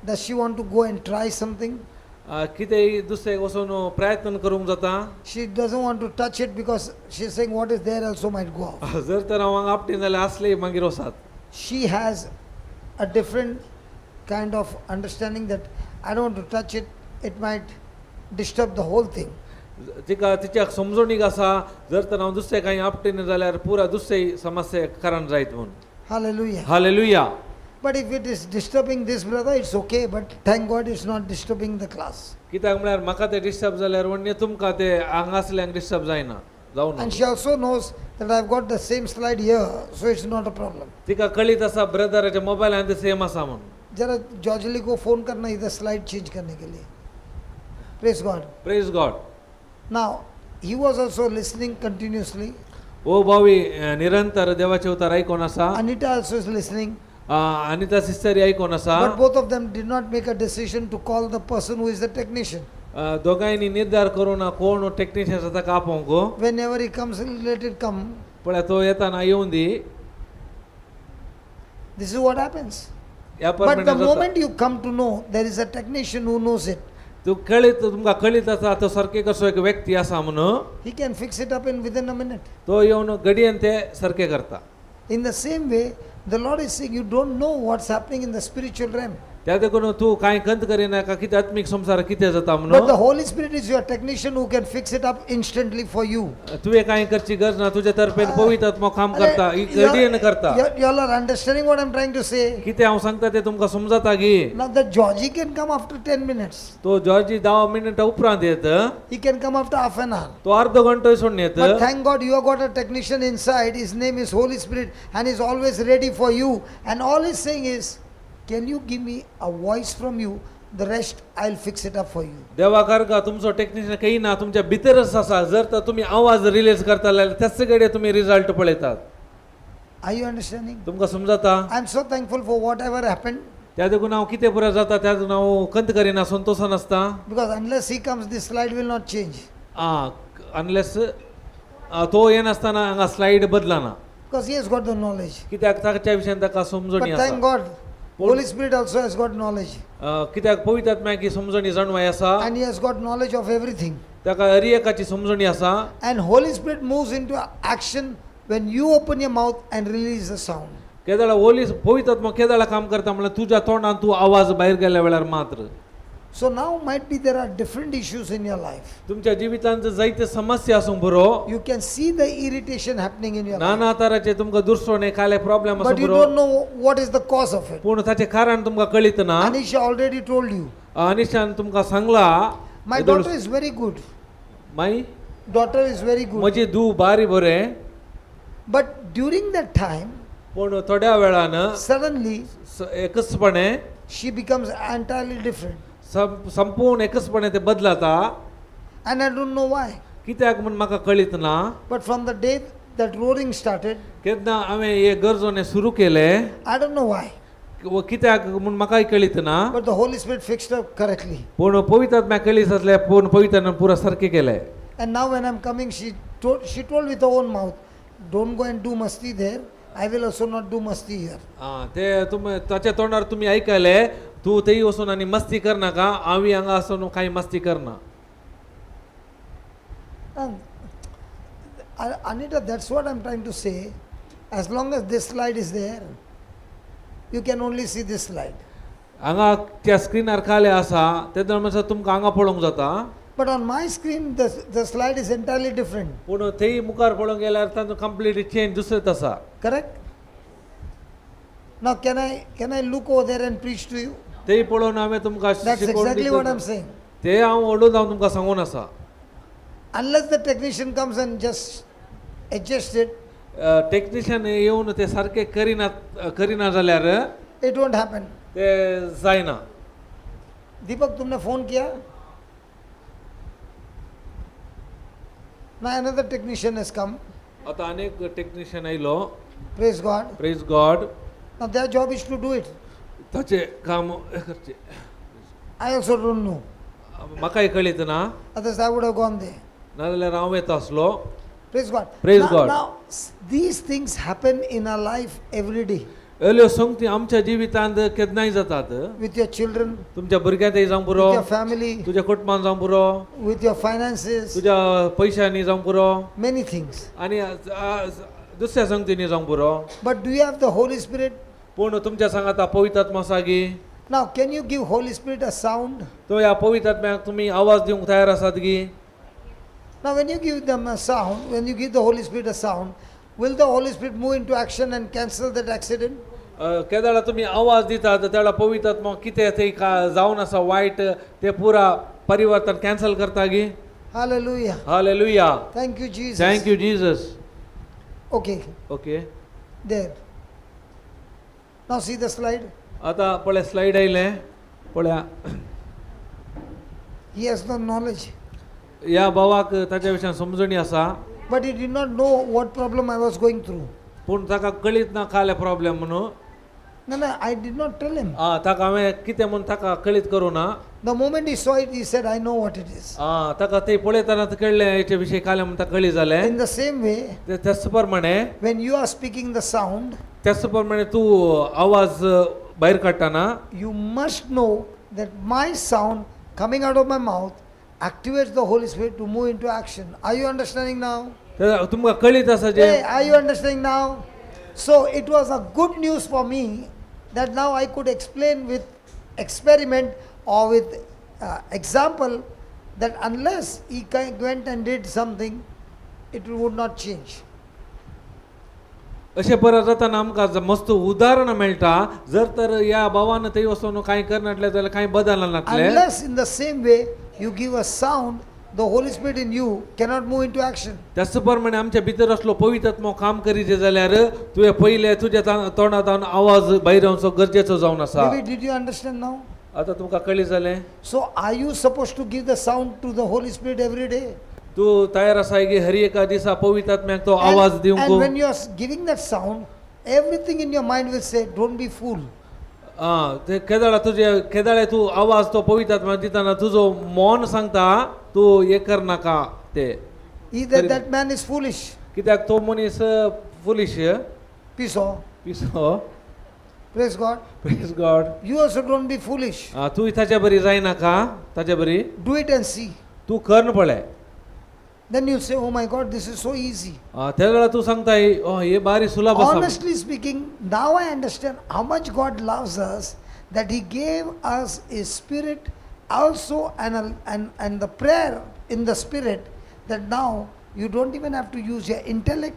Does she want to go and try something? कितेंय दुसरें वचून प्रयत्न करूंक जाता. She doesn't want to touch it because she's saying what is there also might go off. जर तर हांव आपटे जाल्यार आसले मागीर वसात. She has a different kind of understanding that I don't want to touch it, it might disturb the whole thing. तिका तिच्याक समजणीक आसा जर तर हांव दुसरें कांय आपटेन जाल्यार पुरा दुसरे समस्या कारण जायत म्हूण. Hallelujah. Hallelujah. But if it is disturbing this brother, it's okay, but thank God it's not disturbing the class. कित्याक म्हळ्यार म्हाका ते डिस्टर्ब जाल्यार वन्य तुमकां ते हांगा असल्यांक डिस्टर्ब जायना जावं. And she also knows that I've got the same slide here, so it's not a problem. तिका कळीत आसा ब्रदराच्या मोबायलान ते सेम आसा म्हूण. जरा जॉर्जली को फोन करना इधर स्लाइड चेंज करने के लिए. Praise God. Praise God. Now, he was also listening continuously. ओ भावी निरंतर देवाचे उतार आयकोन आसा. Anita also is listening. Anita sister आयकोन आसा. But both of them did not make a decision to call the person who is the technician. दोगांयनी निर्धार करून कोण टेक्निशियन आसा ताका आपोवंक. Whenever he comes, let it come. पण तो येताना येवन दी. This is what happens. ह्या But the प्रमाणे moment you come to know, there is a technician who knows it. तू कळीत तुमकां कळीत आसा तो सारके कसो एक व्यक्ती आसा म्हणून He can fix it up in within a minute. तो येवन घडयेन ते सारके करता. In the same way, the Lord is saying you don't know what's happening in the spiritual realm. त्या देखून तू कांय खंत करिना का कितें आत्मीक संसार कितें जाता But म्हणून. the Holy Spirit is your technician who can fix it up instantly for you. तुवें कांय करची गरज ना. तुज्या तर्फेन पवित्र आत्मा काम करता घडयेन करता. You all are understanding what I'm trying to say. कितें हांव सांगता ते तुमकां समजता गी. Now the Georgie can come after 10 minutes. तो जॉर्जी 10 मिनिटां उपरांत येत. He can come after half an hour. तो अर्ध घंटो सोडून येत. But thank God you have got a technician inside. His name is Holy Spirit and is always ready for you. And all he's saying is, can you give me a voice from you? The rest I'll fix it up for you. देवा करगा तुमचो technician काही ना तुमच्या भितरच आसा. जर तर तुम्ही आवाज रिलीज करता जाल्यार त्याच घडये तुम्ही रिझल्ट पळयतात. Are you understanding? तुमकां समजता. I'm so thankful for whatever happened. त्या देखून हांव कितें पुरो जाता त्या देखून हांव खंत करिना संतोशान आसता. Because unless he comes, this slide will not change. Unless तो येनासतना हांगा स्लाइड बदलना. Because he has got the knowledge. कित्याक ताच्या विशयान ताका समजणी But thank आसा. God, Holy Spirit also has got knowledge. कित्याक पवित्र आत्म्याची समजणी जाणवाय आसा. And he has got knowledge of everything. ताका हर एकाची समजणी आसा. And Holy Spirit moves into action when you open your mouth and release the sound. केदाळा पवित्र आत्मा केदाळा काम करता म्हणल्यार तुज्या तोंडान तू आवाज भायर गेल्या वेळार मात्र. So now might be there are different issues in your life. तुमच्या जिवितांत जायते समस्या आसूंक बरो You can see the irritation happening in your life. नाना तराचे तुमकां दुसरोने काले प्रॉब्लेम But आसूंक you बरो don't know what is the cause of it. पूण ताचे कारण तुमकां कळीत ना Anisha already told you. अनिशान तुमकां Sangla My daughter is very good. My Daughter is very good. म्हजी धूव बारी बरें But during that time, पूण थोड्या वेळान suddenly एकचपणे she becomes entirely different. संपूर्ण एकचपणे ते बदलता And I don't know why. कित्याक म्हूण म्हाका कळीत ना But from the day that roaring started, केन्ना हांवें हे गरजोने सुरू केले I don't know why. कित्याक म्हूण म्हाकाय कळीत ना But the Holy Spirit fixed her correctly. पूण पवित्र म्हाका कळीत आसले पूण पवित्रान पुरा सारकें केलें And now when I'm coming, she told with her own mouth, don't go and do masti there. I will also not do masti here. ते तुमी ताच्या तोंडार तुमी आयकले तूं थंय वचून आनी मस्ती करनाका हांव हांगा आसून कांय मस्ती करना And Anita, that's what I'm trying to say. As long as this slide is there, you can only see this slide. हांगा त्या स्क्रिनार काले आसा तेन्ना म्हणसर तुमकां हांगा पळोवंक जाता But on my screen, the slide is entirely different. पूण थंय मुखार पळोवंक गेल्यार तातूंत कंप्लीटली चेंज दुसरेंच आसा Correct? Now, can I look over there and preach to you? थंय पळोवन हांवें तुमकां That's शिकोवन exactly what I'm saying. ते हांव ओडून हांव तुमकां सांगून आसा Unless the technician comes and just adjusts it, technician येवन ते सारके करिना जाल्यार it won't happen. ते जायना दीपक, तुमने फोन किया? Now another technician has come. आता अनेक टेक्निशियन आयलो Praise God. Praise God Now their job is to do it. ताचे काम करचे I also don't know. म्हाकाय कळीत ना Otherwise I would have gone there. नाजाल्यार हांव येता आसलो Praise God. Praise now, God. Now these things happen in our life every day. अल्यो संगती आमच्या जिवितांत केन्नाय जातात With your children, तुमच्या भुरग्यांतय जावंक पुरो with your family, तुज्या कुटुंबान जावंक पुरो with your finances, तुज्या पैशांनी जावंक पुरो many things. आनी दुसऱ्या संगतींनी जावंक पुरो But do you have the Holy Spirit? पूण तुमच्या सांगात पवित्र आत्मा आसा गी Now can you give Holy Spirit a sound? तो ह्या पवित्र आत्म्याक तुमी आवाज दिवंक तयार आसात गी Now when you give them a sound, when you give the Holy Spirit a sound, will the Holy Spirit move into action and cancel that accident? केदाळा तुम्ही आवाज दितात त्याला पवित्र आत्मा कितें थंय जावन आसा वायट ते पुरा परिवर्तन कॅन्सल करता गी Hallelujah. Hallelujah Thank you, Jesus. Thank you Jesus Okay, okay there. Now see the slide. आता पळय स्लाइड आयले पळया He has no knowledge. ह्या भावाक ताच्या विशयान समजणी आसा But he did not know what problem I was going through. पूण ताका कळीत ना काले प्रॉब्लेम म्हणून No, I did not tell him. ताका हांवें कितें म्हूण ताका कळीत करूं ना The moment he saw it, he said, I know what it is. ताका ते पळयतना कळलें हेचे विशयी काले म्हणून ताका कळी जालें In the same way, त्याच प्रमाणे when you are speaking the sound, त्याच प्रमाणे तूं आवाज भायर काडटाना you must know that my sound coming out of my mouth activates the Holy Spirit to move into action. Are you understanding now? तुमकां कळीत आसा जे Hey, are you understanding now? So it was a good news for me that now I could explain with experiment or with example that unless he went and did something, it would not change. अशें परत जाताना आमकां मस्त उदाहरण मेळटा जर तर ह्या भावान थंय वचून कांय करनातले जाल्यार कांय बदल नातले Unless in the same way you give a sound, the Holy Spirit in you cannot move into action. त्याच प्रमाणे आमच्या भितर असलो पवित्र आत्मा काम करीत जाल्यार तुवें पयले तुज्या तोंडांतल्यान आवाज भायर येवचो गरजेचो जावन आसा Maybe did you understand now? आतां तुमकां कळ्ळी जालें So are you supposed to give the sound to the Holy Spirit every day? तूं तयार आसा की हर एका दिसा पवित्र आत्म्याक तो आवाज And दिवंक when you are giving that sound, everything in your mind will say, don't be fool. ते केदाळे तूं आवाज तो पवित्र आत्मा दिताना तुजो मन सांगता तूं हे करनाका ते Either that man is foolish, कित्याक तो मनीस फुलीश piso. पिसो Praise God. Praise God You also don't be foolish. तूं ताच्या बरी जायनाका ताच्या बरी Do it and see. तूं कर पळय Then you'll say, oh my God, this is so easy. त्या वेळा तूं सांगताय हे बारी सुलभ आसा Honestly speaking, now I understand how much God loves us, that He gave us a spirit also and the prayer in the spirit, that now you don't even have to use your intellect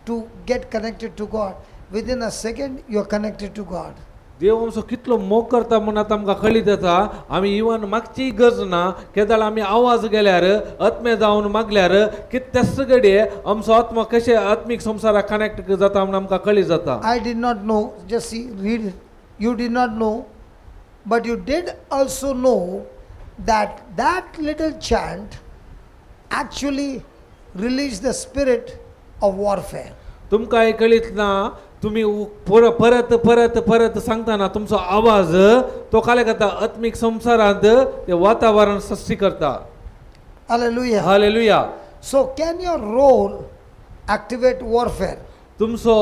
to get connected to God. Within a second you are connected to God. देव आमचो कितलो मोग करता म्हणून आतां आमकां कळीत येता. आमी इवन मागची गरज ना, केदाळ आमी आवाज गेल्यार आत्मे जावन मागल्यार की तेच घडये आमचो आत्मा कशे आत्मीक संवसाराक कनेक्ट जाता म्हणून आमकां कळीत जाता. I did not know, just see, read it. You did not know, but you did also know that that little chant actually released the spirit of warfare. तुमकां हे कळीत ना, तुम्ही परत परत परत सांगताना तुमचो आवाज तो काय करता आत्मीक संसारांत ते वातावरण सृष्टी करता. Hallelujah. Hallelujah. So can your role activate warfare? तुमचो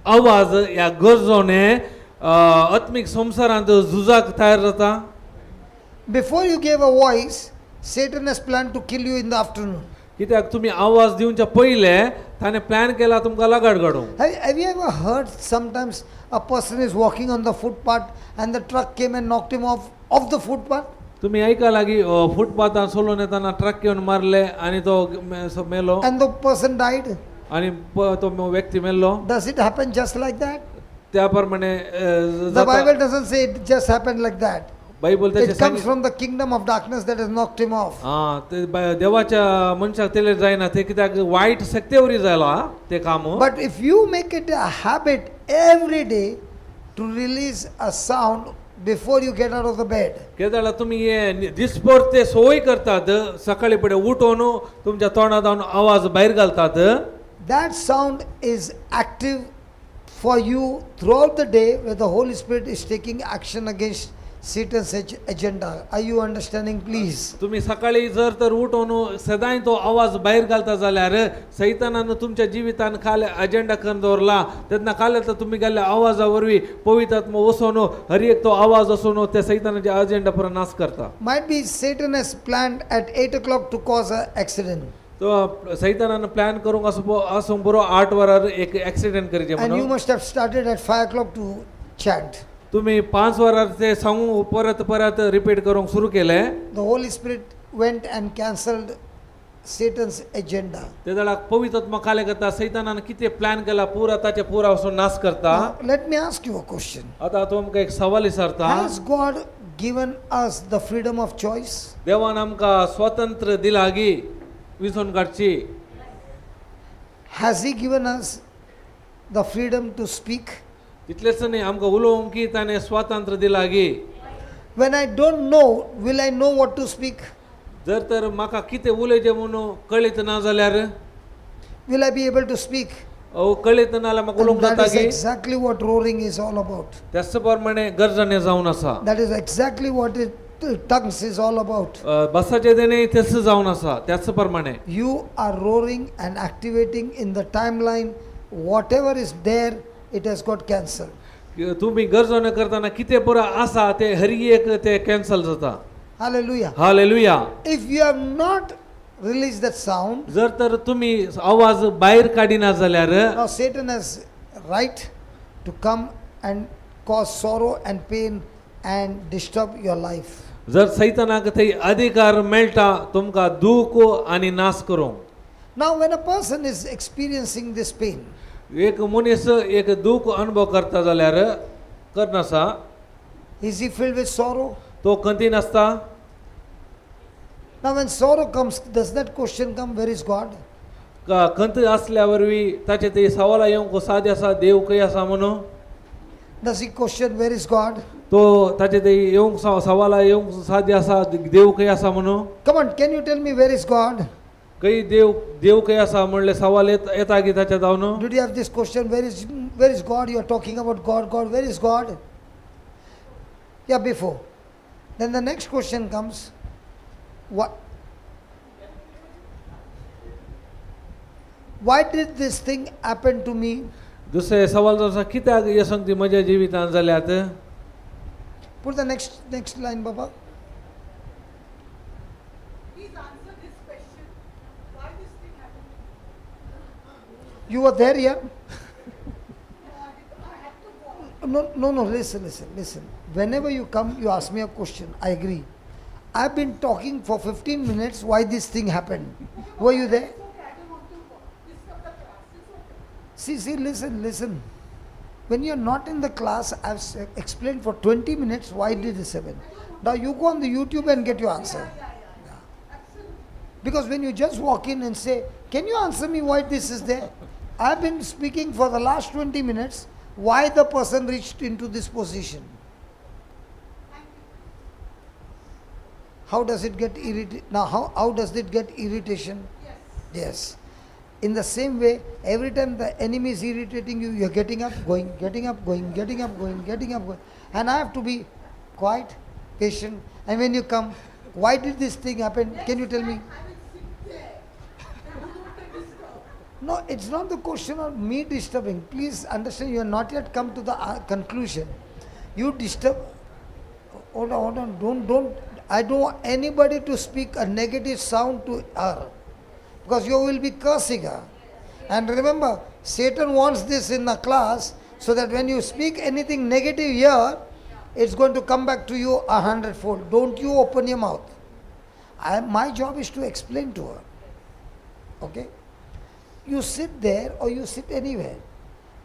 आवाज या गरजोने आत्मीक संसारांत झुजाक तयार जाता. Before you gave a voice, Satan has planned to kill you in the afternoon. कित्याक तुम्ही आवाज दिवच्या पयले ताणे प्लॅन केला तुमकां लगाड काडूंक. Have you ever heard sometimes a person is walking on the footpath and the truck came and knocked him off the footpath? तुम्ही ऐका लागी फुटपाथार सोलून येताना ट्रक येवन मारले आणि तो मेलो And the person died? आणि तो व्यक्ती मेल्लो. Does it happen just like that? त्या प्रमाणे The Bible doesn't say it just happened like that. Bible It त्याचे comes from the kingdom of darkness that has knocked him off. हा ते देवाच्या मनशाक तेले जायना ते कित्याक वायट शक्तीवरी जाला ते काम. But if you make it a habit every day to release a sound before you get out of the bed, केदाळा तुम्ही हे दिसभर ते सवय करतात, सकाळी पडे उठून तुमच्या तोंडात आवाज भायर घालतात, that sound is active for you throughout the day, where the Holy Spirit is taking action against Satan's agenda. Are you understanding, please? तुम्ही सकाळी जर तर उठून सदांय तो आवाज भायर घालता जाल्यार सैतानान तुमच्या जिवितान खाले अजेंडा करून दवरला. तेन्ना काले तर तुम्ही गेल्या आवाजा वरवीं पवित्र आत्मा वचून हर एक तो आवाज वचून त्या सैतानाच्या अजेंडा पर नाश करता. Might be Satan has planned at 8 o'clock to cause an accident. तो सैतानान प्लॅन करूंक आसूं बरो 8 वरार एक ऍक्सिडेंट करचे And you म्हणून. must have started at 5 o'clock to chant. तुम्ही 5 वरार ते सांगू परत परत रिपीट करूंक सुरू केले. The Holy Spirit went and cancelled Satan's agenda. ते जाल्यार पवित्र आत्मा काले करता सैतानान कितें प्लॅन केला पुरा ताचे पुरा वचून नाश करता. Now, let me ask you a question. आता तुमकां एक सवाल विचारता. Has God given us the freedom of choice? देवान आमकां स्वातंत्र्य दिला गी विचून काडची. Has He given us the freedom to speak? तितलेच न्ही आमकां उलोवंक की ताणें स्वातंत्र्य दिला गी. When I don't know, will I know what to speak? जर तर म्हाका कितें उलयचें म्हणून कळीत ना जाल्यार Will I be able to speak? कळीत ना जाल्यार म्हाका And उलोवंक that जाता is गी. exactly what roaring is all about. त्याच प्रमाणे गरजणे जावन आसा. That is exactly what tongues is all about. बसाचे देणे तेच जावन आसा. त्याच प्रमाणे You are roaring and activating in the timeline. Whatever is there, it has got cancelled. तुम्ही गरजणे करताना कितें पुरा आसा ते हर एक ते कॅन्सल जाता. Hallelujah. Hallelujah. If you have not released that sound, जर तर तुम्ही आवाज भायर काडिना जाल्यार now Satan has right to come and cause sorrow and pain and disturb your life. जर सैतानाक थंय अधिकार मेळटा तुमकां दूख आनी नाश करूंक. Now when a person is experiencing this pain, एक मनीस एक दूख अनुभव करता जाल्यार करनासा is he filled with sorrow? तो खंतीन आसता. Now when sorrow comes, does that question come, where is God? खंत आसल्या वरवीं ताचे ते सवाला येवंक सादे आसा देव खंय आसा म्हणून. Does he question, where is God? तो ताचे ते येवंक सवाला येवंक सादे आसा देव खंय आसा म्हणून. Come on, can you tell me where is God? खंय देव खंय आसा म्हणले सवाल येता की ताच्या जावन. Did you have this question, where is God? You are talking about God, where is God? Yeah, before. Then the next question comes, why did this thing happen to me? दुसरे सवाल जो आसा कित्याक हे संगती म्हज्या जिवितांत जाल्यात. Put the next line, Baba. Please answer this question. Why this thing happened? You were there, yeah? I had to go. No, listen. Whenever you come, you ask me a question. I agree. I've been talking for 15 minutes why this thing happened. Were you there? It's okay, I don't want to disturb the class. It's okay. See, listen. When you're not in the class, I've explained for 20 minutes why did this happen. Now you go on the YouTube and get your answer. Absolutely. Because when you just walk in and say, can you answer me why this is there? I've been speaking for the last 20 minutes why the person reached into this position. How does it get irritated? Now, how does it get irritation? Yes. Yes. In the same way, every time the enemy is irritating you, you're getting up, going, getting up, going, getting up, going, getting up, going. And I have to be quiet, patient. And when you come, why did this thing happen? Can you tell me? I will sit there. And do not disturb. No, it's not the question of me disturbing. Please understand, you have not yet come to the conclusion. You disturb. Hold on. Don't. I don't want anybody to speak a negative sound to her. Because you will be cursing her. And remember, Satan wants this in the class so that when you speak anything negative here, it's going to come back to you 100-fold. Don't you open your mouth. My job is to explain to her. Okay? You sit there or you sit anywhere.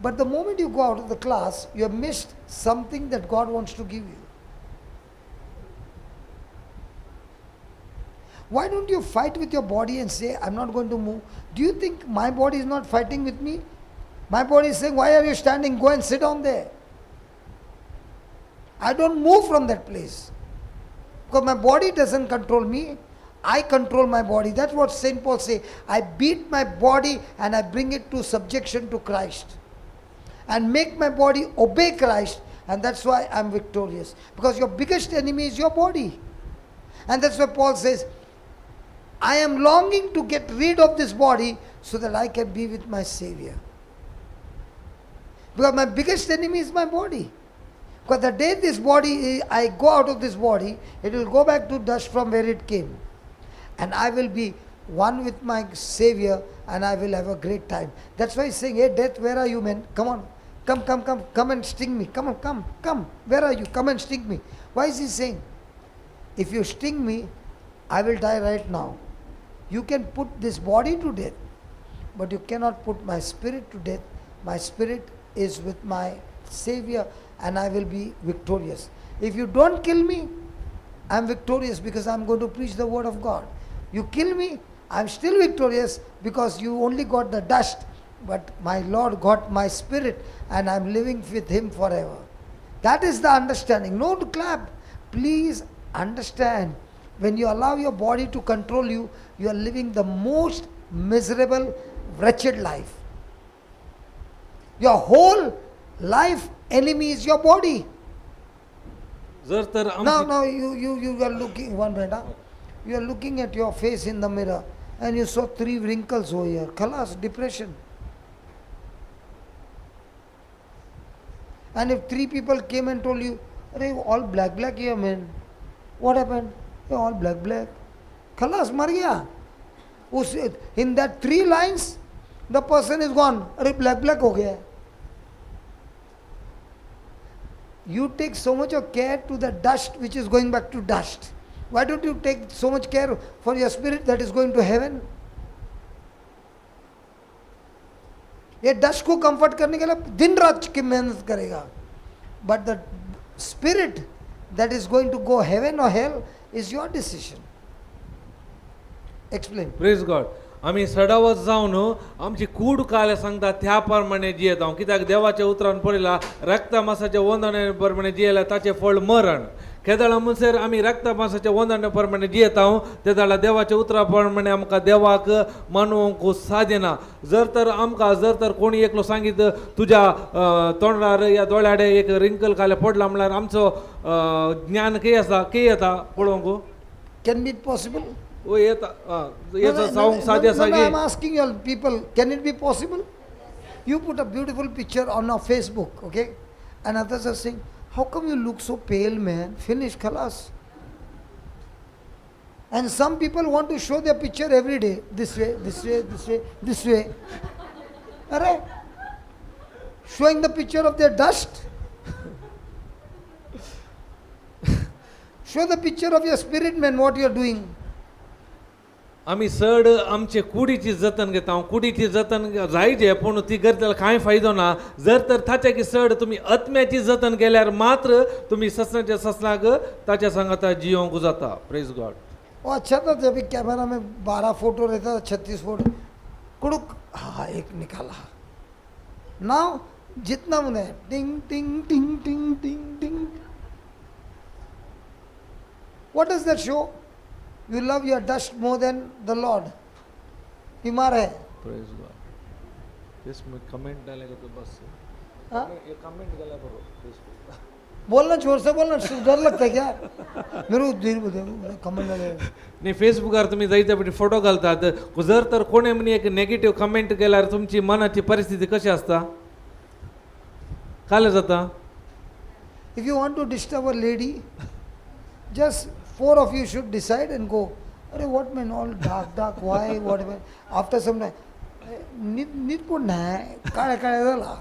But the moment you go out of the class, you have missed something that God wants to give you. Why don't you fight with your body and say, I'm not going to move? Do you think my body is not fighting with me? My body is saying, why are you standing? Go and sit down there. I don't move from that place. Because my body doesn't control me. I control my body. That's what St. Paul says. I beat my body and I bring it to subjection to Christ. And make my body obey Christ. And that's why I'm victorious. Because your biggest enemy is your body. And that's why Paul says, I am longing to get rid of this body so that I can be with my Savior. Because my biggest enemy is my body. Because the day this body, I go out of this body, it will go back to dust from where it came. And I will be one with my Savior and I will have a great time. That's why he's saying, hey death, where are you, man? Come on. Come and sting me. Come. Where are you? Come and sting me. Why is he saying? If you sting me, I will die right now. You can put this body to death, but you cannot put my spirit to death. My spirit is with my Savior and I will be victorious. If you don't kill me, I am victorious because I am going to preach the word of God. You kill me, I am still victorious because you only got the dust, but my Lord got my spirit and I am living with Him forever. That is the understanding. No to clap. Please understand. When you allow your body to control you, you are living the most miserable, wretched life. Your whole life enemy is your body. जर तर Now you are looking, one minute, huh? You are looking at your face in the mirror and you saw 3 wrinkles over here. Khalas, depression. And if 3 people came and told you, "Arey, all black here, man." What happened? All black. Khalas, mar gaya. In that 3 lines, the person is gone. Arey, black ho gaya. You take so much of care to the dust which is going back to dust. Why don't you take so much care for your spirit that is going to heaven? ये dust को comfort करने के लिए दिन रात की मेहनत करेगा. But the spirit that is going to go heaven or hell is your decision. Explain. Praise God. आम्ही सडावत जावन आमची कूड काले सांगता त्या प्रमाणे जियेत हांव कित्याक देवाच्या उतरान पळयला रक्त मासाच्या वंदने प्रमाणे जियेला ताचे फळ मरण. केदळा म्हणसर आमी रक्त मासाच्या वंदने प्रमाणे जियेत हांव तेदळा देवाच्या उतरा प्रमाणे आमकां देवाक मानूंक सादेना. जर तर कोणी एकलो सांगीत तुज्या तोंडार या दोळ्याडे एक रिंकल काले पडला म्हणल्यार आमचो ज्ञान कितें आसा कितें येता पळोवंक. Can it be possible? ओ येता येता जावंक सादे आसा No, की I'm asking you all people, can it be possible? You put a beautiful picture on our Facebook, okay? And others are saying, how come you look so pale, man? Finish, khalas. And some people want to show their picture every day. This way. Arre, showing the picture of their dust. Show the picture of your spirit man, what you are doing. आम्ही चड आमचे कुडीची जतन घेता कुडीची जतन जायचे पूण ती करताना कांय फायदो ना जर तर ताचे की चड तुम्ही आत्म्याची जतन केल्यार मात्र तुम्ही ससनाच्या ससनाक ताच्या संगता जियोंक जाता. Praise God. वो अच्छा था जब एक कैमरा में 12 फोटो रहता था, 36 फोटो कुड़ुक, हाँ एक निकाला. नाउ जितना मुझे टिंग टिंग टिंग टिंग टिंग टिंग. What does that show? You love your dust more than the Lord. बीमार है. Praise God. इसमें कमेंट डालेगा तो बस हाँ? ये कमेंट डाला करो फेसबुक. बोलना जोर से बोलना, डर लगता है क्या? मेरे को देर बदल कमेंट डाले. नाही फेसबुकार तुम्ही जायच्या पटी फोटो घालतात जर तर कोणी म्हणे एक नेगेटिव्ह कमेंट केल्यार तुमची मनाची परिस्थिती कशी असता काल जाता. If you want to disturb a lady, just 4 of you should decide and go. अरे what man all dark why whatever. After some time, नीट पण नाही काळ्या काळ्या झाला.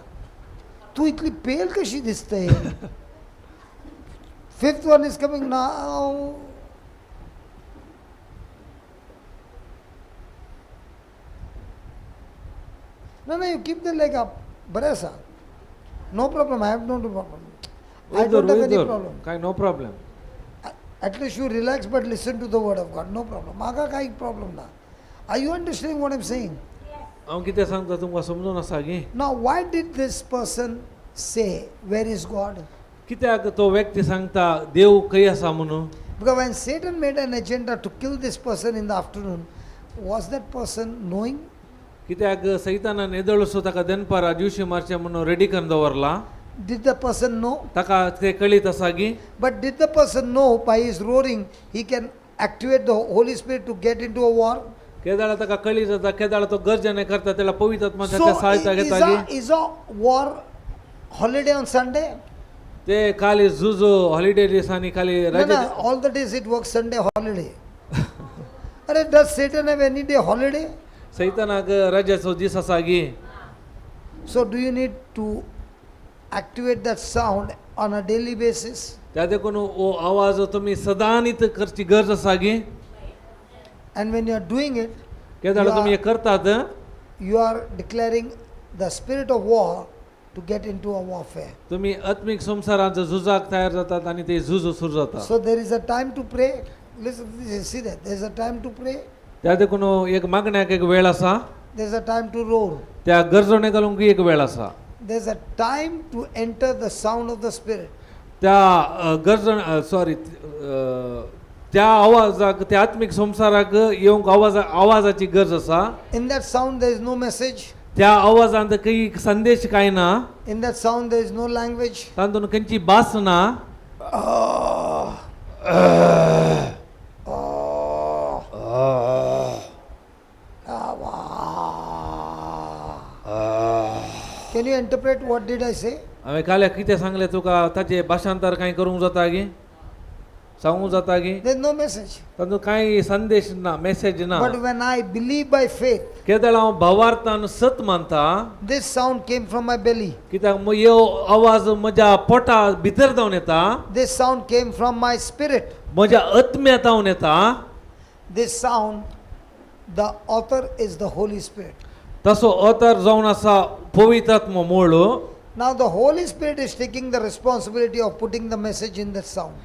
तू इतली पेल कशी दिसते. 5th one is coming now. No, you keep the leg up. Barasa. No problem. I have no problem. I don't have any problem. काय no problem. At least you relax but listen to the word of God. No problem. मागा काही problem ना. Are you understanding what I'm saying? हांव कितें सांगता तुमकां समजून आसा गी. Now why did this person say, where is God? कित्याक तो व्यक्ती सांगता देव खंय आसा म्हणून. Because when Satan made an agenda to kill this person in the afternoon, was that person knowing? कित्याक सैतानान येदळसो ताका दनपारा दिवशी मारचे म्हणून रेडी करून दवरला. Did the person know? ताका ते कळीत आसा गी. But did the person know by his roaring he can activate the Holy Spirit to get into a war? केदाळा ताका कळी जाता केदाळा तो गर्जने करता त्याला पवित्र आत्मा So त्याच्या सहायता घेता गी. is a war holiday on Sunday? ते खाली जुजो हॉलिडे दिसांनी खाली No, Raje. no, all the days it works Sunday holiday. Does Satan have any day holiday? सैतानाक रजेचो दीस आसा गी. So do you need to activate that sound on a daily basis? त्या देखून ओ आवाज तुम्ही सदांनीत करची गरज आसा गी. And when you are doing it, केदाळा तुम्ही हे करतात you are declaring the spirit of war to get into a warfare. तुम्ही आत्मिक संसारांचं झुजाक तयार जातात आणि ते झुज सुरू जाता. So there is a time to pray. Listen, see that. There is a time to pray. त्या देखून एक मागण्याक एक वेळ आसा. There is a time to roar. त्या गरजणे घालूंक एक वेळ आसा. There is a time to enter the sound of the spirit. त्या गरजण सॉरी त्या आवाजाक त्या आत्मिक संसाराक येवंक आवाजाची गरज आसा. In that sound there is no message. त्या आवाजांत काही संदेश काय ना. In that sound there is no language. तातूंत खंयची भास ना. Can you interpret what did I say? हांवें काल्याक कितें सांगलें तुका ताचें भाशांतर कांय करूंक जाता गी सांगूंक जाता गी. There is no message. तातूंत कांय संदेश ना मेसेज ना. But when I believe by faith, केदळ हांव भावार्थान सत मानता. this sound came from my belly. कित्याक ह्यो आवाज म्हज्या पोटा भितर जावन येता. This sound came from my spirit. म्हज्या आत्म्यांतावन येता. This sound, the author is the Holy Spirit. तसो अतर जावन आसा पवित्र आत्मा मूळ. Now the Holy Spirit is taking the responsibility of putting the message in that sound.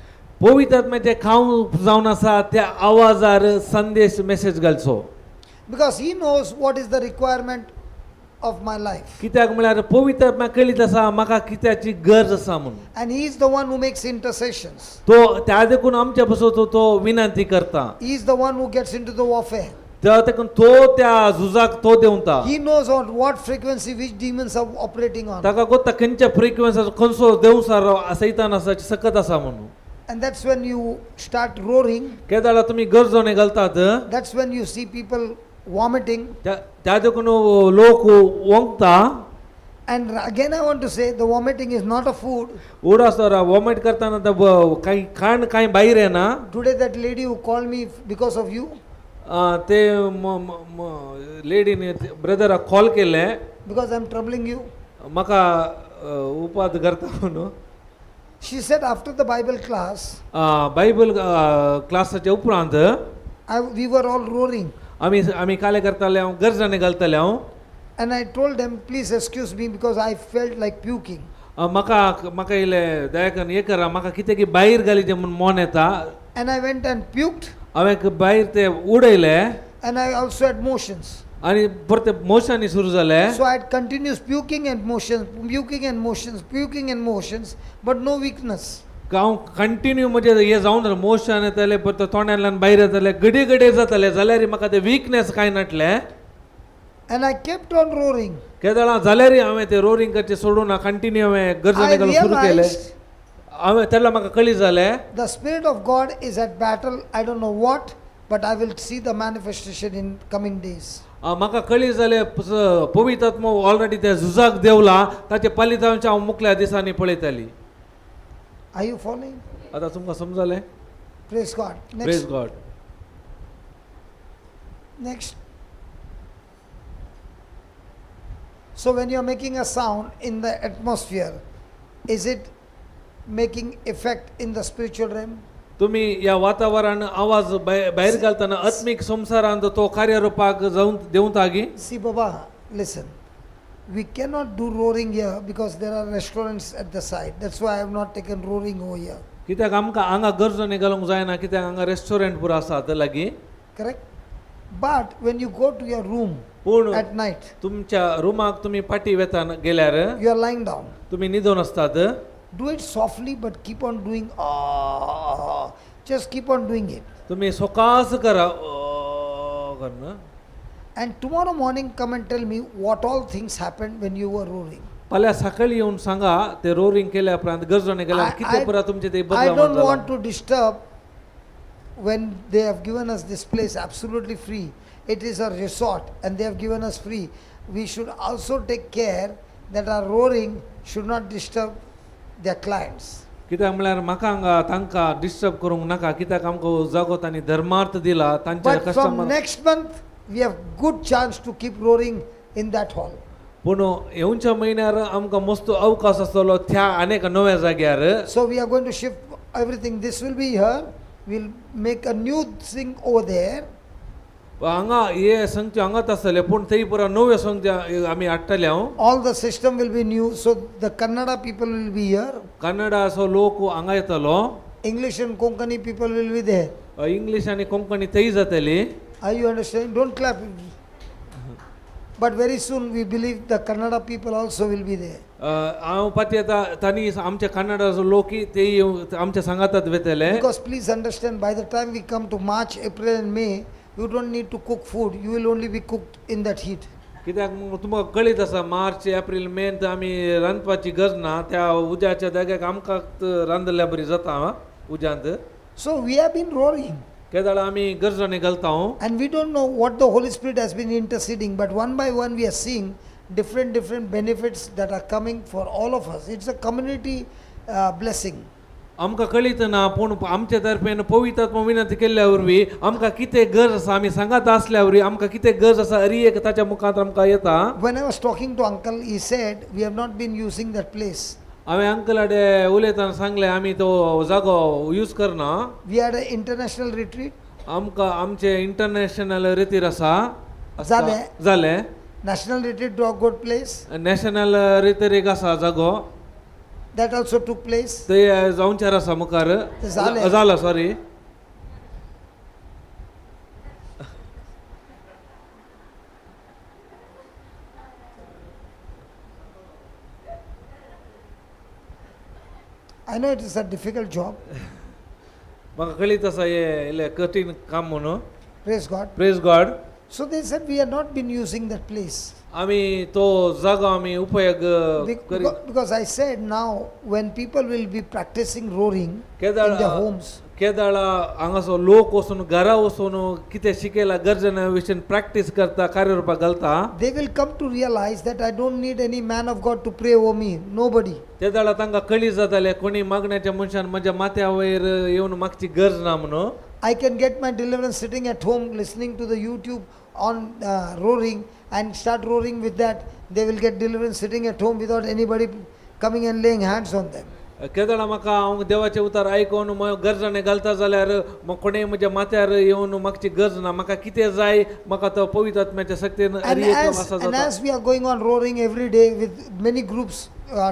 पवित्र आत्म्याचे खाव जावन आसा त्या आवाजार संदेश मेसेज घालचो. Because he knows what is the requirement of my life. कित्याक म्हळ्यार पवित्र आत्मा कळीत आसा म्हाका कित्याची गरज आसा म्हणून. And he is the one who makes intercessions. तो त्या देखून आमच्या पासून तो विनंती करता. He is the one who gets into the warfare. त्या देखून तो त्या झुजाक तो देवता. He knows on what frequency which demons are operating on. ताका गोता खंयच्या फ्रिक्वेन्सीचो खंयचो देवसार सैतान आसा सकत आसा म्हणून. And that's when you start roaring. केदाळा तुम्ही गरजोने घालतात. That's when you see people vomiting. त्या देखून लोक वंगता. And again I want to say the vomiting is not a food. उडासरा vomit करताना काही खाण काही बाहेर आहे ना. Today that lady who called me because of you. ते लेडीने ब्रदराक कॉल केले. Because I'm troubling you. म्हाका उपाद करता म्हणून. She said after the Bible class, Bible क्लासाच्या उपरांत we were all roaring. आमी काले करताले हांव गरजाने घालताले हांव And I told them, please excuse me because I felt like puking. म्हाका म्हाका इले दया करून हे करा म्हाका कितें की भायर घालीचें म्हूण मन येता And I went and puked, हांवें भायर ते उडयले and I also had motions. आनी परते मोशनी सुरू जाले So I had continuous puking and motions, puking and motions, puking and motions, but no weakness. हांव कंटिन्यू म्हणजे हे जावन जालें मोशन येताले परत तोंडांतल्यान भायर येताले घडी घडी जाताले जाल्यार म्हाका ते वीकनेस कांय नाटले And I kept on roaring. केदाळा जाल्यार हांवें ते रोरिंग करचें सोडून कंटिन्यू हांवें गरजाने I घालून सुरू केलें realized हांवें तेन्ना म्हाका कळी जालें the Spirit of God is at battle. I don't know what, but I will see the manifestation in coming days. म्हाका कळी जालें पवित्र आत्मा ऑलरेडी त्या झुजाक देवला ताचे फलितांश हांव मुखल्या दिसांनी पळयताली Are you following? आतां तुमकां समजलें Praise God. Praise Next. God Next. So when you are making a sound in the atmosphere, is it making effect in the spiritual realm? तुम्ही या वातावरण आवाज भायर घालतना आत्मीक संसारांत तो कार्यरूपाक जावन देवूं तागी See, Baba, listen. We cannot do roaring here because there are restaurants at the side. That's why I have not taken roaring over here. कित्याक आमकां हांगा गरजो घालूंक जायना कित्याक हांगा रेस्टॉरंट पुरो आसात लागीं Correct? But when you go to your room पूण at night, तुमच्या रुमाक तुम्ही पाटी वेता गेल्यार you are lying down. तुम्ही न्हिदून आसतात Do it softly, but keep on doing. Just keep on doing it. तुम्ही सोकास करा करना And tomorrow morning, come and tell me what all things happened when you were roaring. फाल्यां सकाळी येवन सांगा ते रोरिंग केल्या उपरांत गरजोने गेल्यार कितें पुरा तुमचे ते I बदलाव don't जाला. want to disturb when they have given us this place absolutely free. It is a resort and they have given us free. We should also take care that our roaring should not disturb their clients. कित्याक म्हळ्यार म्हाका हांगा तांकां disturb करूंक नाका कित्याक आमकां जागो तांणी धर्मार्थ दिला तांच्या But from customer next month, we have good chance to keep roaring in that hall. पूण येवच्या म्हयन्यार आमकां मस्त अवकाश आसतलो त्या आनीक नव्या जाग्यार So we are going to shift everything. This will be here. We'll make a new thing over there. हांगा हे संगती हांगाच आसतले पूण थंय पुरा नव्यो संगती आमी हाडटले हांव All the system will be new. So the Kannada people will be here. कन्नडाचो लोक हांगा येतलो English and Konkani people will be there. English आनी कोंकणी थंय जातली Are you understanding? Don't clap. But very soon we believe the Kannada people also will be there. हांव पाती येता तांणी आमच्या कन्नडाचो लोकी ते आमच्या सांगातात वेतले Because please understand, by the time we come to March, April and May, you don't need to cook food. You will only be cooked in that heat. कित्याक तुमकां कळीत आसा मार्च एप्रील मेंत आमी रांदपाची गरज ना त्या उज्याच्या जाग्याक आमकां रांदल्या बरी जाता उज्यांत So we have been roaring. केदाळ आमी गरजोने घालता And we don't know what the Holy Spirit has been interceding, but one by one we are seeing different benefits that are coming for all of us. It's a community blessing. आमकां कळीत ना पूण आमच्या तर्फेन पवित्र आत्मा विनंती केल्ल्या वरवीं आमकां कितें गरज आसा आमी सांगात आसल्या वरवीं आमकां कितें गरज आसा हरी एक ताच्या मुखांत आमकां येता When I was talking to uncle, he said, we have not been using that place. हांवें अंकलाडे उलयतना सांगलें आमी तो जागो यूज करना We had an international retreat. आमकां आमचे इंटरनॅशनल रितीर आसा जालें. National retreat to a good place. National रितीर आसा जागो That also took place. ते जावंचार आसा मुखार जालें. जाला sorry I know it is a difficult job. म्हाका कळीत आसा हे इल्लें कठीण काम म्हणून Praise God. Praise God So they said we have not been using that place. आमी तो जागो आमी उपयोग करी Because I said now when people will be practicing roaring in केदाळ their homes, केदाळ हांगासो लोक वचून घरा वचून कितें शिकयला गरजना विशीं प्रॅक्टीस करता कार्यरूपाक घालता they will come to realize that I don't need any man of God to pray over me. Nobody. केदाळ तांकां कळी जातालें कोणी मागण्याच्या मनशान म्हज्या माथ्या वयर येवन मागची गरज ना म्हणून I can get my deliverance sitting at home listening to the YouTube on roaring and start roaring with that. They will get deliverance sitting at home without anybody coming and laying hands on them. केदळा म्हाका हांव देवाचे उतार आयकोन गरजाने घालता जाल्यार कोणेय म्हज्या माथ्यार येवन मागची गरज ना, म्हाका कितें जाय म्हाका तो पवित्र आत्म्याच्या शक्तीन वासा And जाता. as we are going on roaring every day with many groups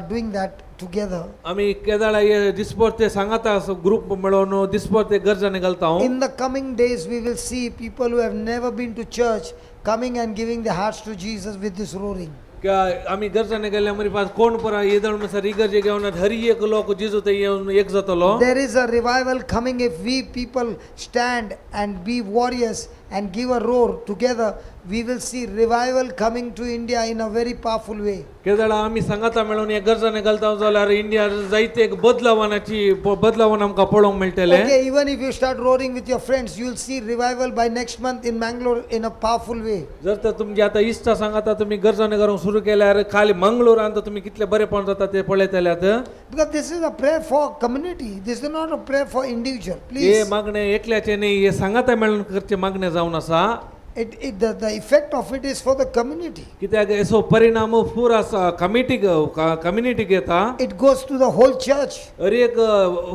doing that together, आमी केदळा हे दिसपरते सांगाता ग्रुप मेळोन दिसपरते गरजाने घालता हांव. in the coming days we will see people who have never been to church coming and giving their hearts to Jesus with this roaring. आमी गरजाने गेल्या मरी पास कोण परा येदळ म्हणसर इगर्जे घेवन हर एक लोक जिजू ते येवन एक जातलो. There is a revival coming if we people stand and be warriors and give a roar together. We will see revival coming to India in a very powerful way. केदळा आमी सांगाता मेळोन हे गरजाने घालता जाल्यार इंडिया जायते एक बदलावन आमकां पळोवंक मेळटले. Okay, even if you start roaring with your friends, you will see revival by next month in Mangalore in a powerful way. जर तर तुमची आता इष्टा सांगाता तुम्ही गरजाने करूंक सुरू केल्यार खाली मंगळूरांत तुम्ही कितले बरेपण जाता ते पळयतल्यात. Because this is a prayer for community. This is not a prayer for individual. Hey Please. मागणे एकल्याचे न्ही, हे सांगाता मेळून करचे मागणे जावन आसा. The effect of it is for the community. कित्याक हेचो परिणाम पुरा कम्युनिटी घेता. It goes to the whole church. हर एक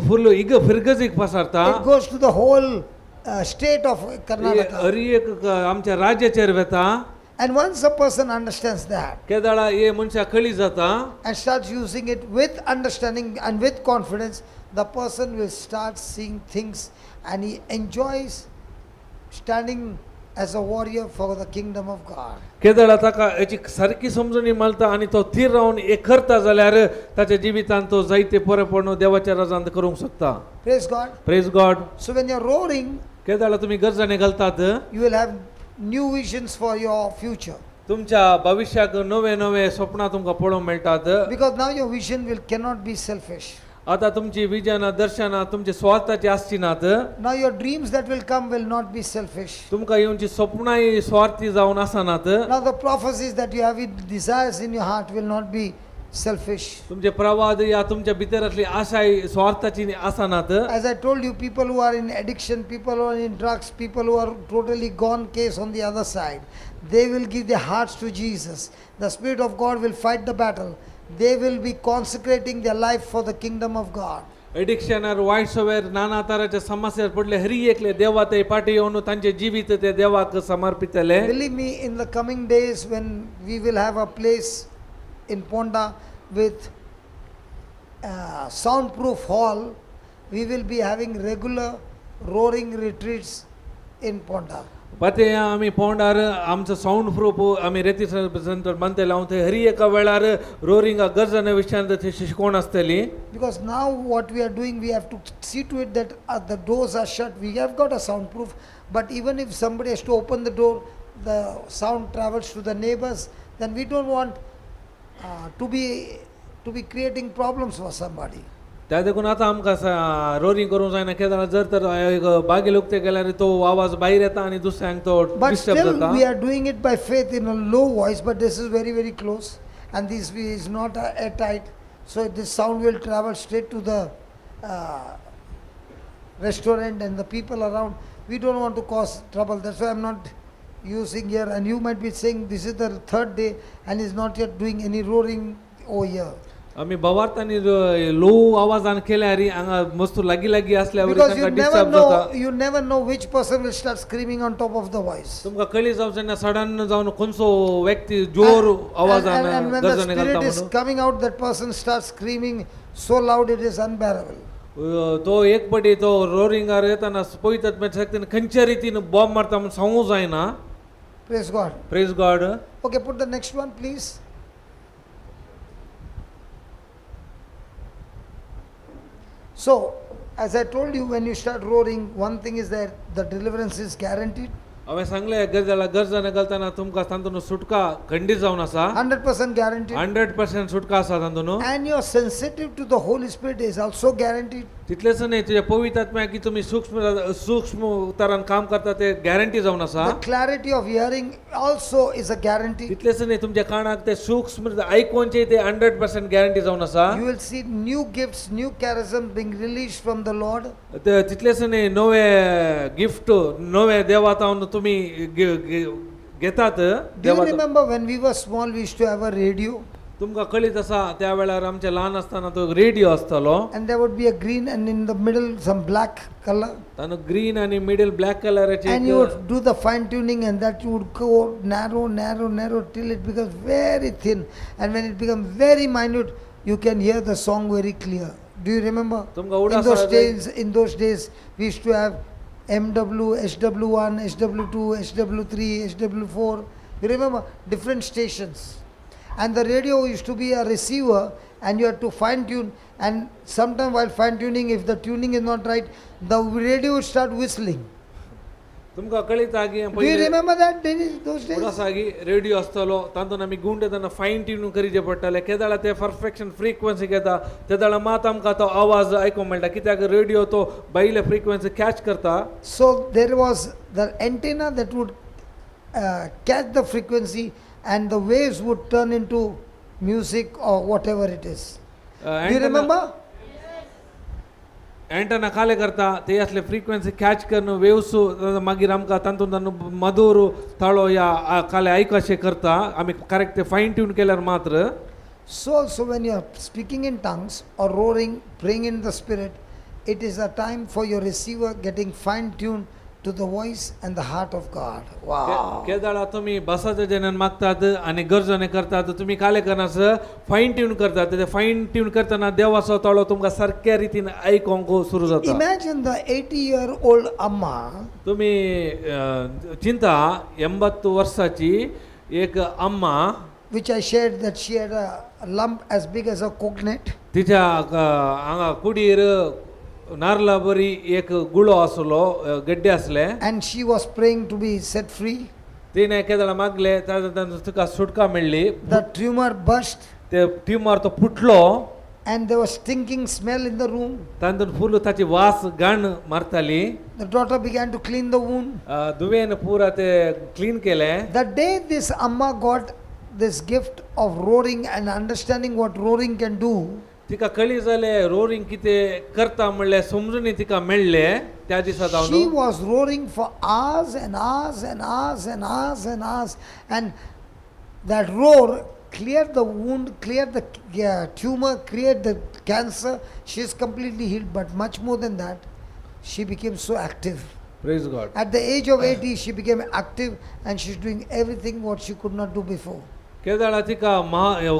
फुल फिरगजीक पसरता. It goes to the whole state of Karnataka. हर एक आमच्या राज्याचेर वेता. And once a person understands that केदळा हे मनशा कळी जाता and starts using it with understanding and with confidence, the person will start seeing things and he enjoys standing as a warrior for the kingdom of God. केदळा ताका हेची सारकी समजुनी मेळटा आनी तो their Ravan एक करता जाल्यार ताच्या जिवितांत तो जायते बरेपण देवाच्या राजांत करूंक शकता. Praise God. Praise God. So when you're roaring, केदळा तुम्ही गरजाने घालतात you will have new visions for your future. तुमच्या भविष्याक नवे नवे स्वप्नां तुमकां पळोवंक मेळटात. Because now your vision cannot be selfish. आता तुमची विजनां दर्शनां तुमचे स्वार्थाची आसची नात. Now your dreams that will come will not be selfish. तुमकां येवची स्वप्नांय स्वार्थी जावन आसनात. Now the prophecies that you have, desires in your heart will not be selfish. तुमचे प्रवाद या तुमच्या भितरातली आशाय स्वार्थाची आसनात. As I told you, people who are in addiction, people who are in drugs, people who are totally gone case on the other side, they will give their hearts to Jesus. The Spirit of God will fight the battle. They will be consecrating their life for the kingdom of God. एडिक्शनार वायट सवयर नाना तराच्या समस्यार पडले हर एकले देवा ते पाटी येवन तांचे जिवीत ते देवाक समर्पितले. Believe me, in the coming days when we will have a place in Ponda with soundproof hall, we will be having regular roaring retreats in Ponda. पते आम्ही पोंडार आमचं साऊंड प्रूफ आम्ही रेती सेंटर बांधते लावून ते हरी एका वेळार रोरिंग गरजने विषयान ते शिकवण असतली. Because now what we are doing, we have to see to it that the doors are shut. We have got a soundproof, but even if somebody has to open the door, the sound travels to the neighbors. Then we don't want to be creating problems for somebody. त्या देखून आता आमकां roaring करूंक जायना. केदार जर तर बागे लुकते गेल्यार तो आवाज भायर येता आनी दुसऱ्यांक तो But डिस्टर्ब still जाता. we are doing it by faith in a low voice, but this is very, very close, and this is not airtight, so this sound will travel straight to the restaurant and the people around. We don't want to cause trouble. That's why I'm not using here. And you might be saying this is the third day and is not yet doing any roaring over here. आम्ही भवार्थांनी लो आवाजान केल्यार हांगा मस्त लागी लागी असल्यावर Because तांकां disturb जाता. you never know which person will start screaming on top of the voice. तुमकां कळी जावचें ना सडन जावन खंयचो व्यक्ती जोर आवाजान And when the गरजने spirit घालता is म्हणून coming out, that person starts screaming so loud it is unbearable. तो एक पटी तो रोरिंगार येताना पळयतात मागीर शक्तीन खंयच्या रितीन बॉम्ब मारता म्हणून सांगूं जायना. Praise God. Praise God. Okay, put the next one, please. So, as I told you, when you start roaring, one thing is that the deliverance is guaranteed. हांवें सांगलें गरजने घालतना तुमकां तातूंत सुटका खंडीत जावन आसा. 100% guaranteed. 100% सुटका आसा तातूंत. And you're sensitive to the Holy Spirit is also guaranteed. तितलेंच न्ही तुज्या पवित्र आत्म्याक की तुमी सूक्ष्म तरान काम करता ते गॅरंटी जावन आसा. The clarity of hearing also is a guarantee. तितलेंच न्ही तुमच्या कानाक ते सूक्ष्म आयकोनचे ते 100% गॅरंटी जावन आसा. You will see new gifts, new charism being released from the Lord. तितलेंच न्ही नवे गिफ्ट नवे देवातावन तुमी घेतात. Do you remember when we were small, we used to have a radio? तुमकां कळीत आसा त्या वेळार आमचे ल्हान आसतना तो रेडिओ आसतालो and there would be a green and in the middle some black color. तातूंत ग्रीन आनी मिडल ब्लॅक कलराचे And you would do the fine tuning, and that you would go narrow, narrow, narrow till it becomes very thin. And when it becomes very minute, you can hear the song very clear. Do you remember? In those days, we used to have MW, SW1, SW2, SW3, SW4. You remember? Different stations. And the radio used to be a receiver, and you had to fine tune. And sometime while fine tuning, if the tuning is not right, the radio would start whistling. तुमकां कळीत आहा की Do you remember that those days? उडासागी radio आसतालो तातूंत आमी गुंडे तेन्ना फायन ट्यून करचे पडटाले केदाळा ते परफेक्शन फ्रिक्वेन्सी घेता तेदाळा मात आमकां तो आवाज आयकूंक मेळटा कित्याक रेडिओ तो भायले फ्रिक्वेन्सी कॅच करता. So there was the antenna that would catch the frequency, and the waves would turn into music or whatever it is. Do you remember? Antenna काले करता ते असले फ्रिक्वेन्सी कॅच करून वेव्स मागीर आमकां तातूंत मधुर ताळो या काले आयकशे करता आमी करेक्ट ते फायन ट्यून केल्यार मात्र. So when you are speaking in tongues or roaring, praying in the spirit, it is a time for your receiver getting fine tuned to the voice and the heart of God. Wow. केदाळा तुम्ही बसाचे जेन्ना मागतात आणि गरजने करतात तुम्ही काले करनास fine tune करतात ते फायन ट्यून करतना देवाचो तळो तुमकां सारक्या रितीन आयकोंक सुरू जाता. Imagine the 80-year-old amma. तुम्ही चिंता 80 वर्षाची एक अम्मा Which I shared that she had a lump as big as a coconut. तिच्या हांगा कुडीर नारळा बरी एक गुळो आसलो गड्डे असले. And she was praying to be set free. तिने केदाळा मागले तुका सुटका मेळ्ळी. The tumor burst. ते ट्युमर तो फुटलो. And there was stinking smell in the room. तांदून फुल ताची वास घाण मारताली. The daughter began to clean the wound. दुवेन पुरा ते क्लीन केले. The day this amma got this gift of roaring and understanding what roaring can do, तिका कळी जाले रोरिंग कितें करता म्हणले समजून तिका मेळ्ळे त्या दिसा she was roaring for hours and hours and hours and hours and hours, and that roar cleared the wound, cleared the tumor, cleared the cancer. She is completely healed, but much more than that, she became so active. Praise God. At the age of 80, she became active, and she's doing everything what she could not do before. केदाळा तिका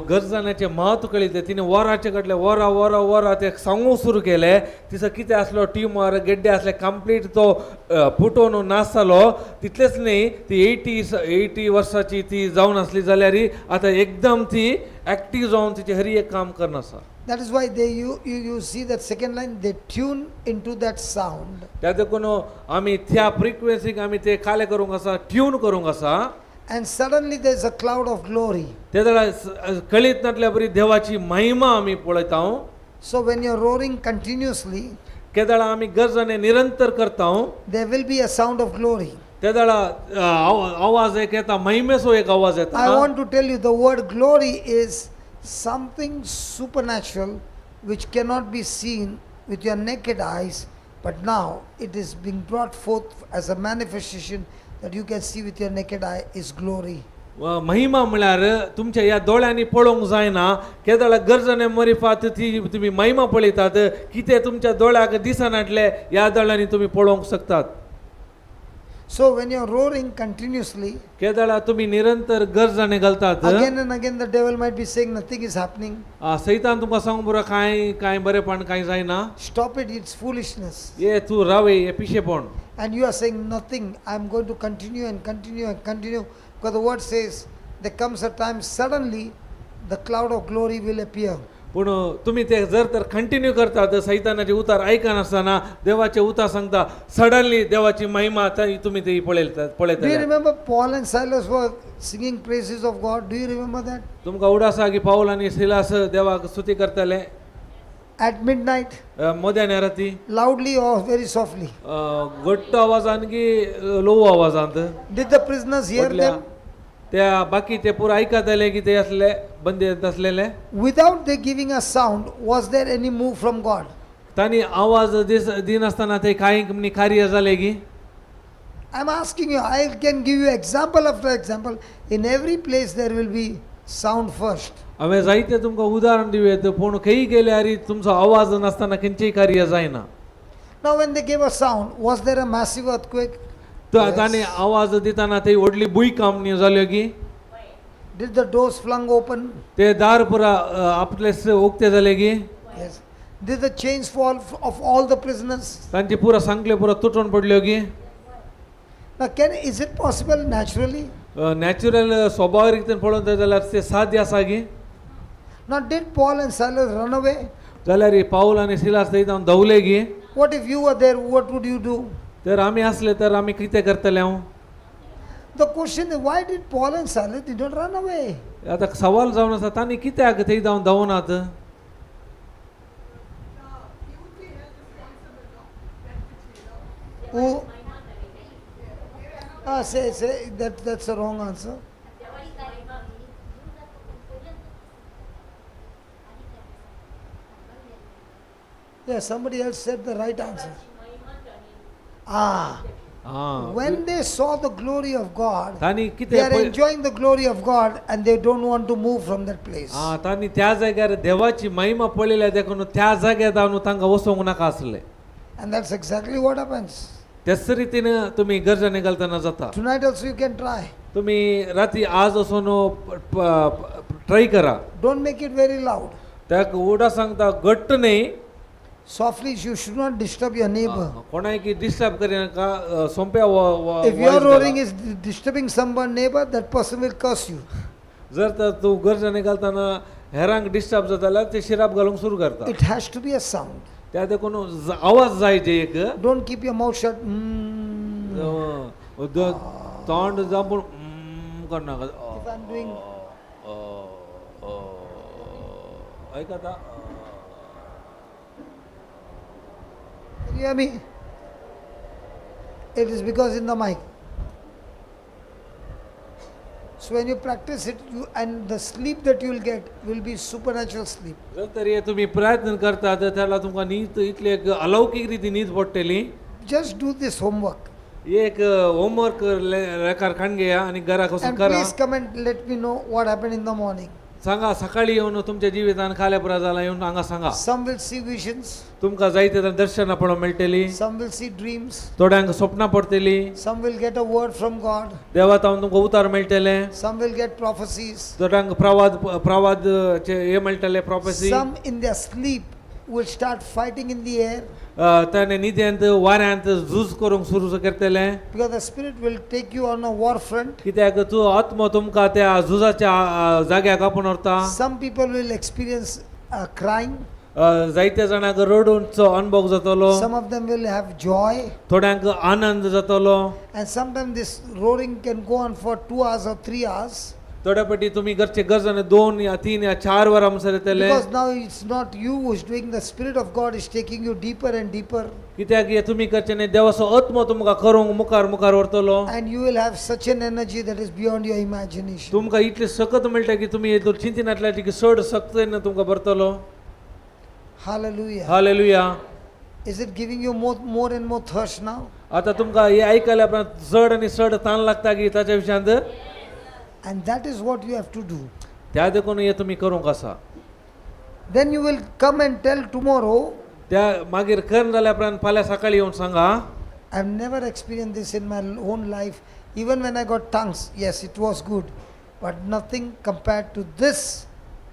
गरजाण्याचे महत्व कळिल्ले तिने वराचे कडले वरा ते सांगू सुरू केले तिचं कितें आसलो ट्युमर गेड्डे असले कंप्लीट तो फुटोन नासतालो. तितलेच न्ही ती 80 वर्साची ती जावन आसली जाल्यार आतां एकदम ती एक्टिव्ह जावन तिचे हर एक काम करना आसा. That is why you see that second line, they tune into that sound. त्या देखून आमी त्या फ्रिक्वेन्सीक आमी ते काले करूंक आसा ट्यून करूंक आसा. And suddenly there is a cloud of glory. तेदळा कळीत नातल्या बरी देवाची महिमा आमी पळयता. So when you're roaring continuously, केदाळा आमी गरजने निरंतर करता. there will be a sound of glory. तेदळा आवाज एक येता महिमेचो एक आवाज येता. I want to tell you the word glory is something supernatural which cannot be seen with your naked eyes, but now it is being brought forth as a manifestation that you can see with your naked eye is glory. महिमा म्हळ्यार तुमच्या या दोळ्यांनी पळोवंक जायना. केदाळा गरजने मरिफात ती तुम्ही महिमा पळयतात कितें तुमच्या दोळ्याक दिसनाटले या दोळ्यांनी तुम्ही पळोवंक शकतात. So when you are roaring continuously, केदाळा तुम्ही निरंतर गरजने घालतात. again and again the devil might be saying nothing is happening. सैतान तुमकां सांगूं बरो कांय बरेपण कांय जायना. Stop it, it's foolishness. ये तू रावे ये पिशेपण. And you are saying nothing, I am going to continue and continue and continue, because the word says there comes a time suddenly the cloud of glory will appear. पूण तुम्ही ते जर तर continue करतात सैतानाचे उतार आयकनासतना देवाचे उतार सांगता सडनली देवाची महिमा तुम्ही ते पळयतात. Do you remember Paul and Silas were singing praises of God? Do you remember that? तुमकां उडासा की पाऊल आनी सिलास देवाक स्तुती करताले. At midnight, मध्यान राती loudly or very softly. घट्ट आवाजान की लो आवाजांत. Did the prisoners hear them? त्या बाकी ते पुरो आयकताले की ते असले बंदी असलेले. Without they giving a sound, was there any move from God? तांणी आवाज दिनासतना ते कांय कार्य जाले की. I'm asking you, I can give you example after example. In every place there will be sound first. हांवें जायते तुमकां उदाहरण दिवेत पूण खंयी गेल्यार तुमचो आवाज नासतना खंयचेय कार्य जायना. Now, when they gave a sound, was there a massive earthquake? तांणी आवाज दितना थंय व्हडली भुंयकांप जाल्यो की Did the doors flung open? ते दार पुरा आपलेच उक्ते जाले की Yes. Did the chains fall of all the prisoners? तांचे पुरा सांकले पुरा तुटून पडल्यो की Now, is it possible naturally? Natural स्वभाव रितीन पळोवंक जाल्यार ते साध्य आसा की Now, did Paul and Silas run away? जाल्यार पाऊल आनी सिलास थंय जावन धांवले की What if you were there? What would you do? तर आमी असले तर आमी कितें करतले हांव. The question is, why did Paul and Silas did not run away? आतां सवाल जावन आसा तांणी कित्याक थंय जावन धांवनात. Who? Say that's a wrong answer. Yeah, somebody else said the right answer. When they saw the glory of God, तांणी they कितें are enjoying the glory of God and they don't want to move from that place. तांणी त्या जाग्यार देवाची महिमा पळयल्या देखून त्या जाग्यार जावन तांकां वचोंक नाका आसलें. And that's exactly what happens. त्याच रितीन तुमी गर्जने घालतना जाता. Tonight also you can try. तुमी राती आज वचून ट्राय करा. Don't make it very loud. त्याक उडा सांगता घट्ट न्ही. Softly, you should not disturb your neighbor. कोणाक disturb करिनाका सोंप्या If your roaring is disturbing someone neighbor, that person will curse you. जर तर तू गर्जने घालतना हेरांक डिस्टर्ब जाता जाल्यार ते शिराप घालूंक सुरू करता. It has to be a sound. त्या देखून आवाज जाय जे एक Don't keep your mouth shut. तोंड जांपून करनाका. If I'm doing, ऐकता can you hear me? It is because in the mic. So when you practice it, and the sleep that you will get will be supernatural sleep. जर तरी तुम्ही प्रयत्न करता तर त्याला तुमका नीद इतले एक अलौकिक रीती नीद पडटली. Just do this homework. एक होमवर्क रेकार काढून घ्या आणि घराक वचून And करा. please come and let me know what happened in the morning. सांगा सकाळी येऊन तुमच्या जिवितान खाल्या पुरा जाला येऊन हांगा सांगा. Some will see visions. तुमकां जायते दर्शनां पळोवंक मेळटली. Some will see dreams. थोड्यांक स्वप्नां पडटली. Some will get a word from God. देवातावन तुमकां उतार मेळटले. Some will get prophecies. थोड्यांक प्रवादचे हे मेळटले प्रॉफेसी. Some in their sleep will start fighting in the air. ताणे न्हिद्यांत वाऱ्यांत झूज करूंक सुरू करतले. Because the Spirit will take you on a war front. कित्याक तू आत्मा तुमकां त्या झुजाच्या जाग्याक आपोवन व्हरता. Some people will experience crying. जायत्या जाणांक रडूंचो अनुभव जातलो. Some of them will have joy. थोड्यांक आनंद जातलो. And sometimes this roaring can go on for 2 hours or 3 hours. थोड्या पटी तुम्ही घरचे गरजने 2 या 3 या 4 वरां म्हणसर येतले. Because now it's not you who is doing, the Spirit of God is taking you deeper and deeper. कित्याक हे तुमी करचे न्ही देवाचो आत्मो तुमकां करूंक मुखार मुखार व्हरतलो. And you will have such an energy that is beyond your imagination. तुमकां इतले सकत मेळटा की तुमी हेतून चिंतिनातल्या की चड सक्तीन तुमकां भरतलो. Hallelujah. Hallelujah. Is it giving you more and more thirst now? आता तुमकां हे आयकल्या उपरांत चड आनी चड ताण लागता की ताच्या विशयांत. And that is what you have to do. त्या देखून हे तुमी करूंक आसा. Then you will come and tell tomorrow. त्या मागीर करून जाल्या उपरांत फाल्यां सकाळी येवन सांगा. I've never experienced this in my own life. Even when I got tongues, yes, it was good. But nothing compared to this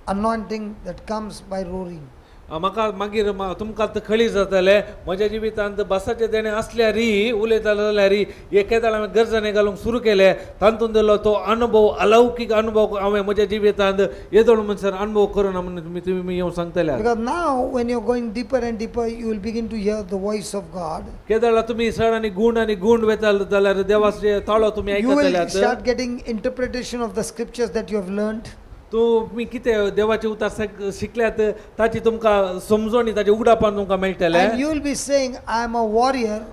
anointing that comes by roaring. म्हाका मागीर तुमकां आतां खळी जातले म्हज्या जिवितांत बसाचे देणे असल्यारी उलयताले जाल्यार एकेदाळ हांवें गर्जने घालूंक सुरू केले तातूंत दिलो तो अनुभव अलौकीक अनुभव हांवें म्हज्या जिवितांत येदोळ म्हणसर अनुभव करूना म्हणून तुमी येवन सांगतले. Because now when you're going deeper and deeper, you will begin to hear the voice of God. केदाळ तुमी चड आनी गूण वेताल जाल्यार देवाचे ताळो तुमी You will आयकतले. start getting interpretation of the scriptures that you have learned. तुमी कितें देवाचे उतार शिकल्यात ताची तुमकां समजोणी ताचे उगडापान तुमकां मेळटले. And you will be saying, I am a warrior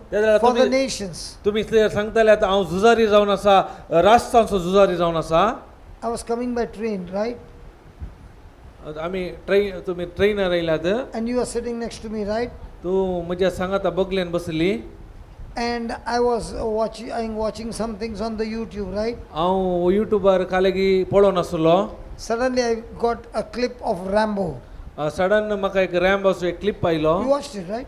for the nations. तुमी सांगतले हांव झुजारी जावन आसा राष्ट्रांचो झुजारी जावन आसा. I was coming by train, right? आमी तुमी ट्रेनर आयल्यात. And you are sitting next to me, right? तू म्हज्या सांगाता बगलेन बसली. And I was watching some things on the YouTube, right? हांव युट्यूबार कालेगी पळोवन आसलो. Suddenly I got a clip of Rambo. Sudden म्हाका एक रॅम्बोचो एक clip पाहिलो. You watched it, right?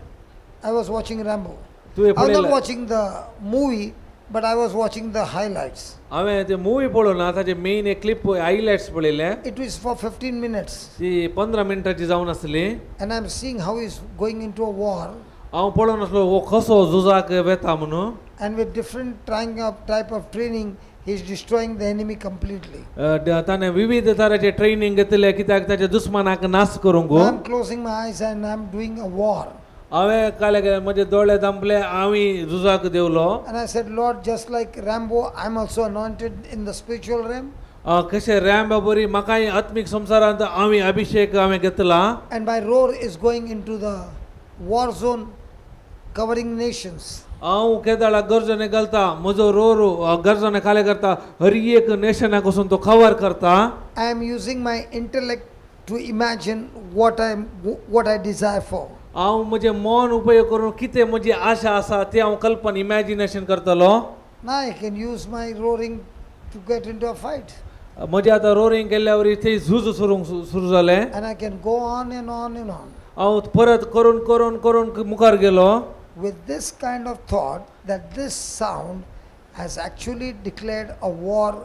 I was watching Rambo. तुवें I was not पळयलें? watching the movie, but I was watching the highlights. हांवें ते मूवी पळोवन ना ताचे मेन एक क्लिप हायलायट्स पळयले. It was for 15 minutes. ती 15 मिनटाची जावन आसली. And I'm seeing how he's going into a war. हांव पळोवन आसलो हो कसो झुजाक वेता म्हणून. And with different type of training, he's destroying the enemy completely. ताणें विविध तरांचे ट्रेनिंग घेतले कित्याक ताच्या दुस्मानाक नाश करूंक. I'm closing my eyes and I'm doing a war. हांवें काले म्हजे दोळे धांपले हांवें झुजाक देवलो. And I said, Lord, just like Rambo, I'm also anointed in the spiritual realm. कशें रॅम्बो बरी म्हाकाय आत्मीक संवसारांत हांवें अभिषेक हांवें घेतला. And my roar is going into the war zone, covering nations. हांव केदाळाक गर्जने घालता म्हजो रोर गर्जने खाले करता हर एक नेशनाक वचून तो कवर करता. I am using my intellect to imagine what I desire for. हांव म्हजें मन उपयोग करून कितें म्हजी आशा आसा तें हांव कल्पना इमॅजिनेशन करतलो. Now I can use my roaring to get into a fight. म्हजें आतां रोरिंग केल्ल्या वरी थंय झूज सुरू जालें. And I can go on and on and on. हांव परत करून करून करून मुखार गेलो. With this kind of thought that this sound has actually declared a war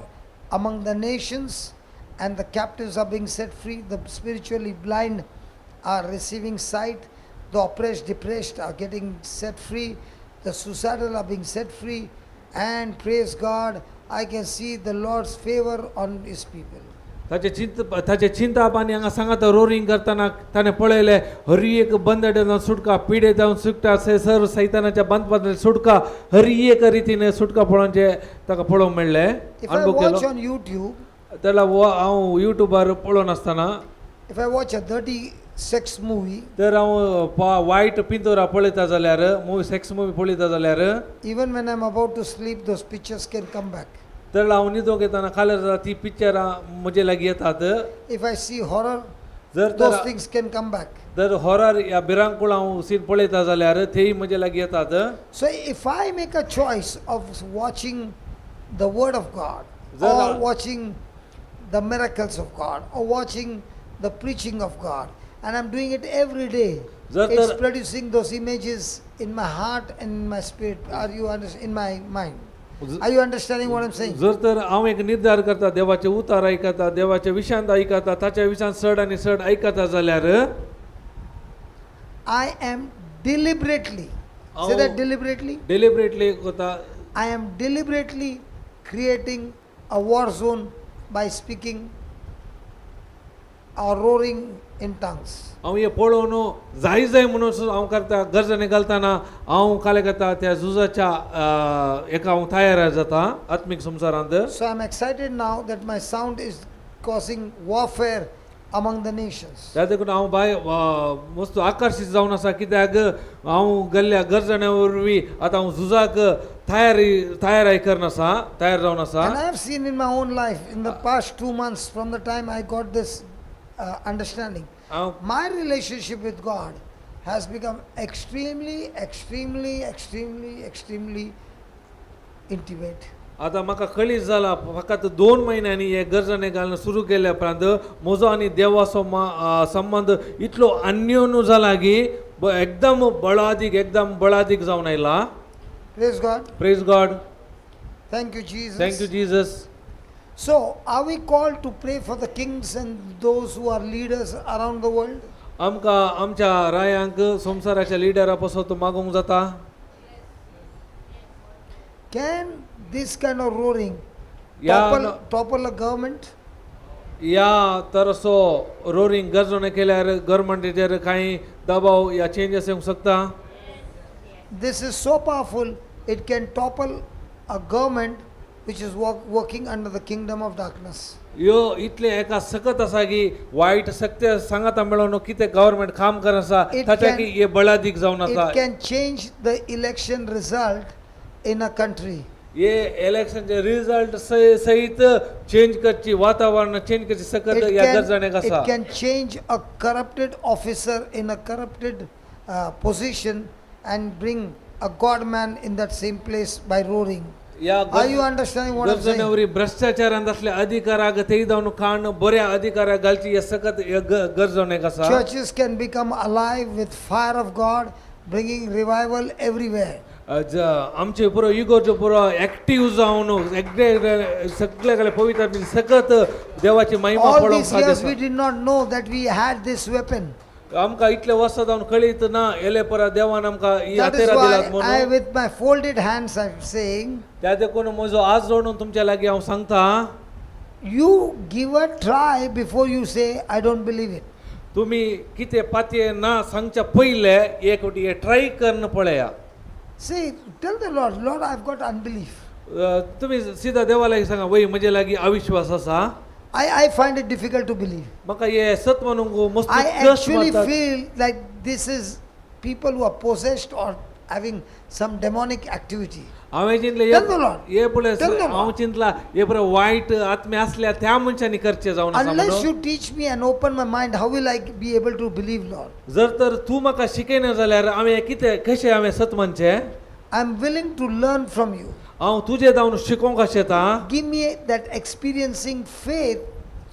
among the nations, and the captives are being set free, the spiritually blind are receiving sight, the oppressed, depressed are getting set free, the suicidal are being set free, and praise God, I can see the Lord's favor on his people. ताचे चिंता पाणी हांगा सांगात roaring करतना ताणें पळयलें हर एक बंदडान सुटका पिडे जावन सुटता सर्व सैतानाच्या बंदपांतल्यान सुटका हर एक रितीन सुटका पळोवचे ताका पळोवंक मेळ्ळें. If I अनुभव watch केलो on YouTube, त्याला हांव युट्यूबार पळोवन आसतना if I watch a dirty sex movie, तर हांव वायट पिंतोरा पळयता जाल्यार मुवी सेक्स मुवी पळयता जाल्यार even when I'm about to sleep, those pictures can come back. तर हांव न्हिदो घेतना खाल्यार ती पिक्चरां म्हजे लागीं येतात. If I see horror, जर those तर things can come back. जर हॉरर या भिरांकूळ हांव सीन पळयता जाल्यार तेय म्हजे लागीं येतात. So if I make a choice of watching the word of God, Zara- or watching the miracles of God, or watching the preaching of God, and I'm doing it every day, Zara- it's producing those images in my heart and in my spirit. Are you in my mind? Are you understanding what I'm saying? जर तर हांव एक निर्धार करता देवाचे उतार आयकता देवाच्या विशयांत आयकता ताच्या विशयांत चड आनी चड आयकता जाल्यार I am deliberately, say that deliberately, deliberately करता. I am deliberately creating a war zone by speaking or roaring in tongues. हांव हे पळोवन जाय जाय म्हणून हांव करता गरजने घालतना हांव काले करता त्या झुजाच्या एका हांव तयार जाता आत्मीक संवसारांत. So I'm excited now that my sound is causing warfare among the nations. त्या देखून हांव मस्त आकर्शीत जावन आसा कित्याक हांव गेल्ल्या गरजण्या वरवीं आतां हांव झुजाक तयारी करन आसा तयार जावन आसा. And I have seen in my own life in the past 2 months from the time I got this understanding, हांव my relationship with God has become extremely, extremely, extremely, extremely intimate. आतां म्हाका कळीत जाला फकत 2 म्हयन्यांनी हे गरजने घालणं सुरू केल्या उपरांत म्हजो आनी देवाचो संबंध इतलो अन्योन्य जाला की एकदम बळादीक जावन आयला. Praise God. Praise God. Thank you, Jesus. Thank you Jesus. So, are we called to pray for the kings and those who are leaders around the world? आमकां आमच्या रायांक संवसाराच्या लिडरा पासून मागोवंक जाता. Can this kind of roaring Yeah, topple a government? या तरसो roaring गरजने केल्यार गव्हर्मेंटेचेर काही दबाव या चेंजेस येवंक शकता. This is so powerful, it can topple a government which is working under the kingdom of darkness. यो इतले एका सकत आसा की वायट सत्य सांगता मेळोन कितें गव्हर्मेंट काम करता ताच्या की हे बळादीक जावन आसा. It can change the election result in a country. ये इलेक्शनचे रिजल्ट सहित चेंज करची वातावरण चेंज करची सकत या गरजण्याक आसा. It can change a corrupted officer in a corrupted position and bring a God man in that same place by roaring. या Are you understanding what I'm saying? गरजण्यावरी भ्रष्टाचारांत असले अधिकाराक ते जाऊन काढणं बऱ्या अधिकारा घालची या सकत गरजवणे कसा Churches can become alive with fire of God, bringing revival everywhere. आमचे पुरो इगोरचो पुरो ऍक्टिव्ह जावन सगळ्याकडे पवित्र सकत देवाची महिमा All पडोवंक these years we साध्य did not know that we had this weapon. आमकां इतले वर्स जावन कळीत ना येले परा देवान आमकां ही That is आतेरा दिलात why I, म्हणून with my folded hands, I'm saying, त्या देखून म्हजो आज जोडून तुमच्या लागीं हांव सांगता you give a try before you say, I don't believe it. तुम्ही कितें पातये ना सांगच्या पयले एक वाटी हे ट्राय करून पळया Say, tell the Lord, Lord, I've got unbelief. तुम्ही सिधा देवा लागीं सांगा वय म्हजे लागीं अविश्वास आसा I find it difficult to believe. म्हाका हे सत म्हणूंक मस्त I कश्ट actually मारतात. feel like this is people who are possessed or having some demonic activity. हांवें चिंतलें Tell the Lord. हे पळय Tell the Lord. हांव चिंतला हे बरे वायट आत्मे असल्या त्या मनशांनी करचे जावन आसा Unless म्हणून. you teach me and open my mind, how will I be able to believe, Lord? जर तर तूं म्हाका शिकयना जाल्यार हांवें कितें कशें हांवें सत म्हणचें I'm willing to learn from you. हांव तुजे जावन शिकोवंक शेता Give me that experiencing faith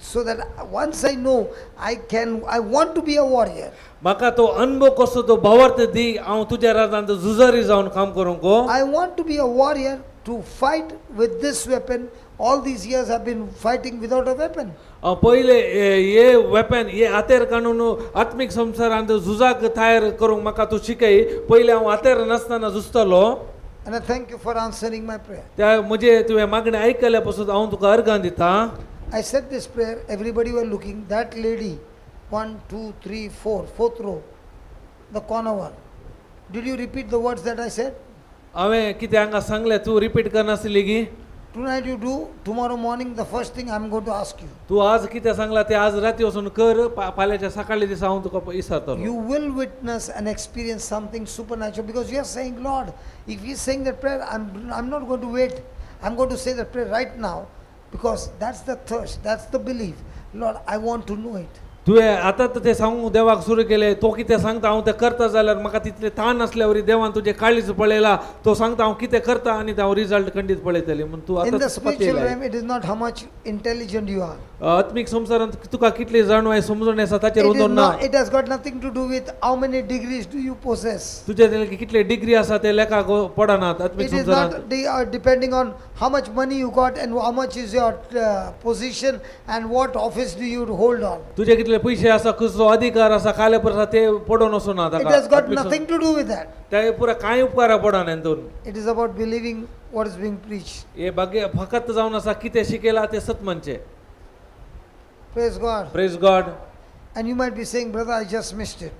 so that once I know I want to be a warrior. म्हाका तो अनुभव कसो तो भावार्थ दी हांव तुज्या राजांत झुजारी जावन काम करूंक I want to be a warrior to fight with this weapon. All these years I've been fighting without a weapon. पहिले हे वेपन हे आतेर काडून आत्मीक संवसारांत झुजाक तयार करूंक म्हाका तूं शिकय पहिले हांव आतेर नासतना झुजतलो And I thank you for answering my prayer. त्या म्हजे तुवें मागणी आयकल्या पासून हांव तुका अर्गां दिता I said this prayer, everybody were looking. That lady, 1, 2, 3, 4, fourth row, the corner one. Did you repeat the words that I said? हांवें कितें हांगा सांगलें तूं रिपीट करनासली गी Tonight you do, tomorrow morning the first thing I'm going to ask you. तूं आज कितें सांगलां तें आज राती वचून कर फाल्यांच्या सकाळी दिसा हांव तुका विचारतलो You will witness and experience something supernatural because you are saying, Lord, if He's saying that prayer, I'm not going to wait. I'm going to say that prayer right now because that's the thirst, that's the belief. Lord, I want to know it. तुवें आतां ते सांगूंक देवाक सुरू केलें तो कितें सांगता हांव तें करता जाल्यार म्हाका तितलें ताण आसल्या देवान तुजें काळीज पळयला तो सांगता हांव कितें करता आनी हांव रिजल्ट खंडीत पळयतलें म्हूण तूं In the आतां spiritual realm, it is not how much intelligent you are. आत्मीक संवसारांत तुका कितली जाणवाय समजून आसा ताचेर उदोन ना It has got nothing to do with how many degrees do you possess. तुजे कितले डिग्री आसा ते लेखाक पडनात आत्मीक It is संवसारांत not depending on how much money you got and how much is your position and what office do you hold on. तुजे कितले पयशे आसा कसो अधिकार आसा काले पर आसा ते पडोन वचूना It has got ताका nothing to do with that. ते पुरा कांय उपकार पडना हितून It is about believing what is being preached. हे बागे फकत जावन आसा कितें शिकयला ते सत म्हणचे Praise God. Praise God And you might be saying, brother, I just missed it.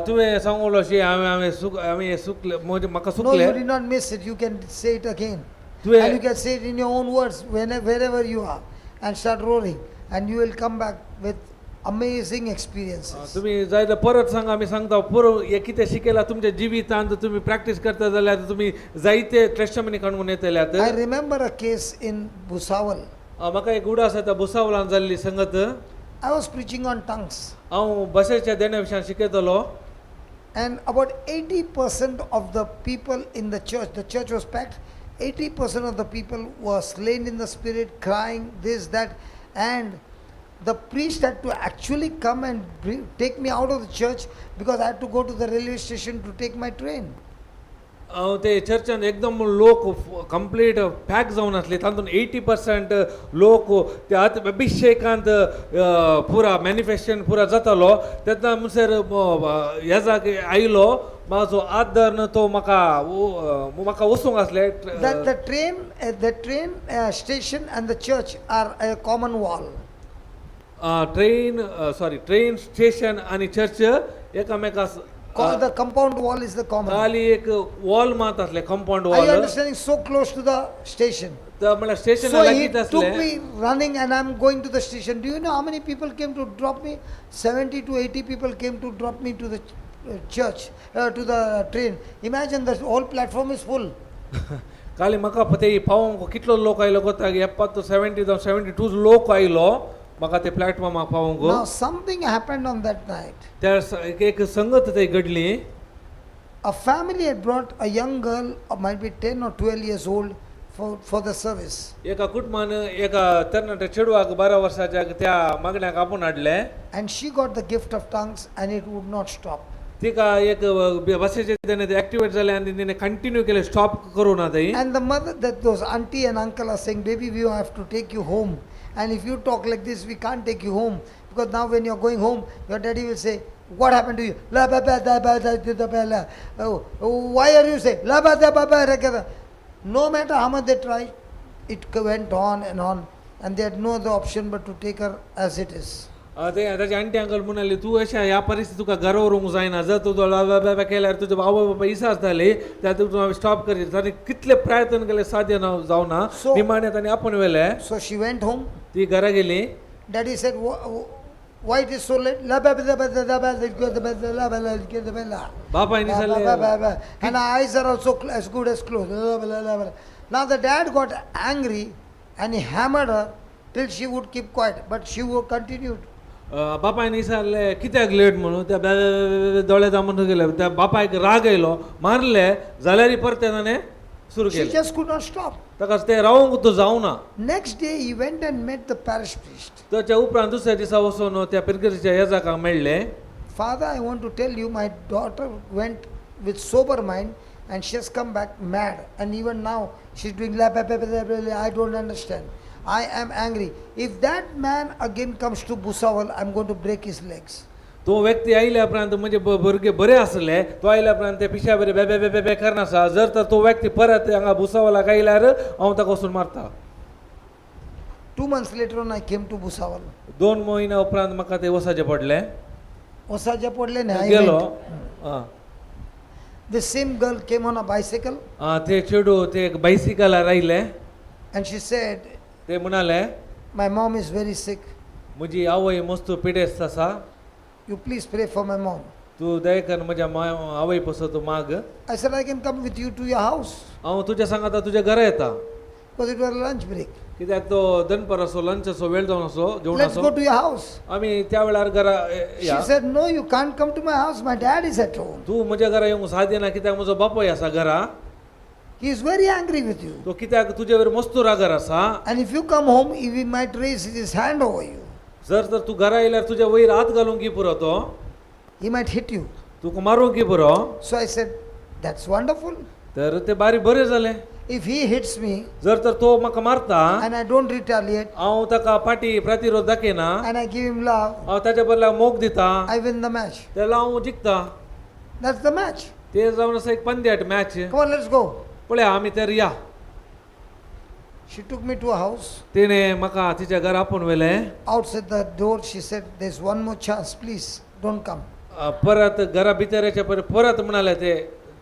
तुवें सांगलो अशी हांवें सुकले म्हाका No, सुकले you did not miss it. You can say it again. तुवें And you can say it in your own words wherever you are and start roaring. And you will come back with amazing experiences. तुम्ही जायला परत सांगा आम्ही सांगता पुरो हे कितें शिकयला तुमच्या जिवितांत तुम्ही प्रॅक्टीस करता जाल्यार तुम्ही जायते टेस्टमनी काडून येतल्यात I remember a case in Bhusawal. म्हाका एक उडास येता भुसावळान जाल्ली संगत I was preaching on tongues. हांव बसेच्या देण्या विशयान शिकयतलो And about 80% of the people in the church was packed. 80% of the people were slain in the spirit, crying, this, that. And the priest had to actually come and take me out of the church because I had to go to the railway station to take my train. ते चर्चान एकदम लोक complete pack जावन आसले तातूंत 80% लोक ते अभिषेकांत पुरा manifestation पुरा जातालो तेन्ना म्हणसर ह्या जागे आयलो म्हाजो आदर तो म्हाका वचूंक आसले The train station and the church are a common wall. Train station आणि church एकामेकास The compound wall is the common. खाली एक वॉल मात असले compound Are you wall understanding? So close to the station. तर मला स्टेशन So he लागीत took असले me running and I'm going to the station. Do you know how many people came to drop me? 70 to 80 people came to drop me to the church, to the train. Imagine the whole platform is full. खाली म्हाका ते पावोंक कितलो लोक आयलो कोता 70 जावं 72 लोक आयलो म्हाका ते प्लॅटफॉर्माक पावोंक Now something happened on that night. त्या एक संगत थंय घडली A family had brought a young girl, might be 10 or 12 years old, for the service. एका कुटुंबान एका तरणाट्या चेडवाक 12 वर्साच्या त्या मागण्याक आपूण हाडले. And she got the gift of tongues and it would not stop. तिका एक भाशेचे त्याने ते ऍक्टिव्हेट झाले आणि तिने कंटिन्यू केले, स्टॉप करू ना ते. And the mother, that those auntie and uncle are saying, baby, we have to take you home. And if you talk like this, we can't take you home. Because now when you're going home, your daddy will say, what happened to you? La ba ba da ba da da ba la. Oh, why are you saying? La ba da ba ba ra ka. No matter how much they tried, it went on. And they had no other option but to take her as it is. ते त्याची aunty uncle म्हणाले तू अशा या परिस्थिती तुका घरावरून जायना, जर तू केल्यावर तुझे बाबा बाबा इसाच झाले त्या तू स्टॉप करीत ताणे कितले प्रयत्न केले साध्य जाऊ ना निमाण्यात आणि आपण वेले. So she went home. ती घरा गेली. Daddy said, why it is so late? La ba ba da ba da da ba la ba la da ba la. बापाने सांगले And our eyes are also as good as closed. Now the dad got angry and he hammered her till she would keep quiet, but she would continued. बापाने सांगले कित्याक late म्हणून त्या दोळे दामून गेले. त्या बापाक राग येयलो, मारले जाल्यार परत त्याने सुरू She केले. just could not stop. ताकाच ते रावंक तो जाऊ ना. Next day he went and met the parish priest. त्याच्या उपरांत दुसऱ्या दिसा वचून त्या पिरगरीच्या येजाकाक मेळ्ळे. Father, I want to tell you, my daughter went with sober mind and she has come back mad. And even now she's doing la ba ba ba ba ba. I don't understand. I am angry. If that man again comes to Busawal, I'm going to break his legs. तो व्यक्ती आयल्यापर्यंत म्हणजे भुरगे बरे असले, तो आयल्यापर्यंत त्या पिशा बरे बे बे बे बे करनासा. जर तर तो व्यक्ती परत हांगा भुसावला आयल्यार हांव ताका वचून मारता. 2 months later on I came to Busawal. 2 महिन्या उपरांत म्हाका ते वसाचे पडले. Osaja podle ne, I गेलो. went. The same girl came on a bicycle ते चेडू ते एक बायसिकलार आयले. and she said, ते म्हणाले my mom is very sick. म्हजी आवय मस्त पिडेस्त आसा, You please pray for my mom. तू दयेकन म्हज्या आवय पासून तू माग. I said, I can come with you to your house. हांव तुज्या सांगाता तुज्या घरा येता. Because it was a lunch break. कित्याक तो दनपर असो, लंच असो, वेळ जावन असो, जेवण Let's असो. go to your house. आमी त्या वेळार घरा She या. said, no, you can't come to my house. My dad is at home. तू म्हज्या घरा येवंक साध्य ना कित्याक म्हजो बापूय आसा घरा. He is very angry with you. तो कित्याक तुजे वयर मस्त रागार आसा. And if you come home, he might raise his hand over you. जर तर तू घरा येयल्यार तुज्या वयर हात घालूंक की पुरो तो. He might hit you. तुका मारूंक की पुरो. So I said, that's wonderful. तर ते बारी बरें जालें. If he hits me जर तर तो म्हाका मारता, and I don't retaliate हांव ताका फाटी प्रतिरोध दाखयना, and I give him love, हांव ताच्या बदला मोग दिता, I win the match. त्याला हांव जिखता. That's the match. ते जावन आसा एक पंद्याट match. Come on, let's go. पळया आमी तर या. She took me to a house. तिने म्हाका तिच्या घरा आपोवन व्हेलें. Outside the door, she said, there's one more chance. Please, don't come. परत घरा भितर येच्या परत म्हणाले ते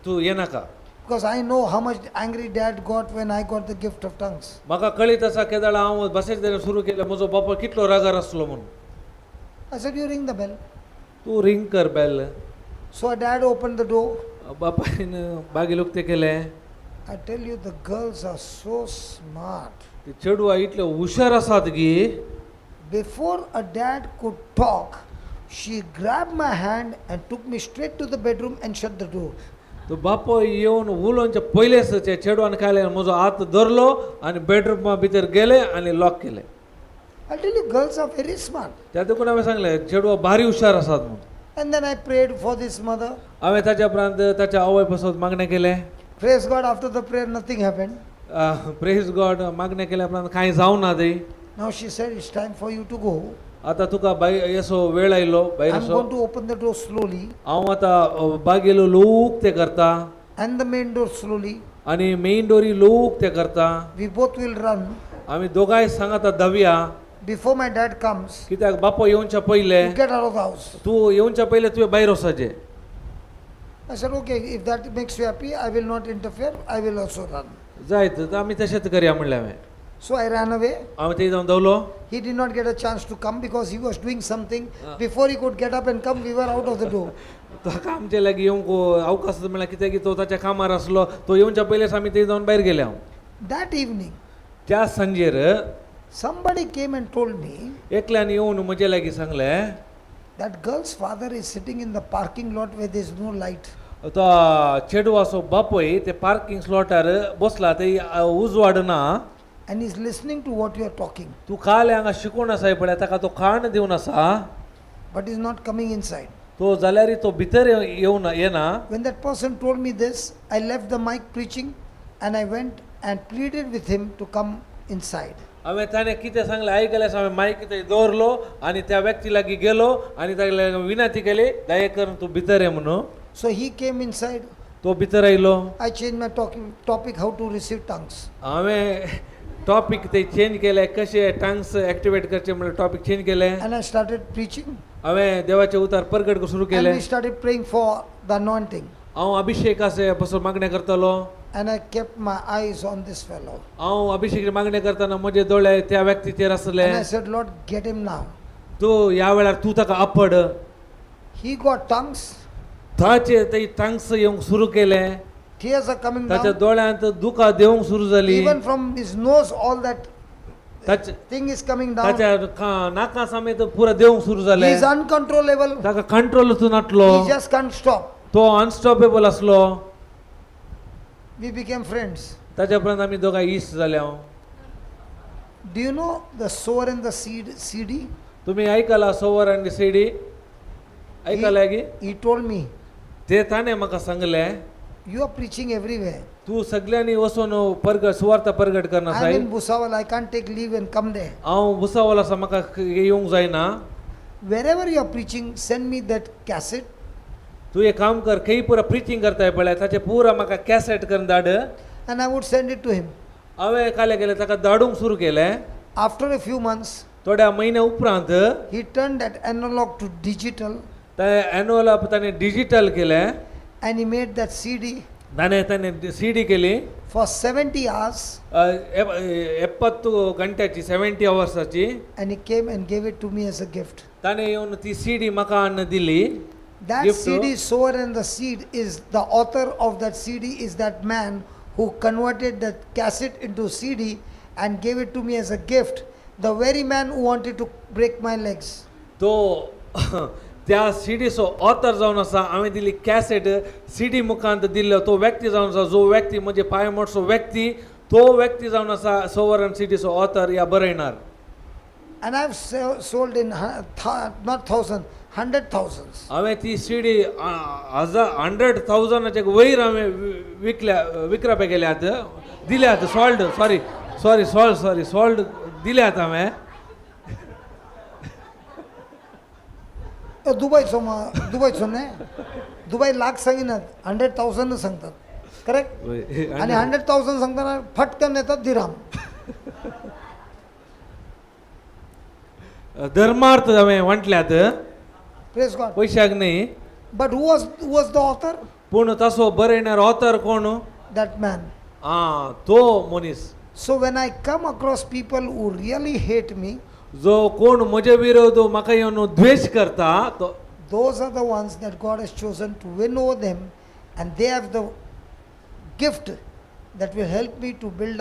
तू येनाका. Because I know how much angry dad got when I got the gift of tongues. म्हाका कळीत आसा केदाळ हांव बसेचेर सुरू केलें म्हजो बापूय कितलो रागार आसलो म्हणून. I said, you ring the bell. तू रिंग कर bell. So our dad opened the door. बापायन बागी लुकते केलें. I tell you, the girls are so smart. ते चेडवां इतले हुशार आसात गी. Before a dad could talk, she grabbed my hand and took me straight to the bedroom and shut the door. तो बापो येवन उलोवचे पयलेच त्या चेडवान काय केलें, म्हजो हात धरलो आनी बेडरूमा भितर गेले आनी लॉक केले. I tell you, girls are very smart. त्या देखून हांवें सांगलें चेडवां भारी हुशार आसात म्हणून. And then I prayed for this mother. हांवें ताच्या उपरांत ताच्या आवय पासून मागणें केलें. Praise God, after the prayer, nothing happened. Praise God मागणें केल्या उपरांत कांय जावं ना थंय. Now she said, it's time for you to go. आतां तुका येसो वेळ आयलो भायर I'm असो. going to open the door slowly हांव आतां बागेलो लोक ते करता and the main door slowly. आनी मेन डोरी लोक ते करता. We both will run. आमी दोगांय सांगाता धावया. Before my dad comes, कित्याक बापो येवच्या पयले you get out of the house. तूं येवच्या पयले तुवें भायर वचचें. I said, okay, if that makes you happy, I will not interfere. I will also run. जायत तर आमी तशेंच करया म्हणलें हांवें. So I ran away. हांव थंय जावन धांवलो. He did not get a chance to come because he was doing something. Before he could get up and come, we were out of the door. ताका आमचे लागीं येवंक अवकाश मेळ्ळा कित्याक की तो ताच्या कामार आसलो. तो येवच्या पयलेच आमी थंय जावन भायर गेले. हांव That evening, त्या सांजेर somebody came and told me एकल्यान येवन म्हजे लागीं सांगलें that girl's father is sitting in the parking lot where there is no light. तो चेडू असो बापोय ते पार्किंग स्लॉटार बसला ते उजवाडना and he's listening to what you are talking, तू काल हांगा शिकून आसाय पळय ताका तो कान दिवन आसा but he's not coming inside. तो जाल्यार तो भितर येवन येना. When that person told me this, I left the mic preaching and I went and pleaded with him to come inside. हांवें ताणें कितें सांगलें आयकलें हांवें मायक थंय दवरलो आनी त्या व्यक्ती लागीं गेलो आनी ताका विनंती केली दया करून तूं भितर ये म्हणून. So he came inside. तो भितर आयलो. I changed my topic how to receive tongues. हांवें टॉपिक ते चेंज केले कशे टंग्स एक्टिवेट करचे म्हणून टॉपिक चेंज केले And I started preaching. हांवें देवाचे उतार प्रगट सुरू And केले. we started praying for the anointing. हांव अभिषेकाचे पासून मागणे करतलो. And I kept my eyes on this fellow. हांव अभिषेक मागणे करतना म्हजे दोळे त्या व्यक्तीचेर आसले. And I said, Lord, get him now. तूं ह्या वेळार तूं ताका आपड. He got tongues. ताचे ते टंग्स येवंक सुरू केले. Tears are coming ताच्या down. दोळ्यांत दुखां देवंक सुरू जाली. Even from his nose, all that ताच्या thing is coming down. नाका समेत पुरा देवंक सुरू He जाले. is uncontrollable. ताका कंट्रोलच नाटलो. He just can't stop. तो अनस्टॉपेबल आसलो. We became friends. ताच्या उपरांत आमी दोगांय इश्ट जाले. हांव Do you know the sower and the seed CD? तुम्ही ऐकला सोवर आणि सीडी ऐकला की He told me, ते ताणे म्हाका सांगले you are preaching everywhere. तू सगळ्यांनी वचून परगट सुवार्ता परगट करना I'm Sai. in Busawal. I can't take leave and come there. हांव भुसावल आसा म्हाका येवंक जायना. Wherever you are preaching, send me that cassette. तू एक काम कर खंय पुरा प्रिचींग करताय पळय ताचे पुरा म्हाका कॅसेट करून धाड. And I would send it to him. हांवें काले गेले ताका धाडूंक सुरू केलें. After a few months, थोड्या म्हयन्या उपरांत he turned that analog to digital ते एन्युअल ताणें डिजिटल केलें. and he made that CD ताणें सीडी केली. for 70 hours 70 घंट्याची 70 अवर्साची. and he came and gave it to me as a gift. ताणें येवन ती सीडी म्हाका हाडून दिली. That Gift. CD, sower and the seed, is the author of that CD is that man who converted that cassette into CD and gave it to me as a gift. The very man who wanted to break my legs. तो त्या सीडीचो author जावन आसा. हांवें दिली cassette CD मुखांत दिल्लो तो व्यक्ती जावन आसा जो व्यक्ती म्हणजे पांय मोडसो व्यक्ती तो व्यक्ती जावन आसा सोवर आनी सीडीचो ऑथर या बरयणार. And I've sold in not thousand, 100,000s. हांवें ती सीडी 100,000चे वयर हांवें विक्रपे केल्यात दिल्यात सोल्ड दिल्यात हांवें. दुबयचो न्ही दुबय लाख सांगिनात 100,000 सांगतात करेक्ट. आणि 100,000 सांगताना फटकन येतात दिराम. धर्मार्थ हांवें म्हटल्यात Praise God. पयशाक न्ही. But who was the author? पूण तसो बरयणार ऑथर कोण. That man. तो मनीस. So when I come across people who really hate me, जो कोण म्हजे विरोध म्हाका येवन द्वेष करता तो those are the ones that God has chosen to win over them, and they have the gift that will help me to build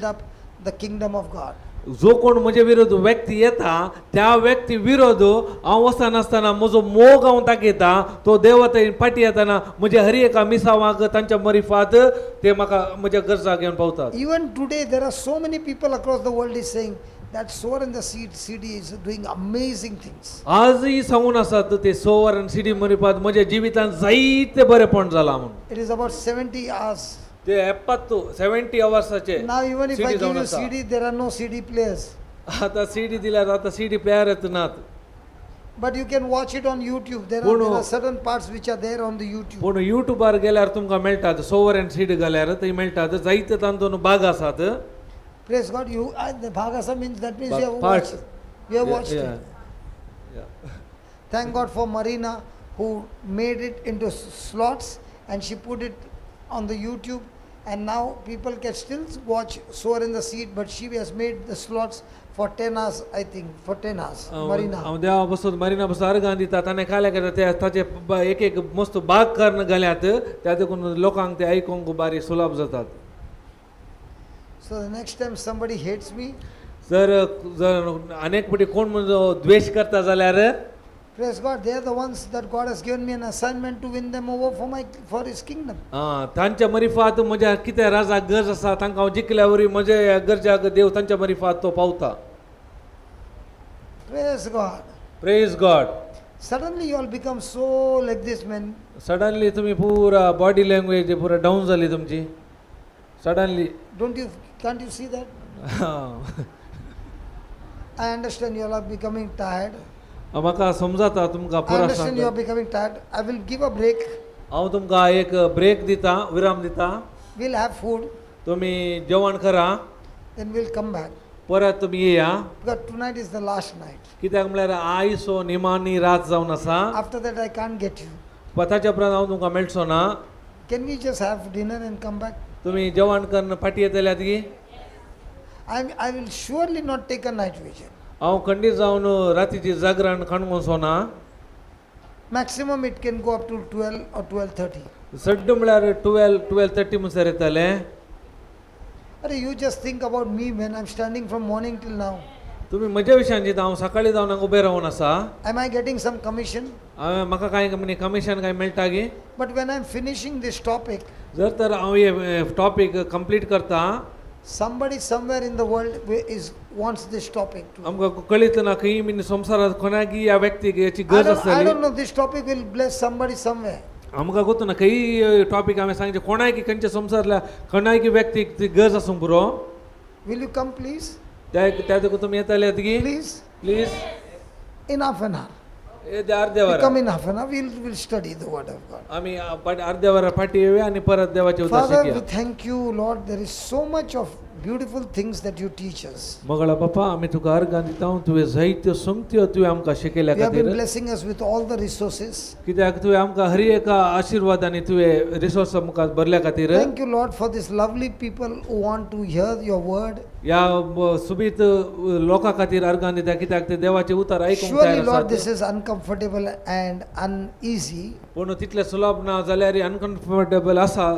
up the kingdom of God. जो कोण म्हजे विरोध व्यक्ती येता त्या व्यक्ती विरोध हांव वचनासतना म्हजो मोग हांव दाखयता. तो देवा थंय फाटी येतना म्हजे हर एका मिसावाक तांच्या मरिफात ते म्हाका म्हज्या गरजा घेवन पावतात. Even today there are so many people across the world is saying that sower and the seed CD is doing amazing things. आजही सांगून आसात ते सोवर आनी सीडी मरिफात म्हज्या जिवितांत जायते बरेपण जाला म्हणून. It is about 70 hours. ते 70 अवर्साचे Now even if I CD give जावन you आसा. CD, there are no CD players. आता सीडी दिल्यात आता सीडी प्लेयर येत नात. But you can watch it on YouTube. There are certain parts which are there on the YouTube. पूण युट्यूबार गेल्यार तुमकां मेळटात सोवर एंड सीडी घाल्यार थंय मेळटात जायते तातूंत भाग आसात. Praise God. The Bhagasa means that means you have Parts. watched. You have watched Yeah. it. Thank God for Marina who made it into slots and she put it on the YouTube, and now people can still watch sower in the seed, but she has made the slots for 10 hours, I think, for 10 hours. Marina. हांव देवा बसोन marina बसोन अर्गां दिता ताणें काय करता ताचे एक मस्त भाग करून घाल्यात त्या देखून लोकांक ते आयकूंक बारी सुलभ जातात. So the next time somebody hates me, जर अनेक फावटी कोण म्हजो द्वेष करता जाल्यार Praise God. They are the ones that God has given me an assignment to win them over for His kingdom. तांच्या मरिफात म्हज्या कितें राजाक गरज आसा तांकां हांव जिखल्या वरी म्हज्या गरजाक देव तांच्या मरिफात तो पावता. Praise God. Praise God. Suddenly you all become so like this, man. Suddenly तुम्ही पुरा बॉडी लँग्वेज पुरा डाऊन झाली तुमची suddenly. Can't you see that? I understand you all are becoming tired. म्हाका समजाता तुमकां I पुरा understand you are becoming tired. I will give a break. हांव तुमकां एक ब्रेक दिता, विराम दिता. We'll have food. तुम्ही जेवण करा, Then we'll come back. परत तुम्ही येया. Because tonight is the last night. कित्याक म्हळ्यार आयसो निमाणी रात जावन आसा. After that I can't get you. ताच्या उपरांत हांव तुमकां मेळचो ना. Can we just have dinner and come back? तुम्ही जेवण करून फाटी येतल्यात की I will surely not take a night vigil. हांव खंडीत जावन रातीची जागरण खणून वचोना. Maximum it can go up to 12 or 12:30. सड्ड म्हळ्यार 12:30 म्हणसर येतले. You just think about me when I'm standing from morning till now. तुम्ही म्हज्या विशयान चिंता, हांव सकाळी जावन हांगा उबें रावन आसा. Am I getting some commission? म्हाका कांय कमिशन काय मेळटा की. But when I'm finishing this topic, जर तर हांव हे टॉपिक कंप्लीट करता, somebody somewhere in the world wants this topic too. आमकां कळीत ना खंय बीन संवसारांत कोणाकी ह्या व्यक्तीक याची I गरज don't आसतली. know, this topic will bless somebody somewhere. आमकां गोत ना खंय टॉपिक हांवें सांगचे कोणाकी खंयच्या संवसारल्या कोणाकी व्यक्तीक ती गरज आसूंक पुरो. Will you come please? त्या देखून तुमी येताले की Please? Please. In half an hour. अर्ध्या We वरां come in half an hour, we'll study the word of God. आमी अर्ध्या वरां फाटी येवया आणि परत देवाचे उतर Father, we शिकया. thank you, Lord. There is so much of beautiful things that you teach us. मगळा बापा आमी तुका अर्गां दिता, तुवें जायत्यो संगत्यो तुवें आमकां शिकयल्या You have been खातीर. blessing us with all the resources. कित्याक तुवें आमकां हर एका आशिर्वादांनी तुवें रिसोर्स आमकां भरल्या खातीर. Thank you, Lord, for these lovely people who want to hear your word. या सुबीत लोकां खातीर अर्गां दिता कित्याक ते देवाचें उतर आयकूंक Surely, तयार Lord, this आसात. is uncomfortable and uneasy. पूण तितलें सुलभ ना जाल्यार अनकम्फर्टेबल आसा.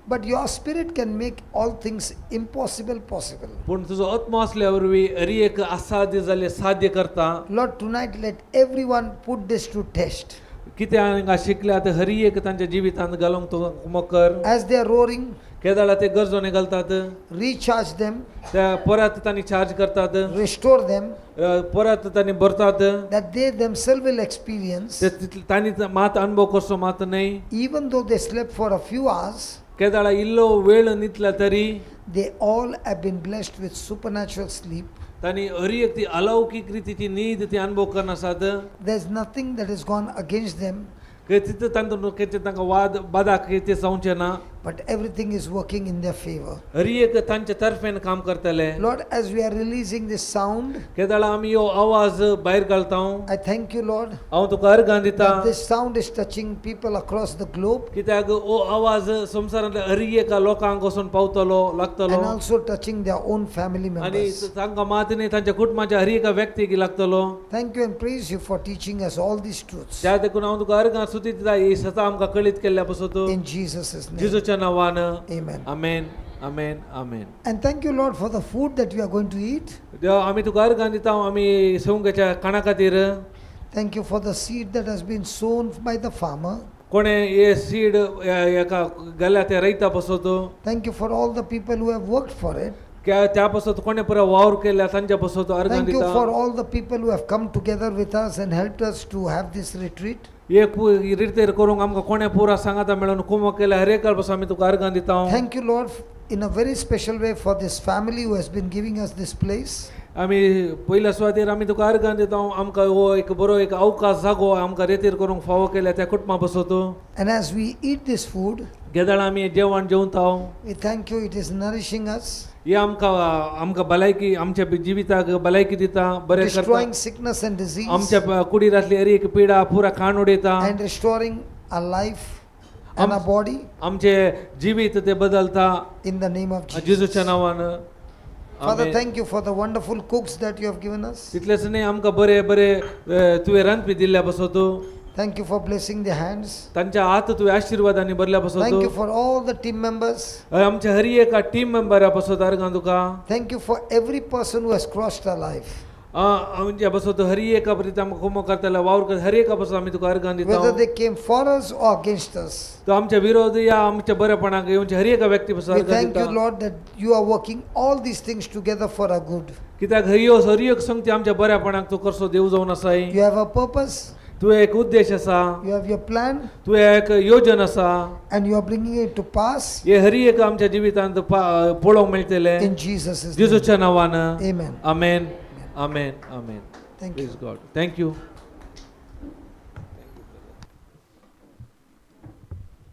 But your spirit can make all things impossible possible. पूण तुजो आत्मो आसल्या वरवीं हर एक असाध्य जाल्लें साध्य करता. Lord, tonight let everyone put this to test. कितें हांगा शिकल्यात हर एक तांच्या जिवितांत घालूंक तूं Mokar. As they are roaring, केदाळा ते गरजोने घालतात, recharge them, त्या परत तांणी चार्ज करतात, restore them, परत तांणी भरतात. that they themselves will experience, तांणी मात अनुभव करचो मात न्हय. even though they slept for a few hours, केदाळा इल्लो वेळ न्हिदला तरी they all have been blessed with supernatural sleep. तांणी हर एक ती अलौकिक रितीची न्हीद ती अनुभव करना आसात. There's nothing that has gone against them, तिथं तांकां वाद बादाक ते जावचें ना. but everything is working in their favor. हर एक तांच्या तर्फेन काम करतले. Lord, as we are releasing this sound, केदाळा आमी हो आवाज भायर घालता. I thank you, Lord, हांव तुका अर्गां दिता that this sound is touching people across the globe कित्याक हो आवाज संवसारांतल्या हर एका लोकांक वचून पावतलो लागतलो and also touching their own family आनी members. तांकां मात न्ही तांच्या कुटुंबाच्या हर एका व्यक्तीक लागतलो. Thank you and praise you for teaching us all these truths. त्या देखून हांव तुका अर्गां स्तुती दिता ही सता आमकां कळीत केल्ल्या पासून In Jesus' name. जेजूच्या नांवान. Amen. Amen amen amen. And thank you, Lord, for the food that we are going to eat. देव आमी तुका अर्गां दिता आमी सवंगेच्या खाणा खातीर. Thank you for the seed that has been sown by the farmer. कोणे हे seed एका गेल्या त्या रयता पासून. Thank you for all the people who have worked for it. त्या पासून कोणे पुरा वावर केल्या तांच्या पासून अर्गां Thank you for दिता. all the people who have come together with us and helped us to have this retreat. एक रितेर करूंक आमकां कोणे पुरा सांगाता मेळून कुमो केल्या हर एका पासून आमी तुका अर्गां दिता. Thank you, Lord, in a very special way for this family who has been giving us this place. आमी पयल्या सुवातेर आमी तुका अर्गां दिता. आमकां हो एक बरो एक अवकाश जागो आमकां रेतीर करूंक फावो केल्या त्या कुटुंबा पासून. And as we eat this food, गेदाळ आमी जेवण जेवता. we thank you, it is nourishing us, हे आमकां भलायकी आमच्या जिविताक भलायकी दिता, बरें करता. destroying sickness and disease, आमच्या कुडीरांतली हर एक पिडा पुरा खाण उडयता. and restoring our life and our body आमचे जिवीत ते बदलता in the name of Jesus. जेजूच्या नांवान. Father, amen. thank you for the wonderful cooks that you have given us. तितलेंच न्ही आमकां बरे बरे तुवें रांदपी दिल्ल्या पासून. Thank you for blessing the hands. तांच्या हात तुवें आशिर्वादांनी भरल्या Thank you पासून. for all the team members. आमच्या हर एका टीम मेंबरा पासून अर्गां तुका. Thank you for every person who has crossed our life. म्हणजे बसतो हर एका परी आमकां खोमो करताले वावर करता हर एका बसतो आमी तुका अर्गां whether दिता they came for us or against us. तो आमच्या विरोध या आमच्या बरेपणाक येवचे हर एका व्यक्ती बसतो We अर्गां thank you, दिता Lord, that you are working all these things together for our good. कित्याक हर एक संगती आमच्या बऱ्यापणाक तू करसो देव जावन आसाय You have a purpose, तुवें एक उद्देश आसा you have your plan, तुवें एक योजन आसा and you are bringing it to pass हे हर एक आमच्या जिवितांत पळोवंक मेळटले in Jesus' name. जेजूच्या नांवान Amen. Amen amen amen Thank you. Please God thank you